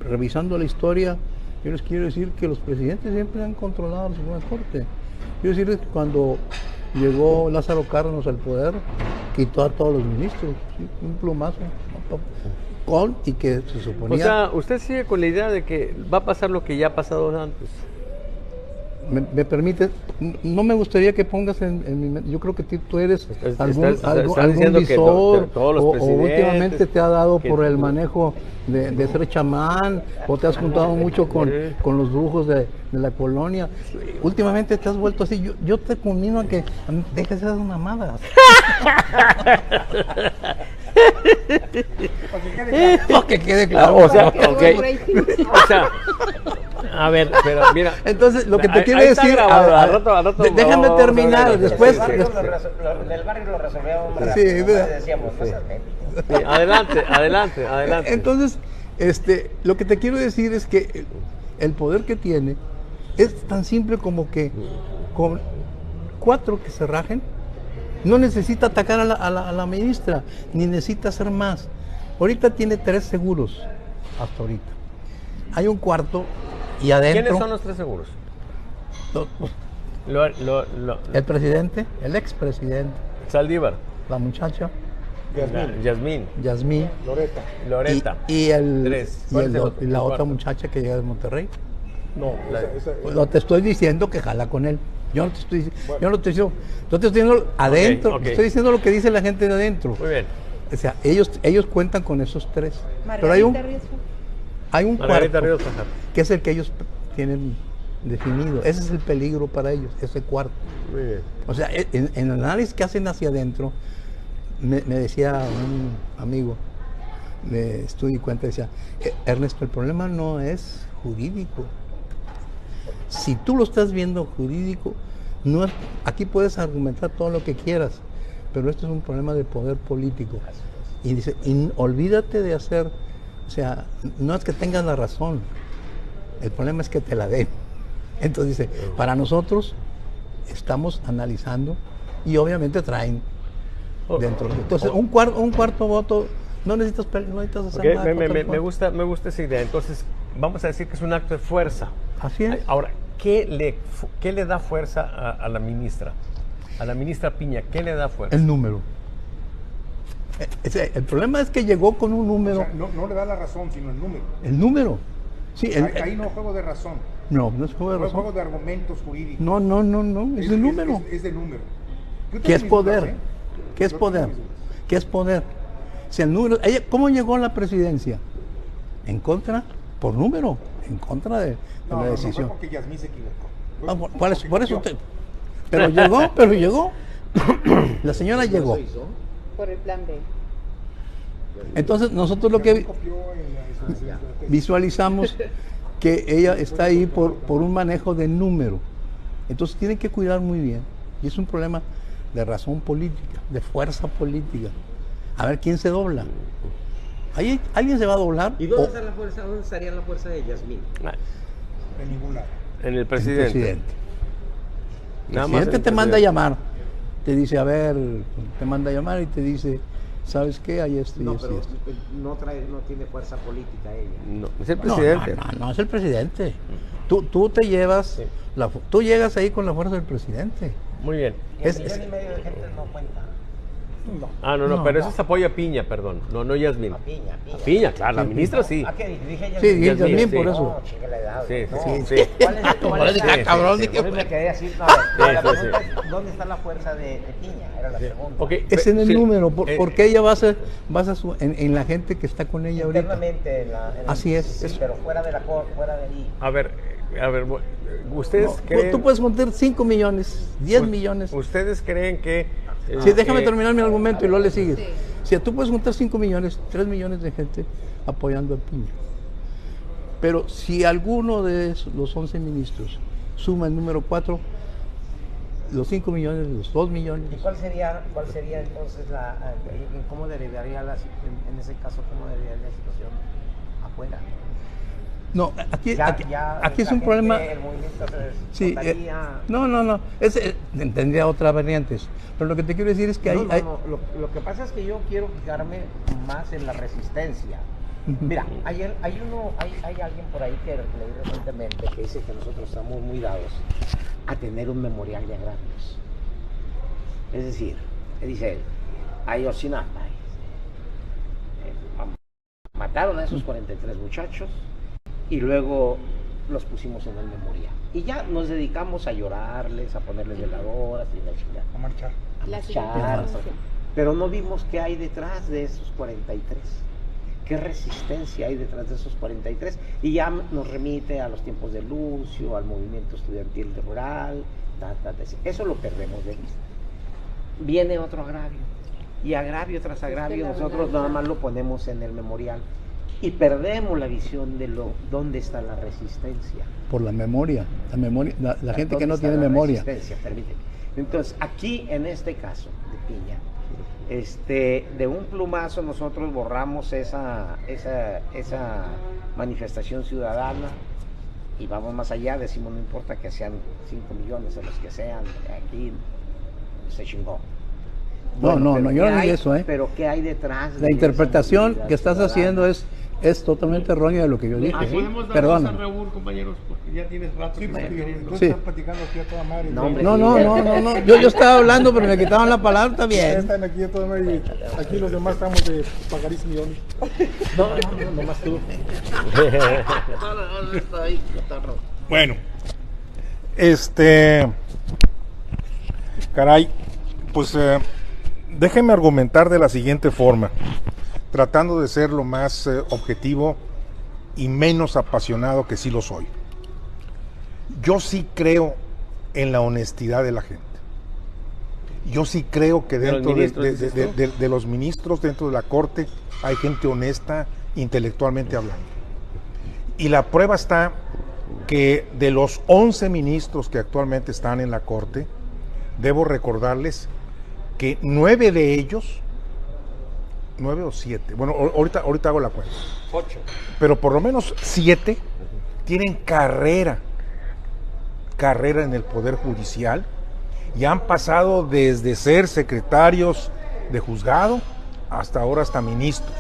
Speaker 4: revisando la historia, yo les quiero decir que los presidentes siempre han controlado la Suprema Corte. Quiero decirles que cuando llegó Lázaro Cárdenas al poder, quitó a todos los ministros, ¿sí? Un plumazo, y que se suponía...
Speaker 1: O sea, usted sigue con la idea de que va a pasar lo que ya ha pasado antes.
Speaker 4: ¿Me permite? No me gustaría que pongas en mi mente, yo creo que tú eres algún visor, o últimamente te ha dado por el manejo de ser chamán, o te has juntado mucho con los brujos de la colonia. Últimamente te has vuelto así. Yo te conmino a que dejes esas mamadas. Para que quede claro.
Speaker 1: O sea, a ver, pero mira.
Speaker 4: Entonces, lo que te quiero decir, déjame terminar, después.
Speaker 2: Del barrio lo resolvíamos más
Speaker 4: Sí,
Speaker 2: rápido, decíamos,
Speaker 1: sí, adelante.
Speaker 4: Entonces, lo que te quiero decir es que el poder que tiene es tan simple como que con 4 que se rajen, no necesita atacar a la ministra, ni necesita hacer más. Ahorita tiene 3 seguros, hasta ahorita. Hay un cuarto y adentro...
Speaker 1: ¿Quiénes son los 3 seguros?
Speaker 4: El presidente, el expresidente.
Speaker 1: Saldívar.
Speaker 4: La muchacha.
Speaker 1: Yasmín. Loreta.
Speaker 4: Y la otra
Speaker 1: ¿Cuarto?
Speaker 4: muchacha que llega de Monterrey.
Speaker 6: No,
Speaker 4: No te estoy diciendo que jala con él. Yo no te estoy diciendo, adentro,
Speaker 1: Ok.
Speaker 4: estoy diciendo lo que dice la gente de adentro.
Speaker 1: Muy bien.
Speaker 4: O sea, ellos cuentan con esos 3. Pero hay un
Speaker 1: Margarita
Speaker 4: cuarto
Speaker 1: Ríos Fajardo.
Speaker 4: que es el que ellos tienen definido. Ese es el peligro para ellos, ese cuarto.
Speaker 1: Muy bien.
Speaker 4: O sea, en el análisis que hacen hacia adentro, me decía un amigo de estudio y cuenta, decía, Ernesto, el problema no es jurídico. Si tú lo estás viendo jurídico, no es, aquí puedes argumentar todo lo que quieras, pero esto es un problema de poder político. Y dice, olvídate de hacer, o sea, no es que tengas la razón, el problema es que te la den. Entonces dice, para nosotros estamos analizando y obviamente traen dentro. Entonces, un cuarto voto, no necesitas hacer nada.
Speaker 1: Me gusta esa idea. Entonces, vamos a decir que es un acto de fuerza.
Speaker 4: Así es.
Speaker 1: Ahora, ¿qué le da fuerza a la ministra? A la ministra Piña, ¿qué le da fuerza?
Speaker 4: El número. El problema es que llegó con un número.
Speaker 6: O sea, no le da la razón, sino el número.
Speaker 4: El número. Sí,
Speaker 6: Ahí no juego de razón.
Speaker 4: No es juego de
Speaker 6: No es
Speaker 4: razón.
Speaker 6: juego de argumentos jurídicos.
Speaker 4: No, es de número.
Speaker 6: Es de número. Yo
Speaker 4: ¿Qué
Speaker 6: tengo
Speaker 4: es
Speaker 6: mis dudas,
Speaker 4: poder?
Speaker 6: ¿eh?
Speaker 4: ¿Qué es
Speaker 6: Yo tengo
Speaker 4: poder?
Speaker 6: mis dudas.
Speaker 4: ¿Qué es poder? Si el número, ¿cómo llegó a la presidencia? En contra, por número, en contra de
Speaker 6: No,
Speaker 4: la
Speaker 6: no
Speaker 4: decisión.
Speaker 6: fue porque Yasmín se equivocó.
Speaker 4: Por eso pero llegó. La señora llegó.
Speaker 7: Por el plan B.
Speaker 4: Entonces nosotros lo que visualizamos que ella está ahí por un manejo de número. Entonces tiene que cuidar muy bien. Y es un problema de razón política, de fuerza política. A ver quién se dobla. ¿Ahí alguien se va a doblar?
Speaker 5: ¿Y dónde está la fuerza? ¿Dónde estaría la fuerza de Yasmín?
Speaker 6: En ningún lado.
Speaker 1: En el
Speaker 4: El
Speaker 1: presidente.
Speaker 4: presidente.
Speaker 1: Nada
Speaker 4: El
Speaker 1: más
Speaker 4: presidente
Speaker 1: el
Speaker 4: te manda a
Speaker 1: presidente.
Speaker 4: llamar. Te dice, a ver, te manda a llamar y te dice, ¿sabes qué? Hay esto y
Speaker 5: No,
Speaker 4: esto y
Speaker 5: pero
Speaker 4: esto.
Speaker 5: no tiene fuerza política ella.
Speaker 1: No, es el
Speaker 4: No,
Speaker 1: presidente.
Speaker 4: no, es el presidente. Tú te llevas, tú llegas ahí con la fuerza del presidente.
Speaker 1: Muy bien.
Speaker 5: Y el millón y medio de gente no cuenta.
Speaker 4: No.
Speaker 1: Pero eso es apoyo a Piña, perdón. No Yasmín.
Speaker 5: A Piña.
Speaker 1: A Piña, claro, la ministra sí.
Speaker 5: ¿A qué dije
Speaker 4: Sí,
Speaker 5: Yasmín?
Speaker 4: dije Yasmín,
Speaker 1: sí.
Speaker 4: por eso.
Speaker 5: No, chingue la edad.
Speaker 1: Sí,
Speaker 5: no.
Speaker 1: sí.
Speaker 5: ¿Cuál es
Speaker 4: Ah, cabrón,
Speaker 1: sí,
Speaker 4: dije,
Speaker 5: Por eso me quedé así. No, la pregunta es, ¿dónde está la fuerza de Piña? Era la pregunta.
Speaker 1: Ok,
Speaker 4: Es en el
Speaker 1: sí.
Speaker 4: número, porque ella basa en la gente que está con ella ahorita.
Speaker 5: Internamente
Speaker 4: Así es.
Speaker 5: Sí, pero fuera de ahí.
Speaker 1: A ver, ¿ustedes
Speaker 4: No,
Speaker 1: creen?
Speaker 4: tú puedes contar 5 millones, 10 millones.
Speaker 1: ¿Ustedes creen que?
Speaker 4: Sí, déjame terminar mi argumento y luego le sigues. Si tú puedes juntar 5 millones, 3 millones de gente apoyando a Piña. Pero si alguno de los 11 ministros suma el número 4, los 5 millones, los 2 millones.
Speaker 5: ¿Y cuál sería entonces cómo derivaría en ese caso, cómo derivaría la situación afuera?
Speaker 4: No, aquí es
Speaker 5: la
Speaker 4: un problema.
Speaker 5: El movimiento se
Speaker 4: Sí,
Speaker 5: votaría.
Speaker 4: no. Tendría otras variantes. Pero lo que te quiero decir es que
Speaker 5: No, lo que pasa es que yo quiero fijarme más en la resistencia. Mira, hay alguien por ahí que leí recientemente que dice que nosotros estamos muy dados a tener un memorial de agravios. Es decir, dice él, Ayotzinapa, mataron a esos 43 muchachos y luego los pusimos en el memorial. Y ya nos dedicamos a llorarles, a ponerles veladoras y la chingada.
Speaker 6: A marchar.
Speaker 5: Pero no vimos qué hay detrás de esos 43. ¿Qué resistencia hay detrás de esos 43? Y ya nos remite a los tiempos de Lucio, al movimiento estudiantil rural, eso lo perdemos de vista. Viene otro agravio, y agravio tras agravio nosotros nada más lo ponemos en el memorial y perdemos la visión de dónde está la resistencia.
Speaker 4: Por la memoria, la gente que no
Speaker 5: ¿Dónde
Speaker 4: tiene
Speaker 5: está la
Speaker 4: memoria.
Speaker 5: resistencia? Permíteme. Entonces, aquí en este caso de Piña, de un plumazo nosotros borramos esa manifestación ciudadana y vamos más allá, decimos no importa que sean 5 millones o los que sean, aquí se chingó.
Speaker 4: No,
Speaker 5: pero
Speaker 4: yo
Speaker 5: ¿qué
Speaker 4: no
Speaker 5: hay?
Speaker 4: digo eso, ¿eh?
Speaker 5: Pero ¿qué hay detrás?
Speaker 4: La
Speaker 5: de esa
Speaker 4: interpretación
Speaker 5: movilidad
Speaker 4: que estás
Speaker 5: ciudadana?
Speaker 4: haciendo es totalmente errónea de lo que yo dije. Perdona.
Speaker 1: Raúl, compañeros, porque ya tienes rato.
Speaker 6: Sí, porque tú
Speaker 4: Sí.
Speaker 6: estás platicando aquí a toda madre.
Speaker 5: No, hombre,
Speaker 4: No. Yo estaba hablando, pero me quitaban la palabra, está
Speaker 6: Ya
Speaker 4: bien.
Speaker 6: están aquí a toda madre y aquí los demás estamos de pagarís millones.
Speaker 5: No, nomás tú.
Speaker 6: Bueno, caray, pues déjenme argumentar de la siguiente forma, tratando de ser lo más objetivo y menos apasionado que sí lo soy. Yo sí creo en la honestidad de la gente. Yo sí creo que
Speaker 1: ¿De los
Speaker 6: dentro
Speaker 1: ministros, dices tú?
Speaker 6: de los ministros, dentro de la corte, hay gente honesta intelectualmente hablando. Y la prueba está que de los 11 ministros que actualmente están en la corte, debo recordarles que 9 de ellos, 9 o 7, bueno, ahorita hago la cuenta.
Speaker 5: 8.
Speaker 6: Pero por lo menos 7 tienen carrera en el Poder Judicial y han pasado desde ser secretarios de juzgado, hasta ahora hasta ministros.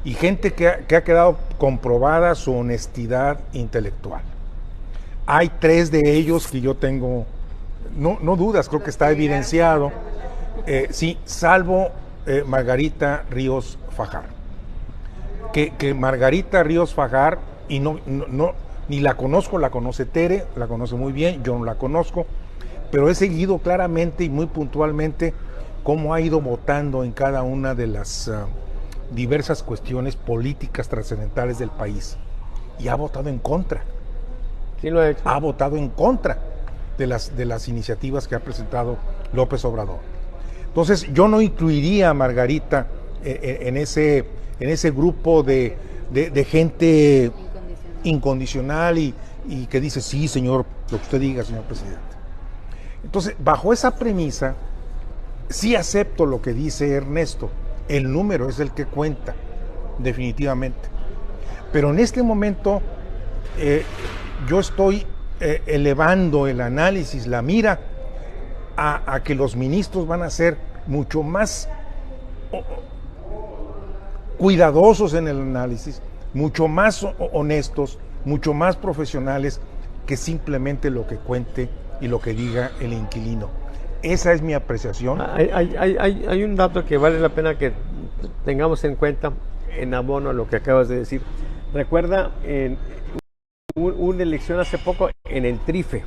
Speaker 6: Y gente que ha quedado comprobada su honestidad intelectual. Hay 3 de ellos que yo tengo, no dudas, creo que está evidenciado, sí, salvo Margarita Ríos Fajar. Que Margarita Ríos Fajar, y ni la conozco, la conoce Tere, la conoce muy bien, yo no la conozco, pero he seguido claramente y muy puntualmente cómo ha ido votando en cada una de las diversas cuestiones políticas trascendentales del país. Y ha votado en contra.
Speaker 1: Sí lo ha hecho.
Speaker 6: Ha votado en contra de las iniciativas que ha presentado López Obrador. Entonces, yo no incluiría a Margarita en ese grupo de gente incondicional y que dice, sí, señor, lo que usted diga, señor presidente. Entonces, bajo esa premisa, sí acepto lo que dice Ernesto. El número es el que cuenta, definitivamente. Pero en este momento, yo estoy elevando el análisis, la mira, a que los ministros van a ser mucho más cuidadosos en el análisis, mucho más honestos, mucho más profesionales que simplemente lo que cuente y lo que diga el inquilino. Esa es mi apreciación.
Speaker 1: Hay un dato que vale la pena que tengamos en cuenta en abono a lo que acabas de decir. Recuerda una elección hace poco en el TRIFE,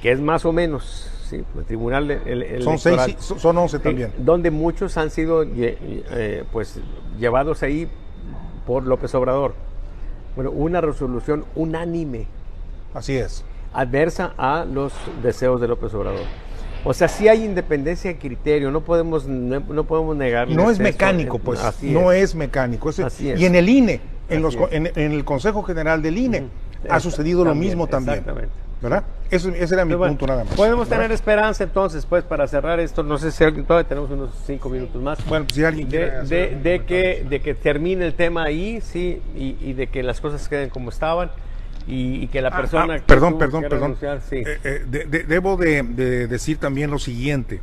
Speaker 1: que es más o menos, sí, el tribunal
Speaker 6: son 6, son 11 también.
Speaker 1: Donde muchos han sido pues llevados ahí por López Obrador. Bueno, una resolución unánime.
Speaker 6: Así es.
Speaker 1: Adversa a los deseos de López Obrador. O sea, sí hay independencia de criterio, no podemos negarlo.
Speaker 6: No es mecánico, pues, no es mecánico.
Speaker 1: Así es.
Speaker 6: Y en el INE, en el Consejo General del INE, ha sucedido lo mismo también. Exactamente. ¿Verdad? Ese era mi punto nada más.
Speaker 1: Podemos tener esperanza entonces, pues, para cerrar esto, no sé si alguien, todavía tenemos unos 5 minutos más.
Speaker 6: Bueno, pues si alguien quiere
Speaker 1: de que termine el tema ahí, sí, y de que las cosas queden como estaban. Y que la persona...
Speaker 6: Perdón.
Speaker 1: Sí.
Speaker 6: Debo de decir también lo siguiente.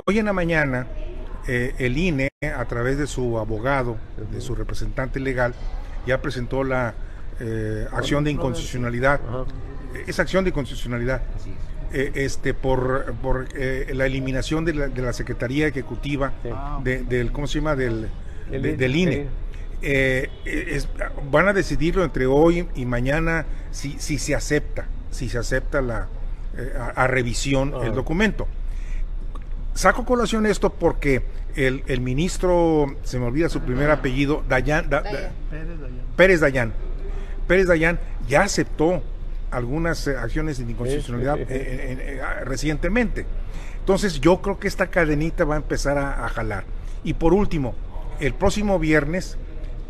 Speaker 6: Hoy en la mañana, el INE, a través de su abogado, de su representante legal, ya presentó la acción de inconstitucionalidad. Esa acción de inconstitucionalidad por la eliminación de la Secretaría Ejecutiva del ¿cómo se llama? Del INE. Van a decidirlo entre hoy y mañana si se acepta a revisión el documento. Saco colación esto porque el ministro, se me olvida su primer apellido, Pérez Dayán ya aceptó algunas acciones de inconstitucionalidad recientemente. Entonces yo creo que esta cadenita va a empezar a jalar. Y por último, el próximo viernes,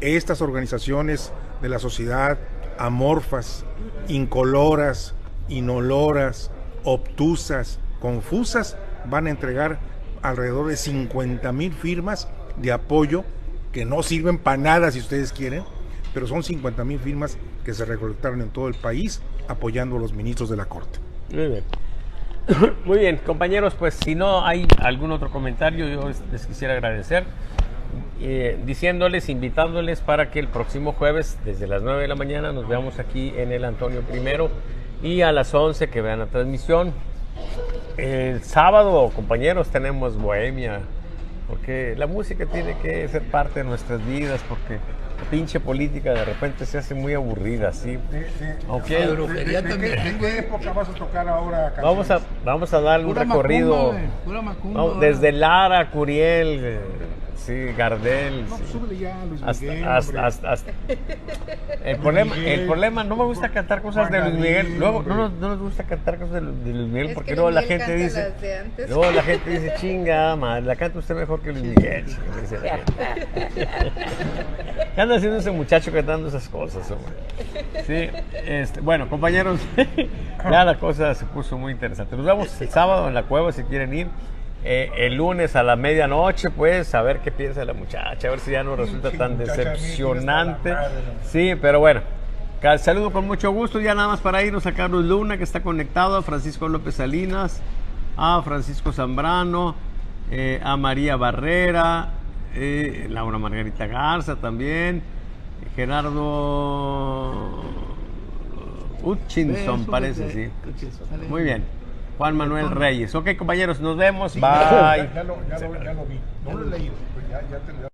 Speaker 6: estas organizaciones de la sociedad amorfas, incoloras, inoloras, obtusas, confusas, van a entregar alrededor de 50,000 firmas de apoyo que no sirven para nada si ustedes quieren, pero son 50,000 firmas que se recolectaron en todo el país apoyando a los ministros de la Corte.
Speaker 1: Muy bien. Muy bien, compañeros, pues si no hay algún otro comentario, yo les quisiera agradecer. Diciéndoles, invitándoles para que el próximo jueves desde las 9 de la mañana nos veamos aquí en el Antonio I y a las 11 que vean la transmisión. El sábado, compañeros, tenemos Bohemia, porque la música tiene que ser parte de nuestras vidas, porque la pinche política de repente se hace muy aburrida, ¿sí?
Speaker 6: Okay. ¿De qué época vas a tocar ahora?
Speaker 1: Vamos a darle un recorrido desde Lara, Curiel, sí, Gardel.
Speaker 6: No, súbele ya, Luis Miguel.
Speaker 1: Hasta el problema, no me gusta cantar cosas de Luis Miguel. Luego no nos gusta cantar cosas de Luis Miguel,
Speaker 7: es
Speaker 1: porque
Speaker 7: luego
Speaker 1: la gente dice, chinga, madre, la canta usted mejor que Luis Miguel. ¿Qué anda haciendo ese muchacho cantando esas cosas, hombre? Sí, bueno, compañeros, ya la cosa se puso muy interesante. Nos vemos el sábado en la cueva si quieren ir. El lunes a la medianoche, pues, a ver qué piensa la muchacha, a ver si ya no resulta tan decepcionante. Sí, pero bueno, saludo con mucho gusto, ya nada más para irnos a Carlos Luna, que está conectado, a Francisco López Salinas, a Francisco Zambrano, a María Barrera, Laura Margarita Garza también, Gerardo Hutchinson parece, sí. Muy bien. Juan Manuel Reyes. Ok, compañeros, nos vemos. Bye.
Speaker 6: Ya lo vi. No lo he leído. Ya tendré